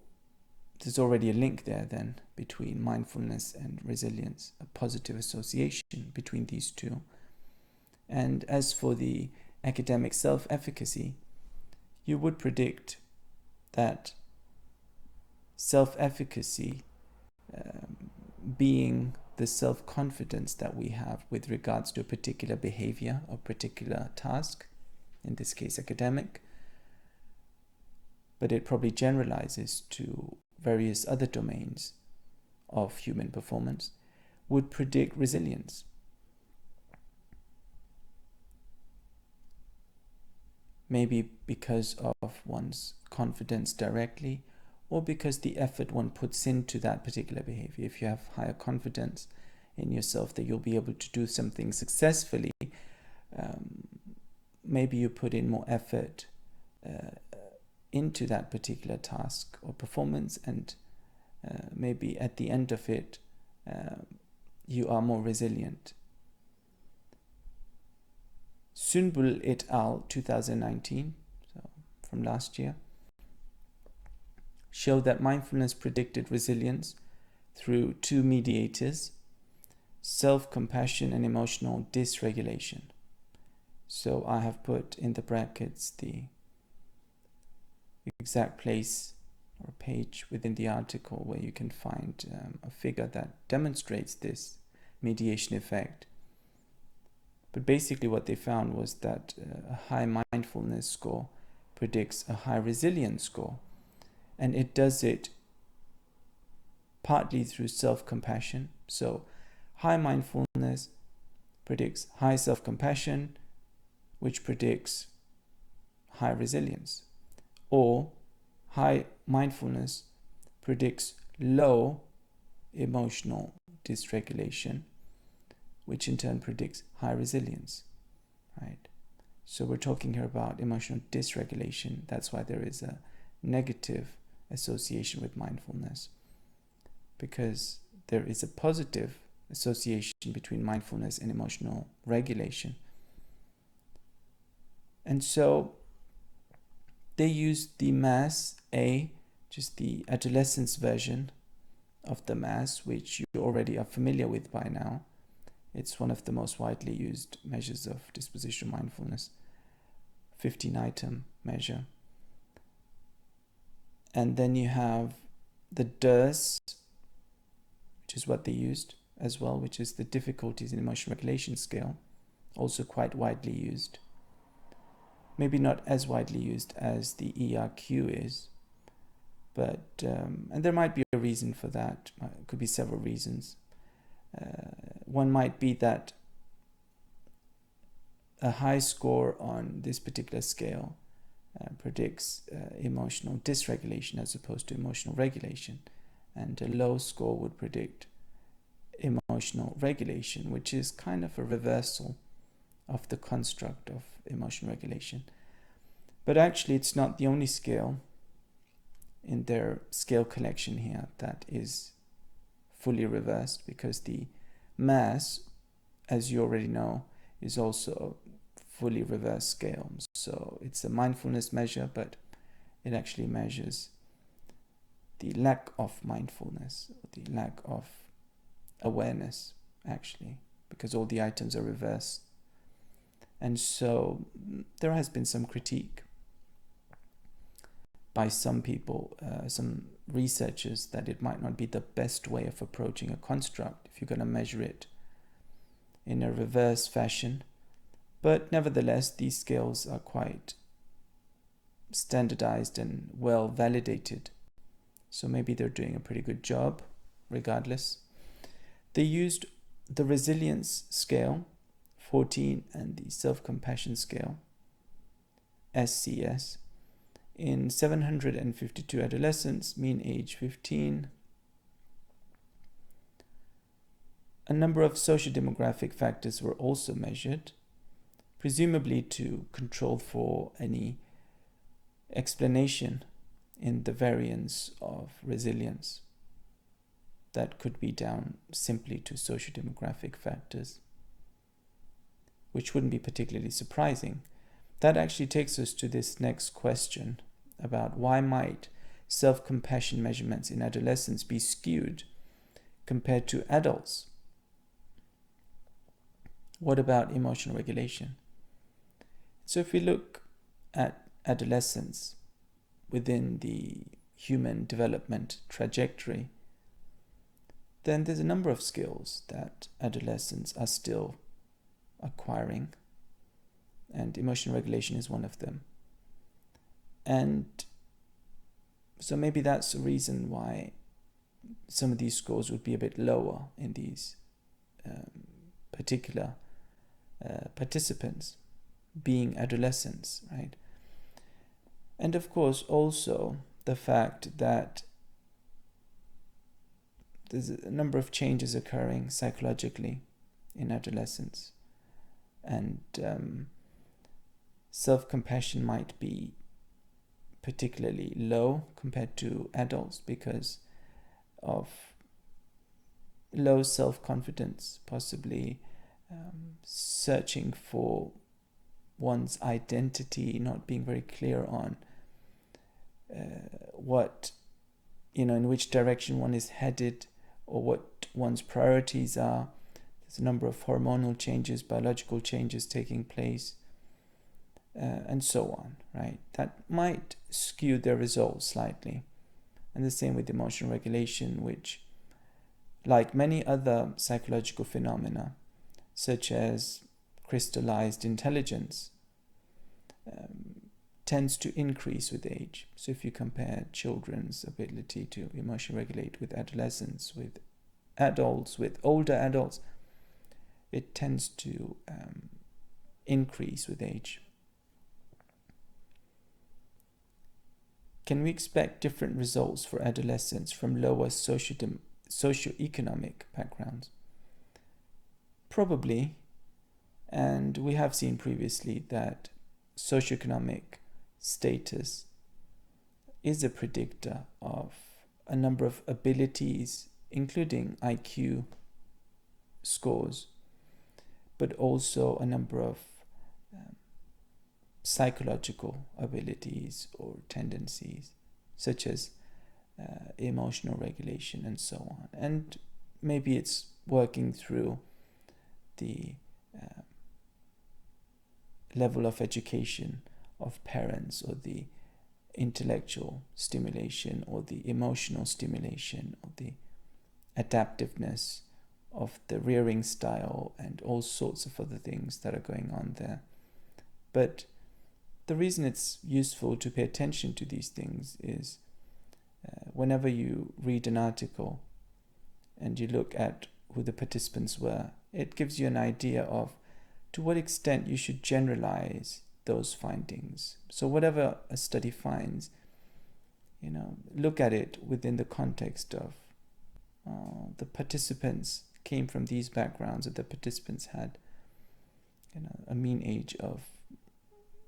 there's already a link there then between mindfulness and resilience, a positive association between these two. And as for the academic self-efficacy, you would predict that self-efficacy being the self-confidence that we have with regards to a particular behavior or particular task, in this case academic, but it probably generalizes to various other domains of human performance, would predict resilience. Maybe because of one's confidence directly, or because the effort one puts into that particular behavior. If you have higher confidence in yourself that you'll be able to do something successfully, maybe you put in more effort into that particular task or performance, and maybe at the end of it, you are more resilient. Sunbul et al. 2019, so from last year, showed that mindfulness predicted resilience through two mediators, self-compassion and emotional dysregulation. So I have put in the brackets the exact place or page within the article where you can find a figure that demonstrates this mediation effect. But basically what they found was that a high mindfulness score predicts a high resilience score. And it does it partly through self-compassion. So high mindfulness predicts high self-compassion, which predicts high resilience. Or high mindfulness predicts low emotional dysregulation, which in turn predicts high resilience, right? So we're talking here about emotional dysregulation. That's why there is a negative association with mindfulness, because there is a positive association between mindfulness and emotional regulation. And so they used the MAS A, just the adolescence version of the MAS, which you already are familiar with by now. It's one of the most widely used measures of dispositional mindfulness, 15-item measure. And then you have the DERS, which is what they used as well, which is the difficulties in emotional regulation scale, also quite widely used. Maybe not as widely used as the ERQ is, but, and there might be a reason for that. It could be several reasons. One might be that a high score on this particular scale predicts emotional dysregulation as opposed to emotional regulation, and a low score would predict emotional regulation, which is kind of a reversal of the construct of emotional regulation. But actually it's not the only scale in their scale collection here that is fully reversed, because the MAS, as you already know, is also a fully reversed scale. So it's a mindfulness measure, but it actually measures the lack of mindfulness, the lack of awareness, actually, because all the items are reversed. And so there has been some critique by some people, some researchers, that it might not be the best way of approaching a construct if you're going to measure it in a reverse fashion. But nevertheless, these scales are quite standardized and well validated. So maybe they're doing a pretty good job regardless. They used the resilience scale, 14, and the self-compassion scale, SCS, in 752 adolescents, mean age 15. A number of socio-demographic factors were also measured, presumably to control for any explanation in the variance of resilience that could be down simply to socio-demographic factors, which wouldn't be particularly surprising. That actually takes us to this next question about why might self-compassion measurements in adolescents be skewed compared to adults? What about emotional regulation? So if we look at adolescence within the human development trajectory, then there's a number of skills that adolescents are still acquiring, and emotional regulation is one of them. And so maybe that's the reason why some of these scores would be a bit lower in these particular participants being adolescents, right? And of course also the fact that there's a number of changes occurring psychologically in adolescence, and self-compassion might be particularly low compared to adults because of low self-confidence, possibly searching for one's identity, not being very clear on what, in which direction one is headed or what one's priorities are. There's a number of hormonal changes, biological changes taking place, and so on, right? That might skew their results slightly. And the same with emotional regulation, which, like many other psychological phenomena, such as crystallized intelligence, tends to increase with age. So if you compare children's ability to emotionally regulate with adolescents, with adults, with older adults, it tends to increase with age. Can we expect different results for adolescents from lower socioeconomic backgrounds? Probably, and we have seen previously that socioeconomic status is a predictor of a number of abilities, including IQ scores, but also a number of psychological abilities or tendencies, such as emotional regulation and so on. And maybe it's working through the level of education of parents, or the intellectual stimulation, or the emotional stimulation, or the adaptiveness of the rearing style, and all sorts of other things that are going on there. But the reason it's useful to pay attention to these things is whenever you read an article and you look at who the participants were, it gives you an idea of to what extent you should generalize those findings. So whatever a study finds, look at it within the context of the participants came from these backgrounds, or the participants had a mean age of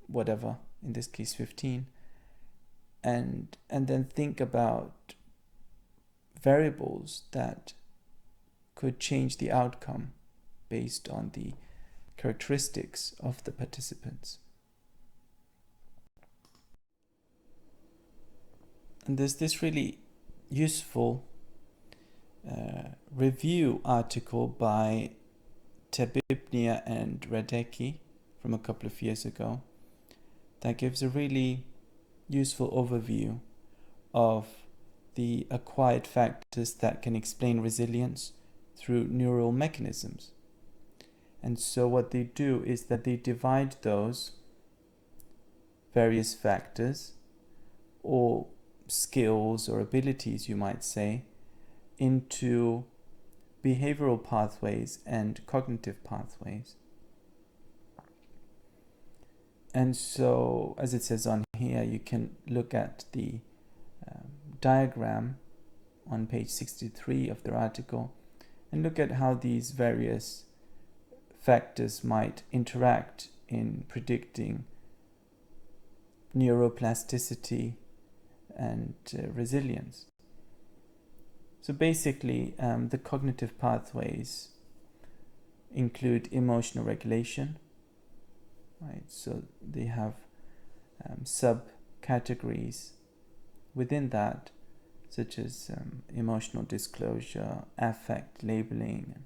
whatever, in this case 15, and then think about variables that could change the outcome based on the characteristics of the participants. And there's this really useful review article by Tabibnia and Radecki from a couple of years ago that gives a really useful overview of the acquired factors that can explain resilience through neural mechanisms. And so what they do is that they divide those various factors, or skills or abilities, you might say, into behavioral pathways and cognitive pathways. And so, as it says on here, you can look at the diagram on page 63 of their article and look at how these various factors might interact in predicting neuroplasticity and resilience. So basically, the cognitive pathways include emotional regulation, right? So they have subcategories within that, such as emotional disclosure, affect labeling, and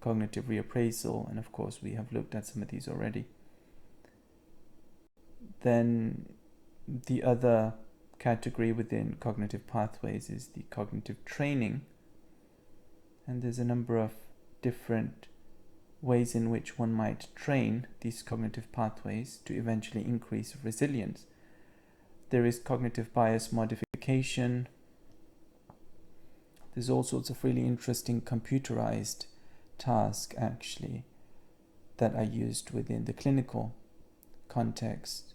cognitive reappraisal, and of course we have looked at some of these already. Then the other category within cognitive pathways is the cognitive training, and there's a number of different ways in which one might train these cognitive pathways to eventually increase resilience. There is cognitive bias modification. There's all sorts of really interesting computerized tasks actually that are used within the clinical context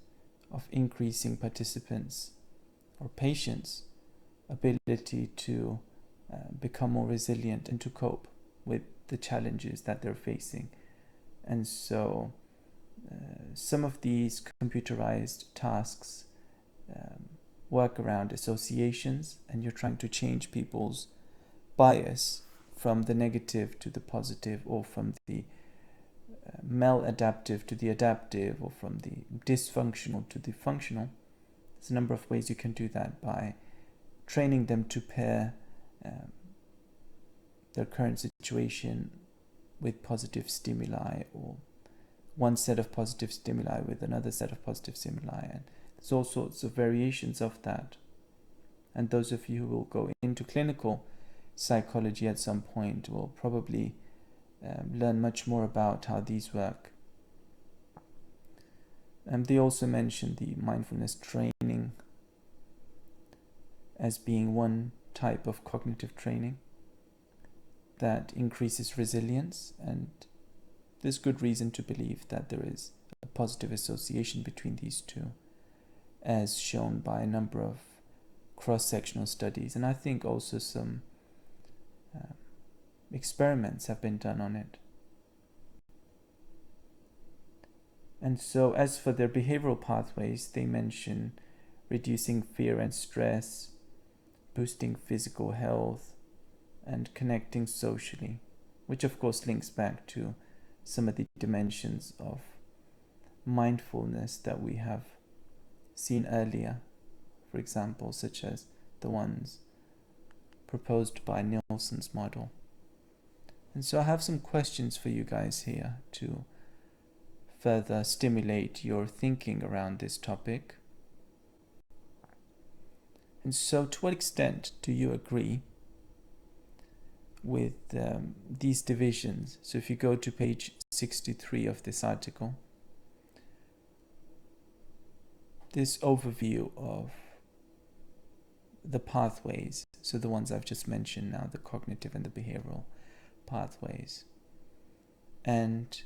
of increasing participants or patients' ability to become more resilient and to cope with the challenges that they're facing. And so some of these computerized tasks work around associations, and you're trying to change people's bias from the negative to the positive, or from the maladaptive to the adaptive, or from the dysfunctional to the functional. There's a number of ways you can do that by training them to pair their current situation with positive stimuli, or one set of positive stimuli with another set of positive stimuli, and there's all sorts of variations of that. And those of you who will go into clinical psychology at some point will probably learn much more about how these work. And they also mentioned the mindfulness training as being one type of cognitive training that increases resilience, and there's good reason to believe that there is a positive association between these two, as shown by a number of cross-sectional studies, and I think also some experiments have been done on it. And so as for their behavioral pathways, they mention reducing fear and stress, boosting physical health, and connecting socially, which of course links back to some of the dimensions of mindfulness that we have seen earlier, for example, such as the ones proposed by Nilsson's model. And so I have some questions for you guys here to further stimulate your thinking around this topic. And so to what extent do you agree with these divisions? So if you go to page 63 of this article, this overview of the pathways, so the ones I've just mentioned now, the cognitive and the behavioral pathways. And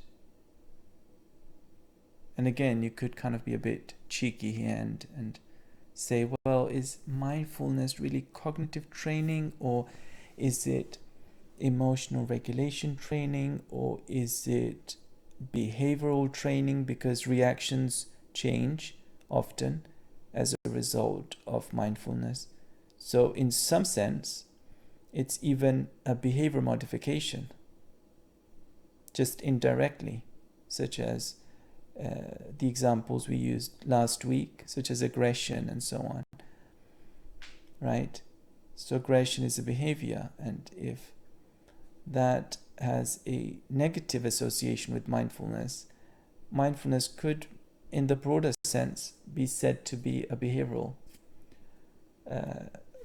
again, you could kind of be a bit cheeky here and say, well, is mindfulness really cognitive training, or is it emotional regulation training, or is it behavioral training, because reactions change often as a result of mindfulness? So in some sense, it's even a behavior modification, just indirectly, such as the examples we used last week, such as aggression and so on, right? So aggression is a behavior, and if that has a negative association with mindfulness, mindfulness could, in the broader sense, be said to be a behavioral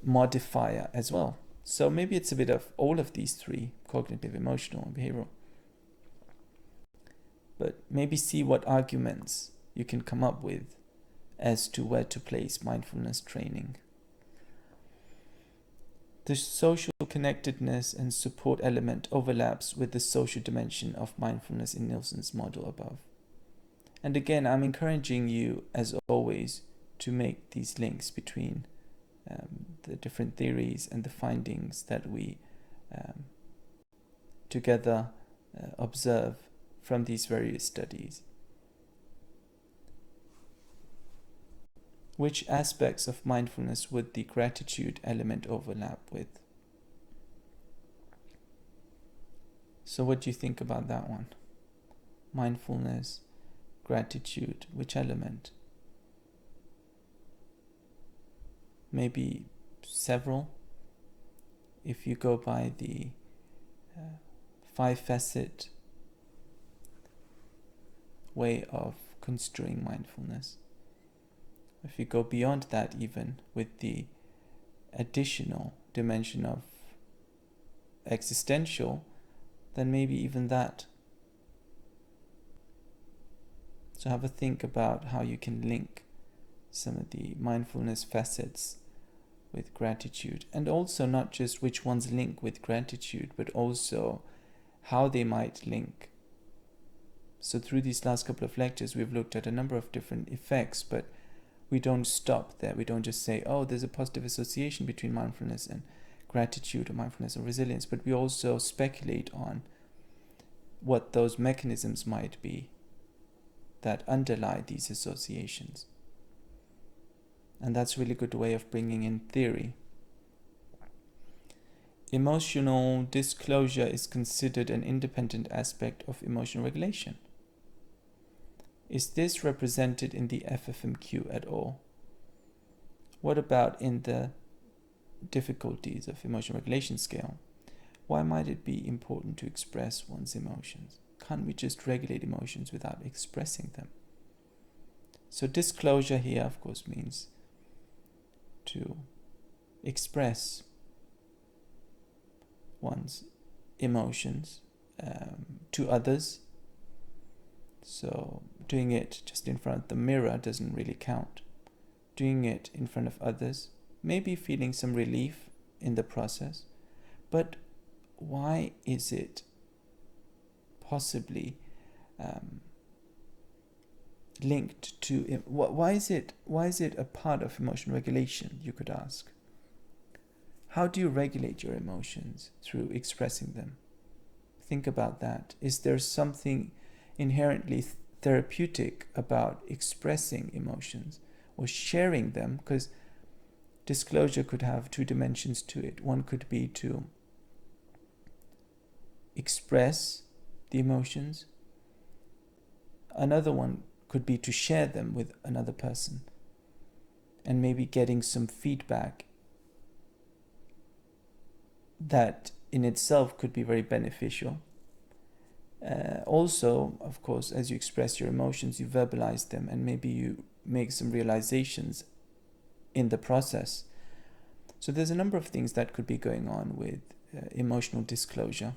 modifier as well. So maybe it's a bit of all of these three: cognitive, emotional, and behavioral. But maybe see what arguments you can come up with as to where to place mindfulness training. The social connectedness and support element overlaps with the social dimension of mindfulness in Nilsson's model above. And again, I'm encouraging you, as always, to make these links between the different theories and the findings that we together observe from these various studies. Which aspects of mindfulness would the gratitude element overlap with? So what do you think about that one? Mindfulness, gratitude, which element? maybe several. If you go by the 5-facet way of construing mindfulness. If you go beyond that, even with the additional dimension of existential, then maybe even that. So have a think about how you can link some of the mindfulness facets with gratitude, and also not just which ones link with gratitude, but also how they might link. So through these last couple of lectures, we've looked at a number of different effects, but we don't stop there. We don't just say, oh, there's a positive association between mindfulness and gratitude, or mindfulness or resilience, but we also speculate on what those mechanisms might be that underlie these associations. And that's a really good way of bringing in theory. Emotional disclosure is considered an independent aspect of emotional regulation. Is this represented in the FFMQ at all? What about in the difficulties of emotional regulation scale? Why might it be important to express one's emotions? Can't we just regulate emotions without expressing them? So disclosure here, of course, means to express one's emotions to others. So doing it just in front of the mirror doesn't really count. Doing it in front of others, maybe feeling some relief in the process, but why is it possibly linked to why is it a part of emotional regulation, you could ask? How do you regulate your emotions? Through expressing them. Think about that. Is there something inherently therapeutic about expressing emotions or sharing them? Because disclosure could have two dimensions to it. One could be to express the emotions. Another one could be to share them with another person and maybe getting some feedback that in itself could be very beneficial. Also, of course, as you express your emotions, you verbalize them, and maybe you make some realizations in the process. So there's a number of things that could be going on with emotional disclosure.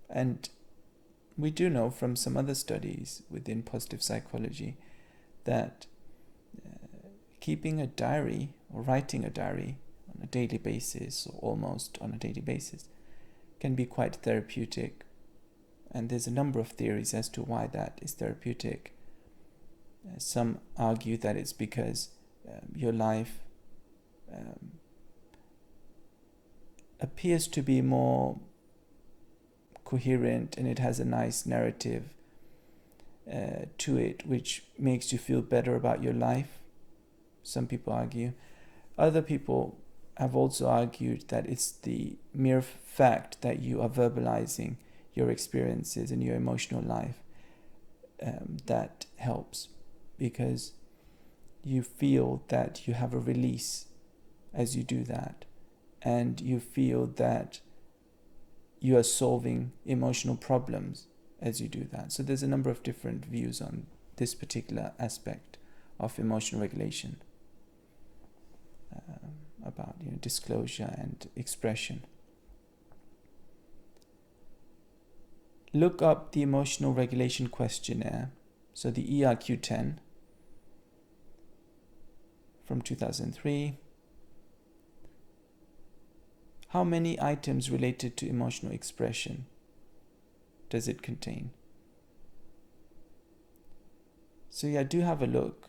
And we do know from some other studies within positive psychology that keeping a diary or writing a diary on a daily basis, or almost on a daily basis, can be quite therapeutic. And there's a number of theories as to why that is therapeutic. Some argue that it's because your life appears to be more coherent and it has a nice narrative to it, which makes you feel better about your life. Some people argue. Other people have also argued that it's the mere fact that you are verbalizing your experiences and your emotional life that helps, because you feel that you have a release as you do that, and you feel that you are solving emotional problems as you do that. So there's a number of different views on this particular aspect of emotional regulation, about disclosure and expression. Look up the emotional regulation questionnaire, so the ERQ10 from 2003. How many items related to emotional expression does it contain? So yeah, do have a look.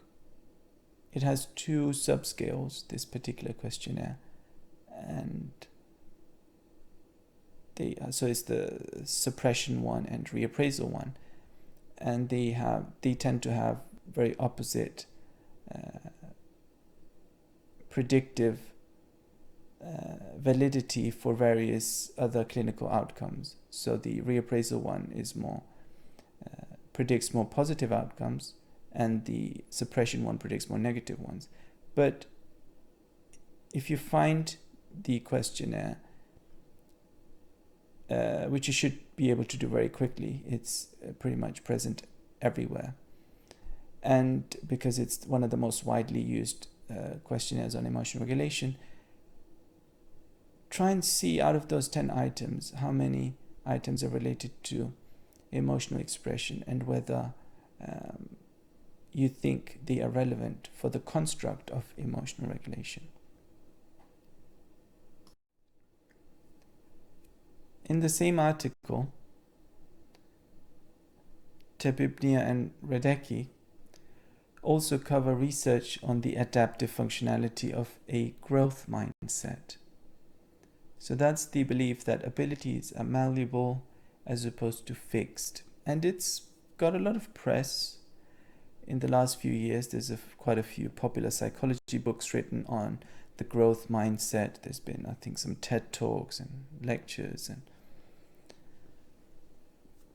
It has 2 subscales, this particular questionnaire, and so it's the suppression one and reappraisal one, and they tend to have very opposite predictive validity for various other clinical outcomes. So the reappraisal one is more predicts more positive outcomes, and the suppression one predicts more negative ones. But if you find the questionnaire, which you should be able to do very quickly, it's pretty much present everywhere. And because it's one of the most widely used questionnaires on emotional regulation, try and see out of those 10 items how many items are related to emotional expression and whether you think they are relevant for the construct of emotional regulation. In the same article, Tebibnia and Radecki also cover research on the adaptive functionality of a growth mindset. So that's the belief that abilities are malleable as opposed to fixed. And it's got a lot of press in the last few years. There's quite a few popular psychology books written on the growth mindset. There's been, I think, some TED Talks and lectures and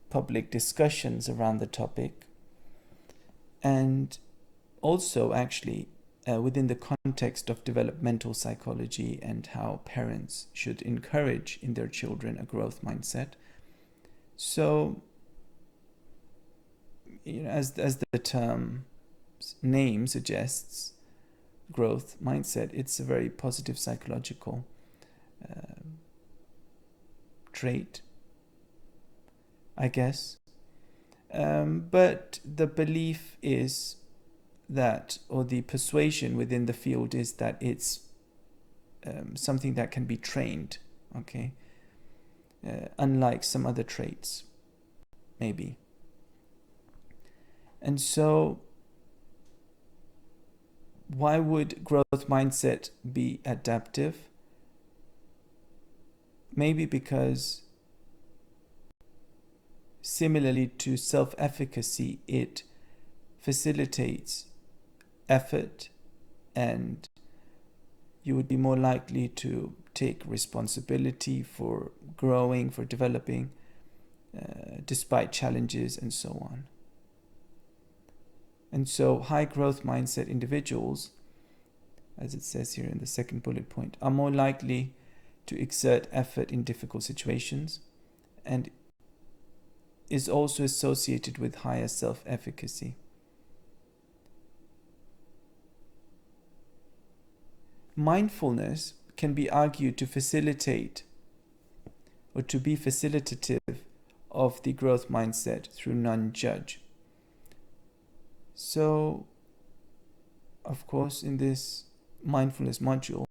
public discussions around the topic. And also, actually, within the context of developmental psychology and how parents should encourage in their children a growth mindset. So, as the term name suggests, growth mindset, it's a very positive psychological trait, I guess. But the belief is that, or the persuasion within the field is that it's something that can be trained, okay? Unlike some other traits, maybe. And so, why would growth mindset be adaptive? Maybe because similarly to self-efficacy, it facilitates effort, and you would be more likely to take responsibility for growing, for developing, despite challenges and so on. And so high growth mindset individuals, as it says here in the second bullet point, are more likely to exert effort in difficult situations and is also associated with higher self-efficacy. Mindfulness can be argued to facilitate or to be facilitative of the growth mindset through non-judge. So, of course, in this mindfulness module,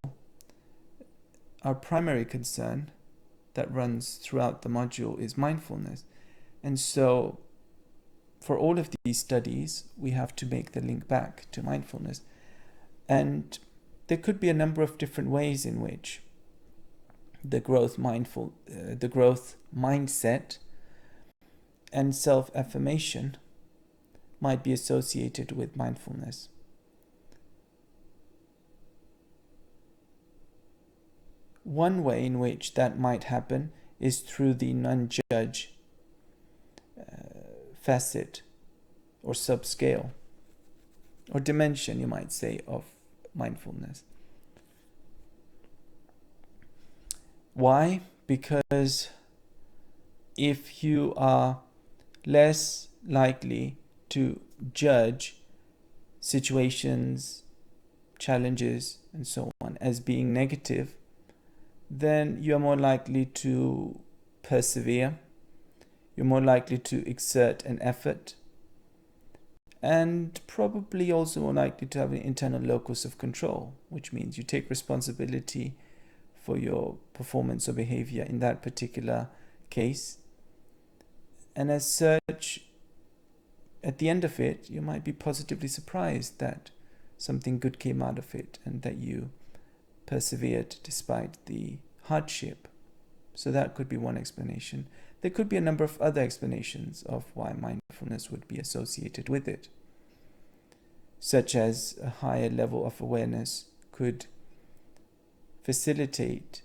our primary concern that runs throughout the module is mindfulness. And so, for all of these studies, we have to make the link back to mindfulness. And there could be a number of different ways in which the growth mindset and self-affirmation might be associated with mindfulness. One way in which that might happen is through the non-judge facet or subscale or dimension, you might say, of mindfulness. Why? Because if you are less likely to judge situations, challenges, and so on as being negative, then you are more likely to persevere, you're more likely to exert an effort, and probably also more likely to have an internal locus of control, which means you take responsibility for your performance or behavior in that particular case. And as such, at the end of it, you might be positively surprised that something good came out of it and that you persevered despite the hardship. So that could be one explanation. There could be a number of other explanations of why mindfulness would be associated with it, such as a higher level of awareness could facilitate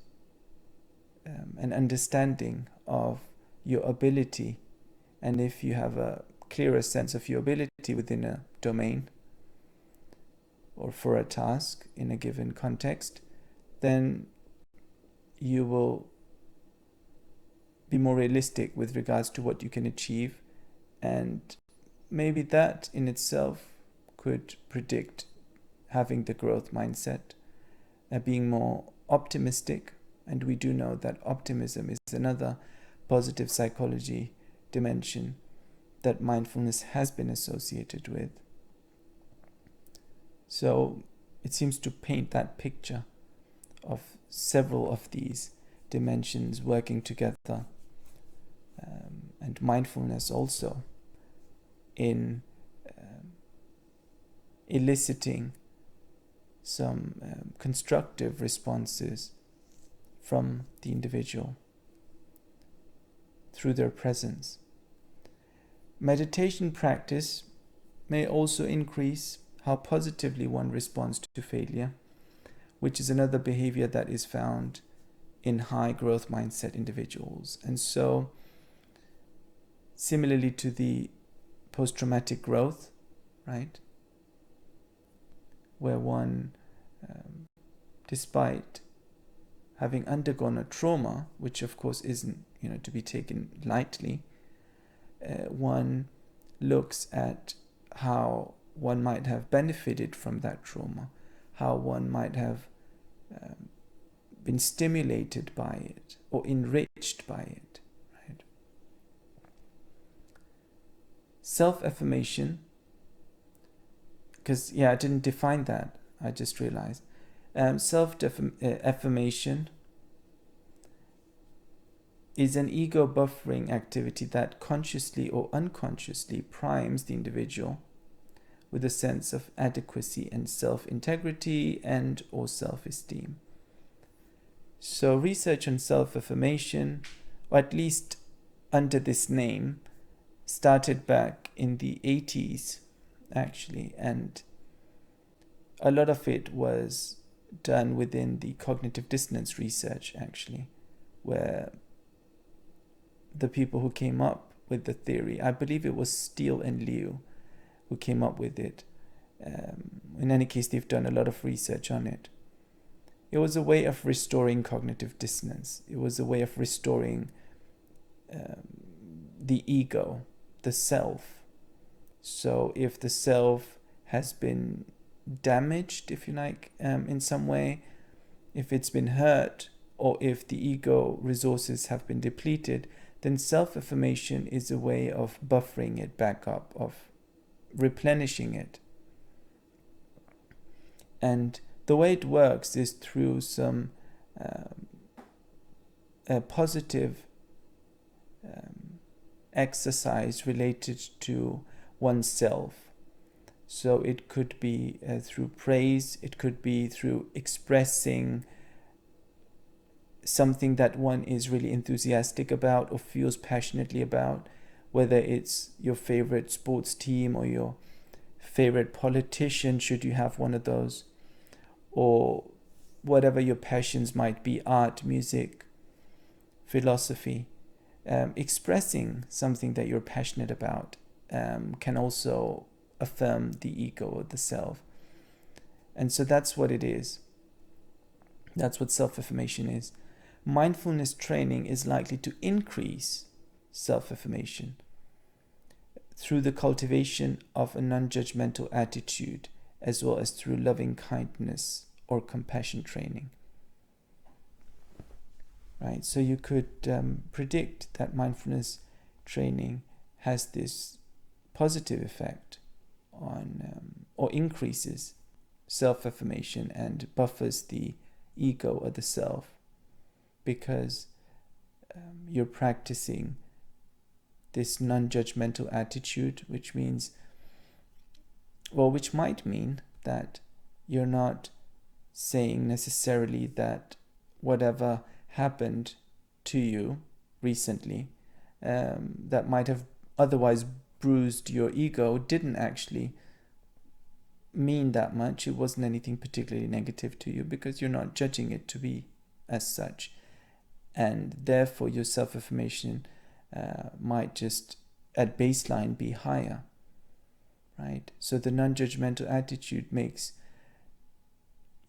an understanding of your ability. And if you have a clearer sense of your ability within a domain or for a task in a given context, then you will be more realistic with regards to what you can achieve, and maybe that in itself could predict having the growth mindset, being more optimistic. And we do know that optimism is another positive psychology dimension that mindfulness has been associated with. So it seems to paint that picture of several of these dimensions working together, and mindfulness also in eliciting some constructive responses from the individual through their presence. Meditation practice may also increase how positively one responds to failure, which is another behavior that is found in high growth mindset individuals. And so, similarly to the post-traumatic growth, right, where one, despite having undergone a trauma, which of course isn't, to be taken lightly, one looks at how one might have benefited from that trauma, how one might have been stimulated by it or enriched by it, right? Self-affirmation, because I didn't define that, I just realized. Self-affirmation is an ego buffering activity that consciously or unconsciously primes the individual with a sense of adequacy and self-integrity and or self-esteem. So research on self-affirmation, or at least under this name, started back in the 80s actually, and a lot of it was done within the cognitive dissonance research actually, where the people who came up with the theory, I believe it was Steele and Liu who came up with it. In any case, they've done a lot of research on it. It was a way of restoring cognitive dissonance. It was a way of restoring the ego, the self. So if the self has been damaged, if you like, in some way, if it's been hurt, or if the ego resources have been depleted, then self-affirmation is a way of buffering it back up, of replenishing it. And the way it works is through some positive exercise related to oneself. So it could be through praise, it could be through expressing something that one is really enthusiastic about or feels passionately about, whether it's your favorite sports team or your favorite politician, should you have one of those, or whatever your passions might be, art, music, philosophy. Expressing something that you're passionate about can also affirm the ego or the self. And so that's what it is. That's what self-affirmation is. Mindfulness training is likely to increase self-affirmation through the cultivation of a non-judgmental attitude, as well as through loving kindness or compassion training. Right? So you could predict that mindfulness training has this positive effect on, or increases self-affirmation and buffers the ego or the self, because you're practicing this non-judgmental attitude, which might mean that you're not saying necessarily that whatever happened to you recently that might have otherwise bruised your ego didn't actually mean that much. It wasn't anything particularly negative to you, because you're not judging it to be as such. And therefore your self-affirmation might just at baseline be higher, right? So the non-judgmental attitude makes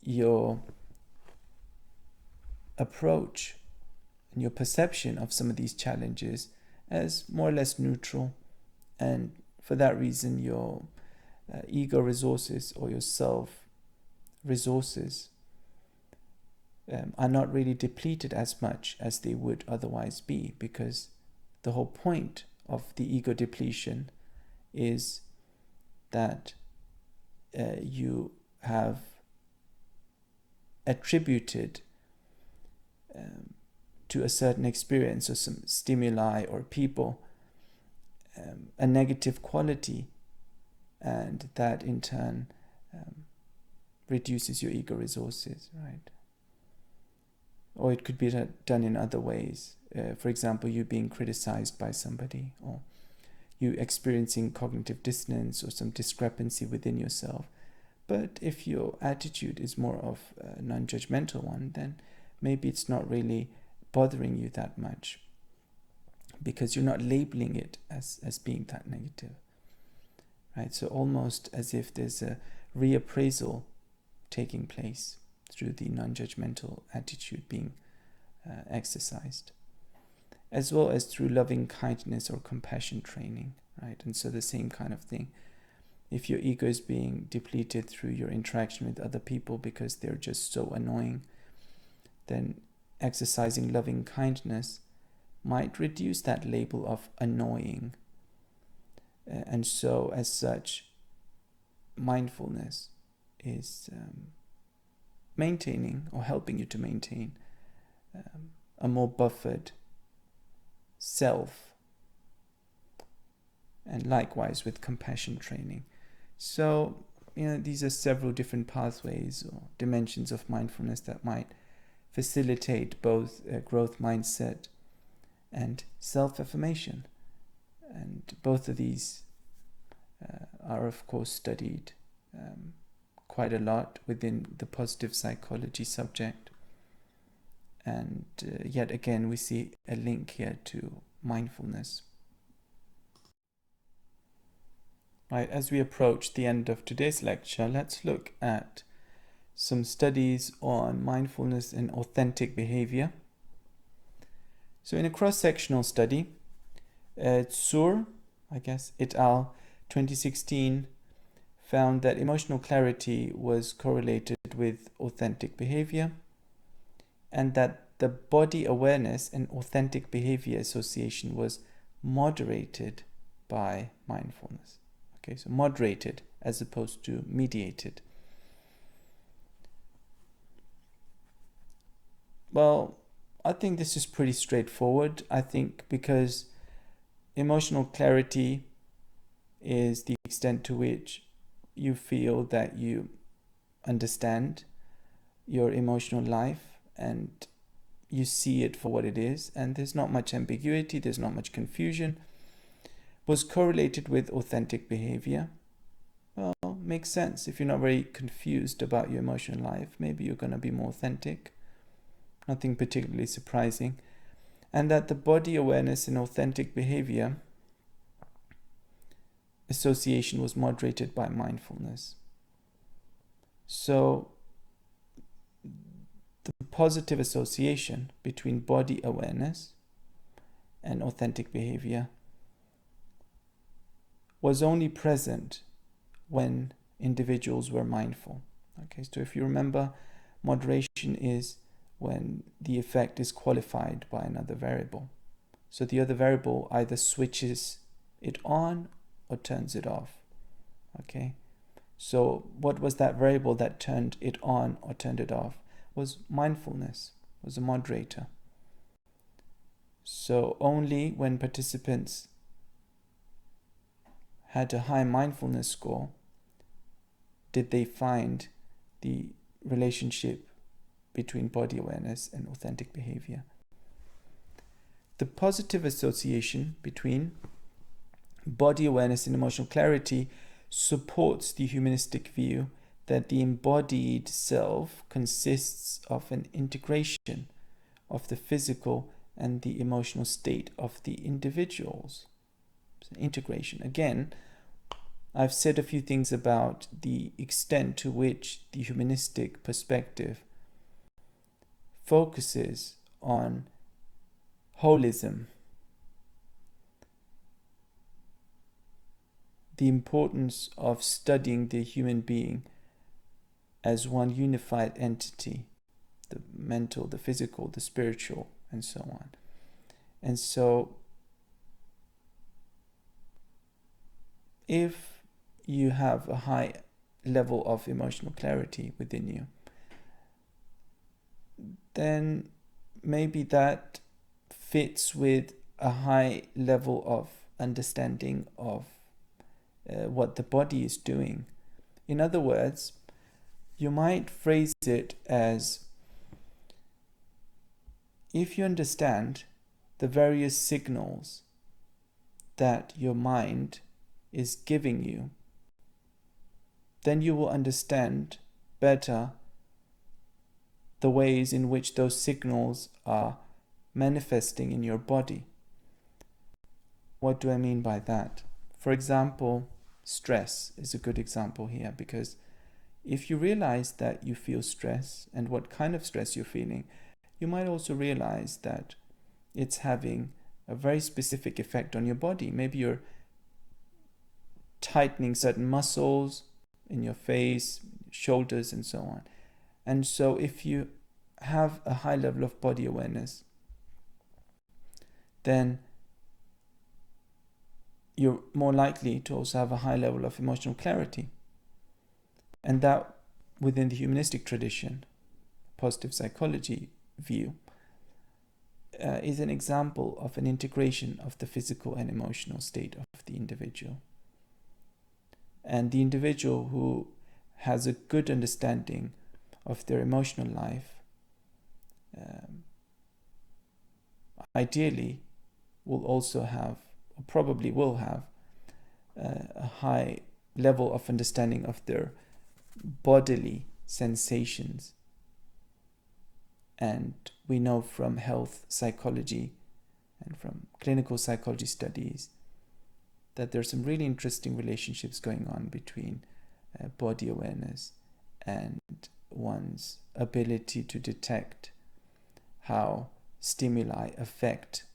your approach and your perception of some of these challenges as more or less neutral, and for that reason your ego resources or your self resources are not really depleted as much as they would otherwise be, because the whole point of the ego depletion is that you have attributed to a certain experience or some stimuli or people a negative quality, and that in turn reduces your ego resources, right? Or it could be done in other ways. For example, you being criticized by somebody, or you experiencing cognitive dissonance or some discrepancy within yourself. But if your attitude is more of a non-judgmental one, then maybe it's not really bothering you that much, because you're not labeling it as being that negative, right? So almost as if there's a reappraisal taking place through the non-judgmental attitude being exercised, as well as through loving kindness or compassion training, right? And so the same kind of thing. If your ego is being depleted through your interaction with other people because they're just so annoying, then exercising loving kindness might reduce that label of annoying. And so, as such, mindfulness is maintaining or helping you to maintain a more buffered self, and likewise with compassion training. So, these are several different pathways or dimensions of mindfulness that might facilitate both a growth mindset and self-affirmation. And both of these are, of course, studied quite a lot within the positive psychology subject. And yet again, we see a link here to mindfulness. Right, as we approach the end of today's lecture, let's look at some studies on mindfulness and authentic behavior. So in a cross-sectional study, Tsur, et al., 2016, found that emotional clarity was correlated with authentic behavior, and that the body awareness and authentic behavior association was moderated by mindfulness. Okay, so moderated as opposed to mediated. Well, I think this is pretty straightforward. I think because emotional clarity is the extent to which you feel that you understand your emotional life and you see it for what it is, and there's not much ambiguity, there's not much confusion, was correlated with authentic behavior. Well, makes sense. If you're not very confused about your emotional life, maybe you're going to be more authentic. Nothing particularly surprising. And that the body awareness and authentic behavior association was moderated by mindfulness. So the positive association between body awareness and authentic behavior was only present when individuals were mindful. Okay, so if you remember, moderation is when the effect is qualified by another variable. So the other variable either switches it on or turns it off. Okay, so what was that variable that turned it on or turned it off? Was mindfulness, was a moderator. So only when participants had a high mindfulness score did they find the relationship between body awareness and authentic behavior. The positive association between body awareness and emotional clarity supports the humanistic view that the embodied self consists of an integration of the physical and the emotional state of the individuals. So integration. Again, I've said a few things about the extent to which the humanistic perspective focuses on holism, the importance of studying the human being as one unified entity, the mental, the physical, the spiritual, and so on. And so, if you have a high level of emotional clarity within you, then maybe that fits with a high level of understanding of what the body is doing. In other words, you might phrase it as, if you understand the various signals that your mind is giving you, then you will understand better the ways in which those signals are manifesting in your body. What do I mean by that? For example, stress is a good example here, because if you realize that you feel stress and what kind of stress you're feeling, you might also realize that it's having a very specific effect on your body. Maybe you're tightening certain muscles in your face, shoulders, and so on. And so if you have a high level of body awareness, then you're more likely to also have a high level of emotional clarity. And that, within the humanistic tradition, positive psychology view, is an example of an integration of the physical and emotional state of the individual. And the individual who has a good understanding of their emotional life ideally will also have, or probably will have, a high level of understanding of their bodily sensations. And we know from health psychology and from clinical psychology studies that there's some really interesting relationships going on between body awareness and one's ability to detect how stimuli affect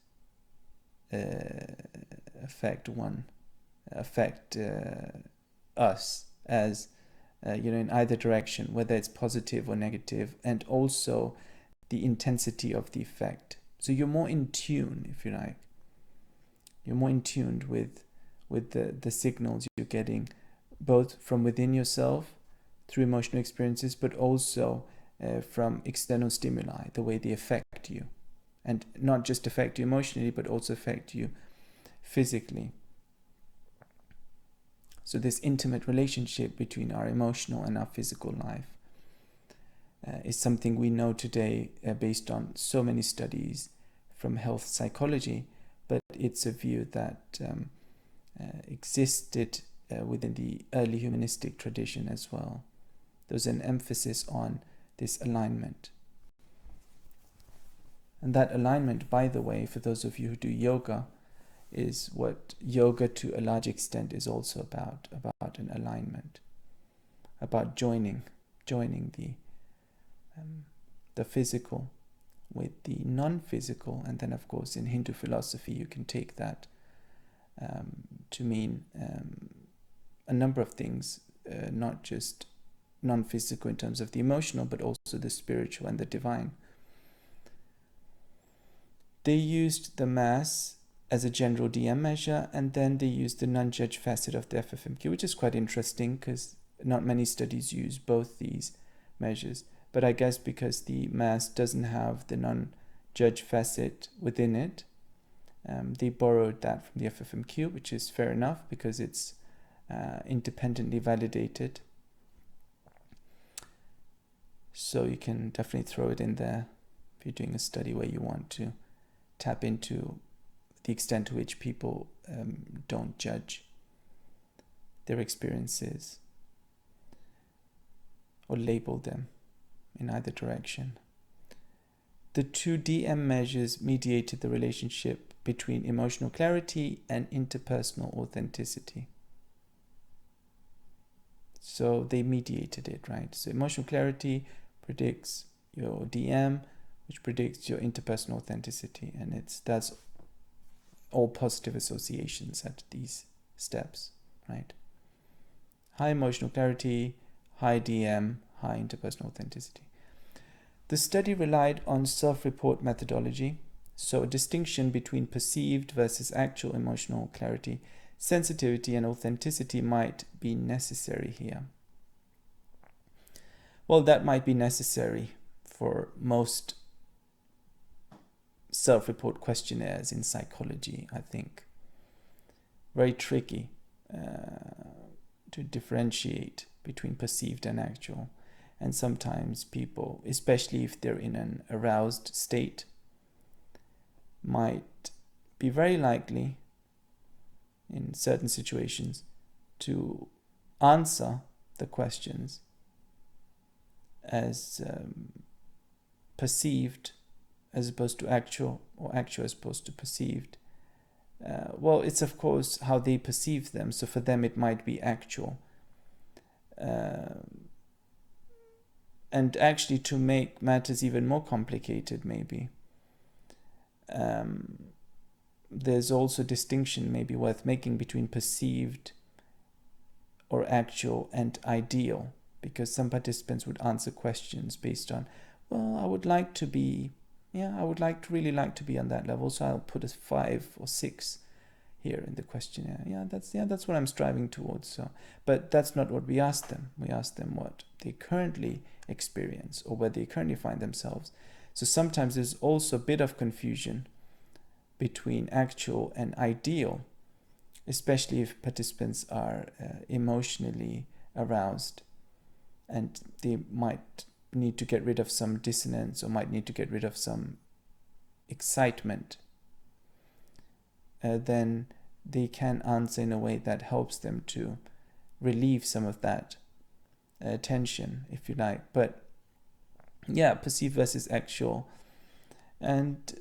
us as in either direction, whether it's positive or negative, and also the intensity of the effect. So you're more in tune, if you like. You're more in tune with the signals you're getting, both from within yourself through emotional experiences, but also from external stimuli, the way they affect you. And not just affect you emotionally, but also affect you physically. So this intimate relationship between our emotional and our physical life is something we know today based on so many studies from health psychology, but it's a view that existed within the early humanistic tradition as well. There's an emphasis on this alignment. And that alignment, by the way, for those of you who do yoga, is what yoga to a large extent is also about an alignment, about joining the physical with the non-physical. And then, of course, in Hindu philosophy, you can take that to mean a number of things, not just non-physical in terms of the emotional, but also the spiritual and the divine. They used the mass as a general DM measure, and then they used the non-judge facet of the FFMQ, which is quite interesting because not many studies use both these measures. But I guess because the mass doesn't have the non-judge facet within it, they borrowed that from the FFMQ, which is fair enough because it's independently validated. So you can definitely throw it in there if you're doing a study where you want to tap into the extent to which people don't judge their experiences or label them in either direction. The two DM measures mediated the relationship between emotional clarity and interpersonal authenticity. So they mediated it, right? So emotional clarity predicts your DM, which predicts your interpersonal authenticity, and that's all positive associations at these steps, right? High emotional clarity, high DM, high interpersonal authenticity. The study relied on self-report methodology, so a distinction between perceived versus actual emotional clarity, sensitivity, and authenticity might be necessary here. Well, that might be necessary for most self-report questionnaires in psychology, I think. Very tricky to differentiate between perceived and actual. And sometimes people, especially if they're in an aroused state, might be very likely in certain situations to answer the questions as perceived as opposed to actual, or actual as opposed to perceived. Well, it's of course how they perceive them. So for them it might be actual. And actually, to make matters even more complicated, maybe, there's also distinction maybe worth making between perceived or actual and ideal, because some participants would answer questions based on, well, I would really like to be on that level, so I'll put a 5 or 6 here in the questionnaire. That's what I'm striving towards. So, but that's not what we asked them. We asked them what they currently experience or where they currently find themselves. So sometimes there's also a bit of confusion between actual and ideal, especially if participants are emotionally aroused, and they might need to get rid of some dissonance or might need to get rid of some excitement. Then they can answer in a way that helps them to relieve some of that tension, if you like. But yeah, perceived versus actual. And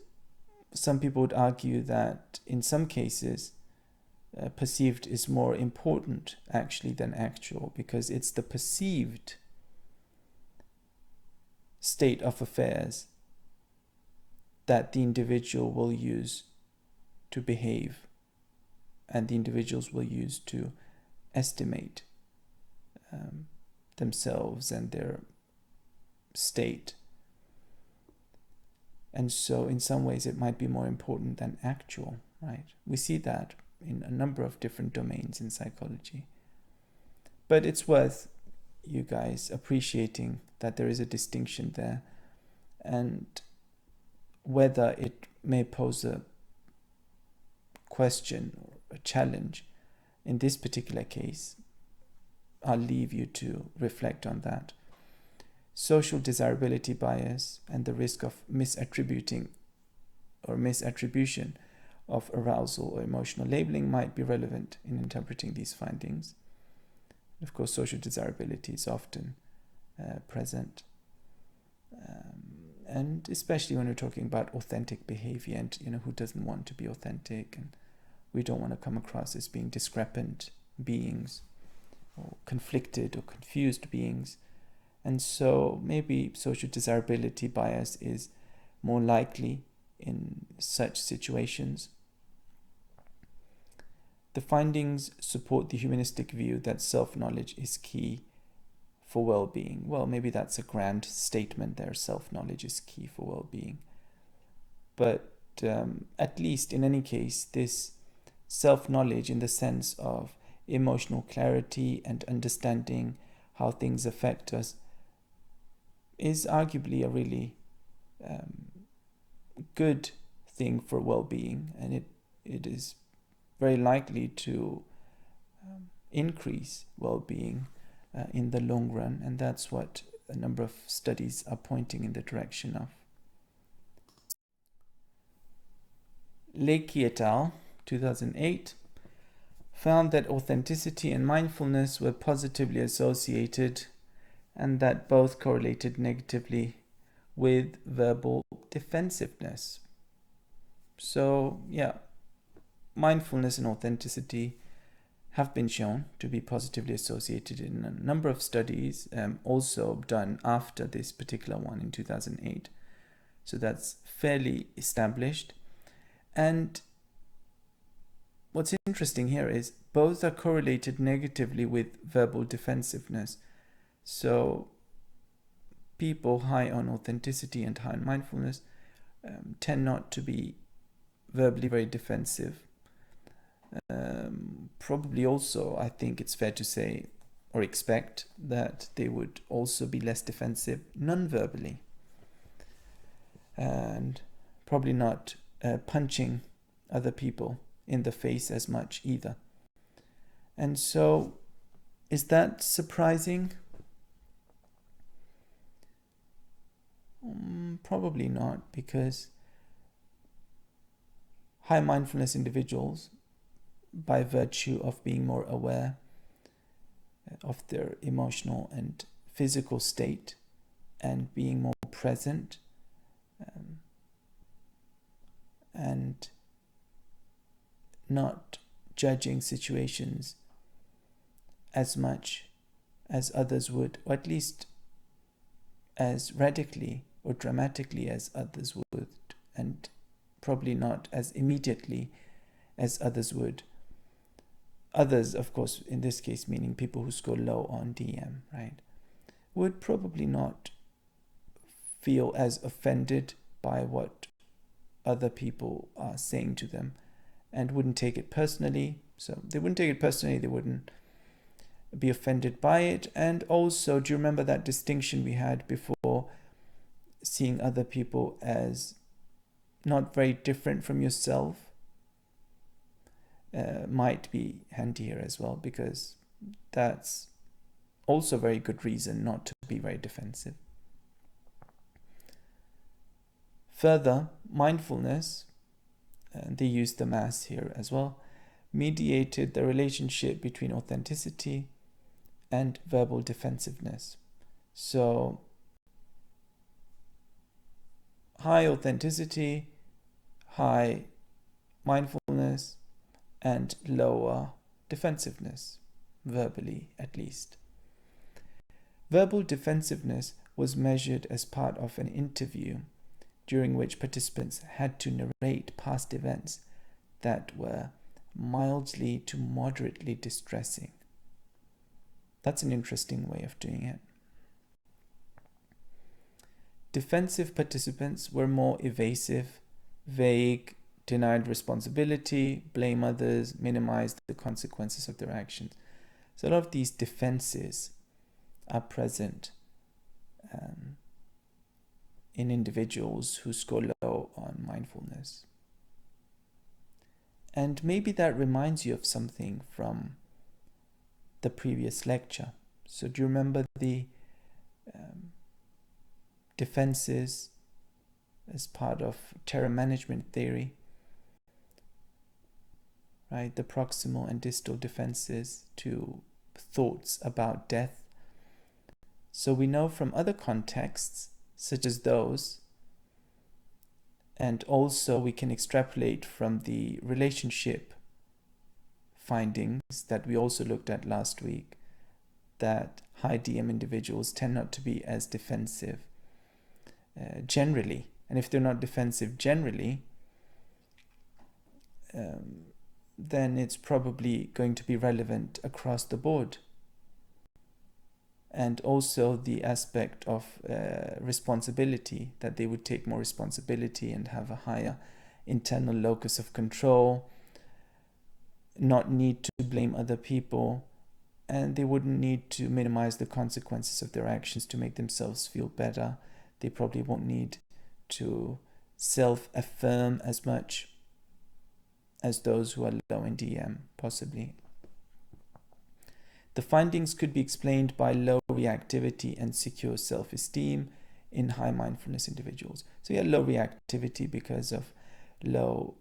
some people would argue that in some cases, perceived is more important actually than actual, because it's the perceived state of affairs that the individual will use to behave, and the individuals will use to estimate themselves and their state. And so in some ways it might be more important than actual, right? We see that in a number of different domains in psychology. But it's worth you guys appreciating that there is a distinction there, and whether it may pose a question or a challenge in this particular case, I'll leave you to reflect on that. Social desirability bias and the risk of misattribution of arousal or emotional labeling might be relevant in interpreting these findings. Of course, social desirability is often present, and especially when we're talking about authentic behavior, and who doesn't want to be authentic, and we don't want to come across as being discrepant beings or conflicted or confused beings. And so maybe social desirability bias is more likely in such situations. The findings support the humanistic view that self-knowledge is key for well-being. Well, maybe that's a grand statement there, self-knowledge is key for well-being. But at least in any case, this self-knowledge in the sense of emotional clarity and understanding how things affect us is arguably a really good thing for well-being, and it is very likely to increase well-being in the long run, and that's what a number of studies are pointing in the direction of. Leakey et al., 2008, found that authenticity and mindfulness were positively associated, and that both correlated negatively with verbal defensiveness. So, yeah, mindfulness and authenticity have been shown to be positively associated in a number of studies, also done after this particular one in 2008. So that's fairly established. And what's interesting here is both are correlated negatively with verbal defensiveness. So people high on authenticity and high on mindfulness tend not to be verbally very defensive. Probably also, I think it's fair to say or expect that they would also be less defensive non-verbally, and probably not punching other people in the face as much either. And so, is that surprising? Probably not, because high mindfulness individuals, by virtue of being more aware of their emotional and physical state and being more present, and not judging situations as much as others would, or at least as radically or dramatically as others would, and probably not as immediately as others would. Others, of course, in this case, meaning people who score low on DM, right, would probably not feel as offended by what other people are saying to them and wouldn't take it personally. So they wouldn't take it personally, they wouldn't be offended by it. And also, do you remember that distinction we had before, seeing other people as not very different from yourself? Might be handy here as well, because that's also a very good reason not to be very defensive. Further, mindfulness, and they use the mass here as well, mediated the relationship between authenticity and verbal defensiveness. So, high authenticity, high mindfulness, and lower defensiveness, verbally at least. Verbal defensiveness was measured as part of an interview during which participants had to narrate past events that were mildly to moderately distressing. That's an interesting way of doing it. Defensive participants were more evasive, vague, denied responsibility, blame others, minimized the consequences of their actions. So a lot of these defenses are present in individuals who score low on mindfulness. And maybe that reminds you of something from the previous lecture. So do you remember the defenses as part of terror management theory? Right, the proximal and distal defenses to thoughts about death. So we know from other contexts, such as those, and also we can extrapolate from the relationship findings that we also looked at last week, that high DM individuals tend not to be as defensive generally. And if they're not defensive generally, then it's probably going to be relevant across the board. And also the aspect of responsibility, that they would take more responsibility and have a higher internal locus of control, not need to blame other people, and they wouldn't need to minimize the consequences of their actions to make themselves feel better. They probably won't need to self-affirm as much as those who are low in DM, possibly. The findings could be explained by low reactivity and secure self-esteem in high mindfulness individuals. So you have low reactivity because of low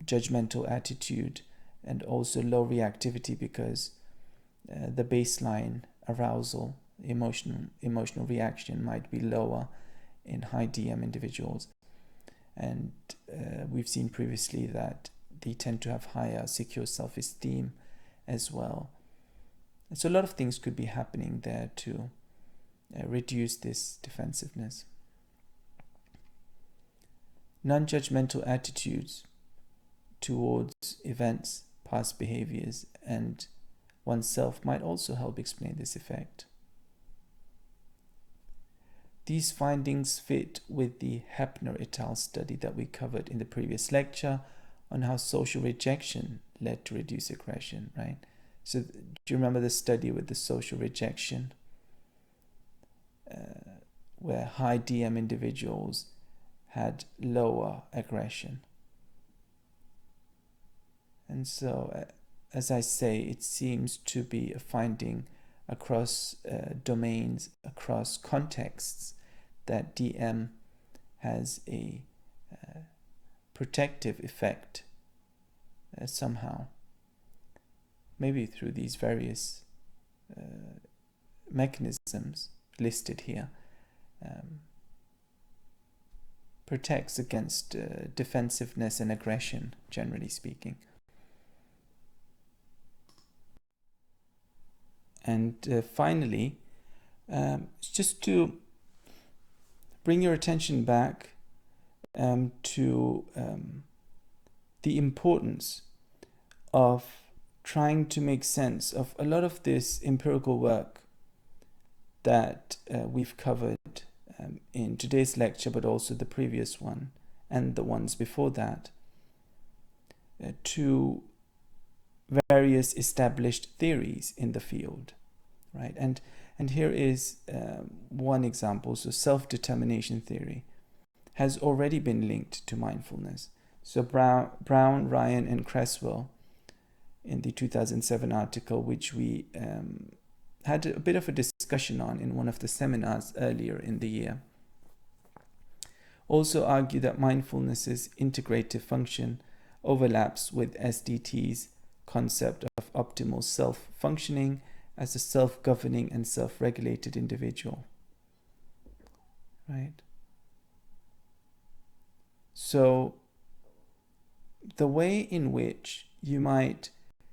judgmental attitude, and also low reactivity because the baseline arousal, emotional reaction might be lower in high DM individuals. And we've seen previously that they tend to have higher secure self-esteem as well. And so a lot of things could be happening there to reduce this defensiveness. Non-judgmental attitudes towards events, past behaviors, and oneself might also help explain this effect. These findings fit with the Hepner et al. Study that we covered in the previous lecture on how social rejection led to reduced aggression, right? So do you remember the study with the social rejection, where high DM individuals had lower aggression? And so, as I say, it seems to be a finding across domains, across contexts, that DM has a protective effect somehow, maybe through these various mechanisms listed here, protects against defensiveness and aggression, generally speaking. And finally, just to bring your attention back to the importance of trying to make sense of a lot of this empirical work that we've covered in today's lecture, but also the previous one and the ones before that, to various established theories in the field, right? And here is one example. So self-determination theory has already been linked to mindfulness. So Brown, Ryan, and Creswell, in the 2007 article, which we had a bit of a discussion on in one of the seminars earlier in the year, also argue that mindfulness's integrative function overlaps with SDT's concept of optimal self-functioning as a self-governing and self-regulated individual, right? So the way in which you might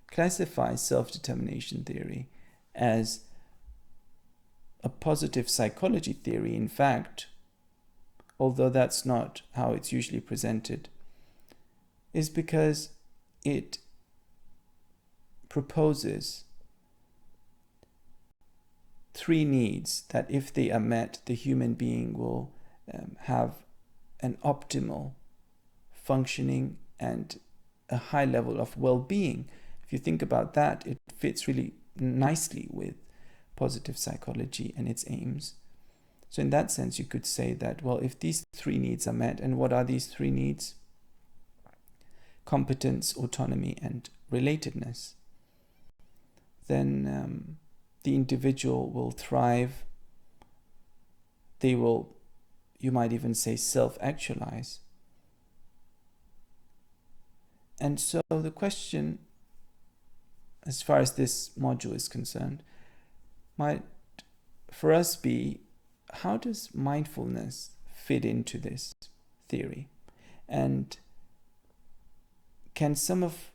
classify self-determination theory as a positive psychology theory, in fact, although that's not how it's usually presented, is because it proposes three needs that, if they are met, the human being will have an optimal functioning and a high level of well-being. If you think about that, it fits really nicely with positive psychology and its aims. So in that sense, you could say that, well, if these three needs are met, and what are these three needs? Competence, autonomy, and relatedness. Then the individual will thrive. They will, you might even say, self-actualize. And so the question, as far as this module is concerned, might for us be, how does mindfulness fit into this theory? And can some of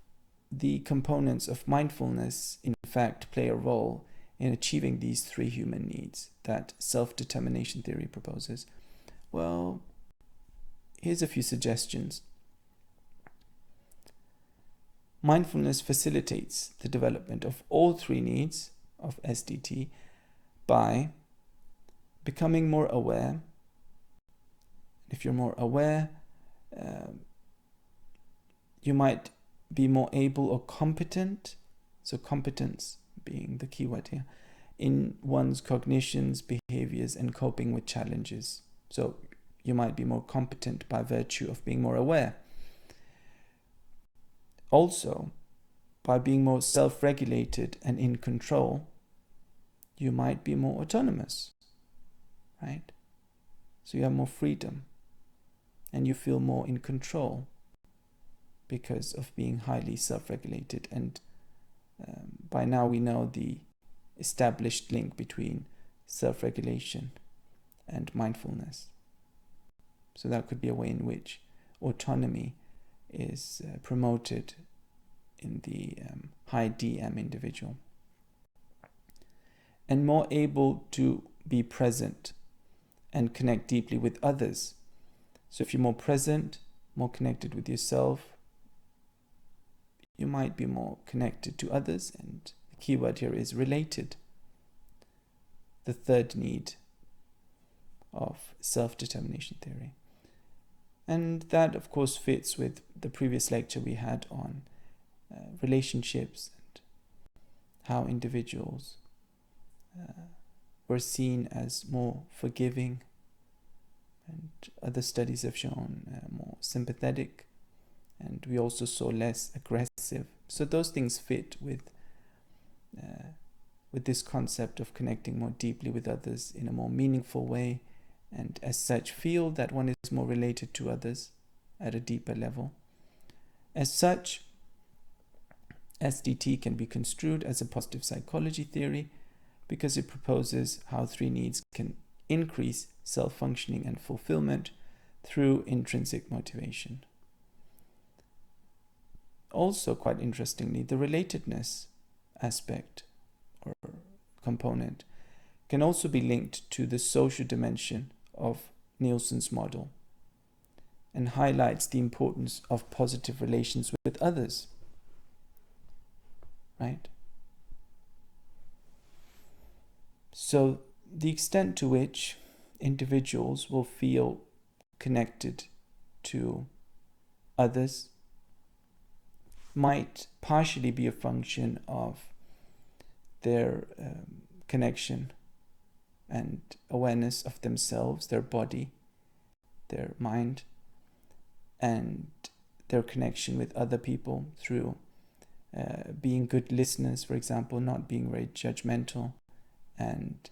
the components of mindfulness, in fact, play a role in achieving these three human needs that self-determination theory proposes? Well, here's a few suggestions. Mindfulness facilitates the development of all three needs of SDT by becoming more aware. If you're more aware, you might be more able or competent, so competence being the key word here, in one's cognitions, behaviors, and coping with challenges. So you might be more competent by virtue of being more aware. Also, by being more self-regulated and in control, you might be more autonomous, right? So you have more freedom and you feel more in control because of being highly self-regulated. And by now we know the established link between self-regulation and mindfulness. So that could be a way in which autonomy is promoted in the high DM individual, and more able to be present and connect deeply with others. So if you're more present, more connected with yourself, you might be more connected to others, and the key word here is related. The third need of self-determination theory. And that, of course, fits with the previous lecture we had on relationships and how individuals were seen as more forgiving, and other studies have shown more sympathetic, and we also saw less aggressive. So those things fit with this concept of connecting more deeply with others in a more meaningful way, and as such feel that one is more related to others at a deeper level. As such, SDT can be construed as a positive psychology theory because it proposes how three needs can increase self-functioning and fulfillment through intrinsic motivation. Also, quite interestingly, the relatedness aspect or component can also be linked to the social dimension of Nilsson's model and highlights the importance of positive relations with others. Right? So the extent to which individuals will feel connected to others might partially be a function of their connection and awareness of themselves, their body, their mind, and their connection with other people through being good listeners, for example, not being very judgmental, and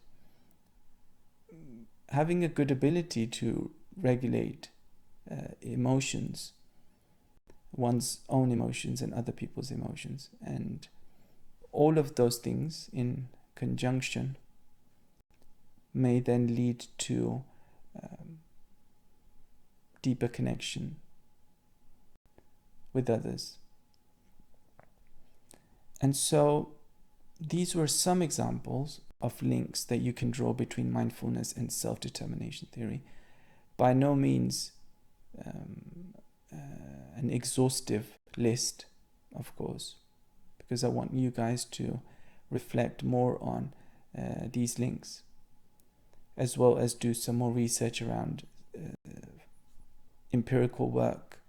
having a good ability to regulate emotions, one's own emotions and other people's emotions. And all of those things in conjunction may then lead to deeper connection with others. And so these were some examples of links that you can draw between mindfulness and self-determination theory. By no means an exhaustive list, of course, because I want you guys to reflect more on these links, as well as do some more research around empirical work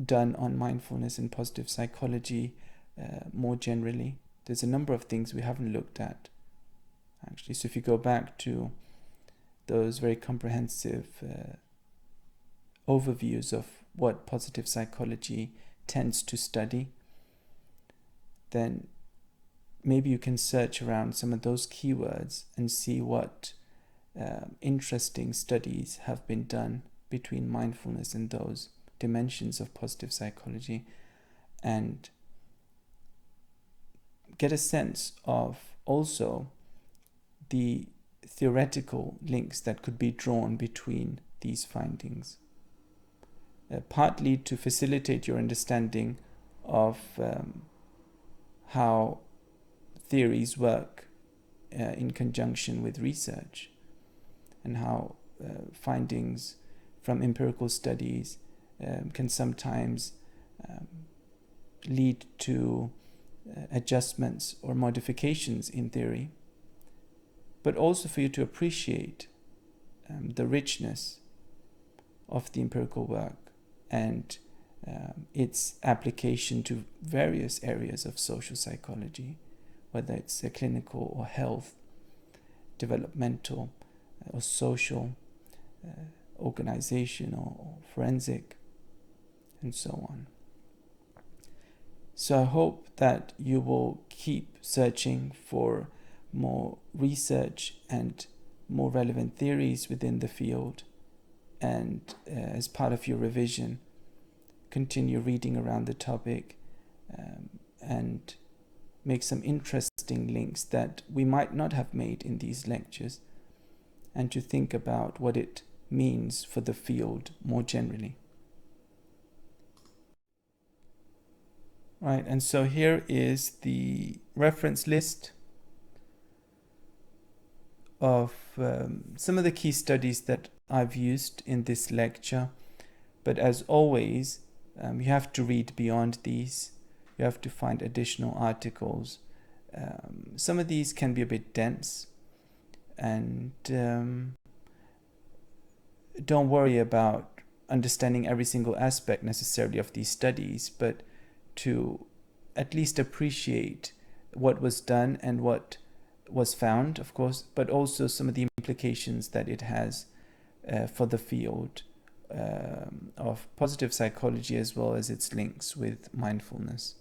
done on mindfulness and positive psychology more generally. There's a number of things we haven't looked at, actually. So if you go back to those very comprehensive overviews of what positive psychology tends to study, then maybe you can search around some of those keywords and see what interesting studies have been done between mindfulness and those dimensions of positive psychology, and get a sense of also the theoretical links that could be drawn between these findings, partly to facilitate your understanding of how theories work in conjunction with research, and how findings from empirical studies can sometimes lead to adjustments or modifications in theory, but also for you to appreciate the richness of the empirical work and its application to various areas of social psychology, whether it's clinical or health, developmental or social, organizational or forensic, and so on. So I hope that you will keep searching for more research and more relevant theories within the field, and as part of your revision, continue reading around the topic and make some interesting links that we might not have made in these lectures, and to think about what it means for the field more generally. Right, and so here is the reference list of some of the key studies that I've used in this lecture. But as always, you have to read beyond these. You have to find additional articles. Some of these can be a bit dense, and don't worry about understanding every single aspect necessarily of these studies, but to at least appreciate what was done and what was found, of course, but also some of the implications that it has for the field of positive psychology, as well as its links with mindfulness.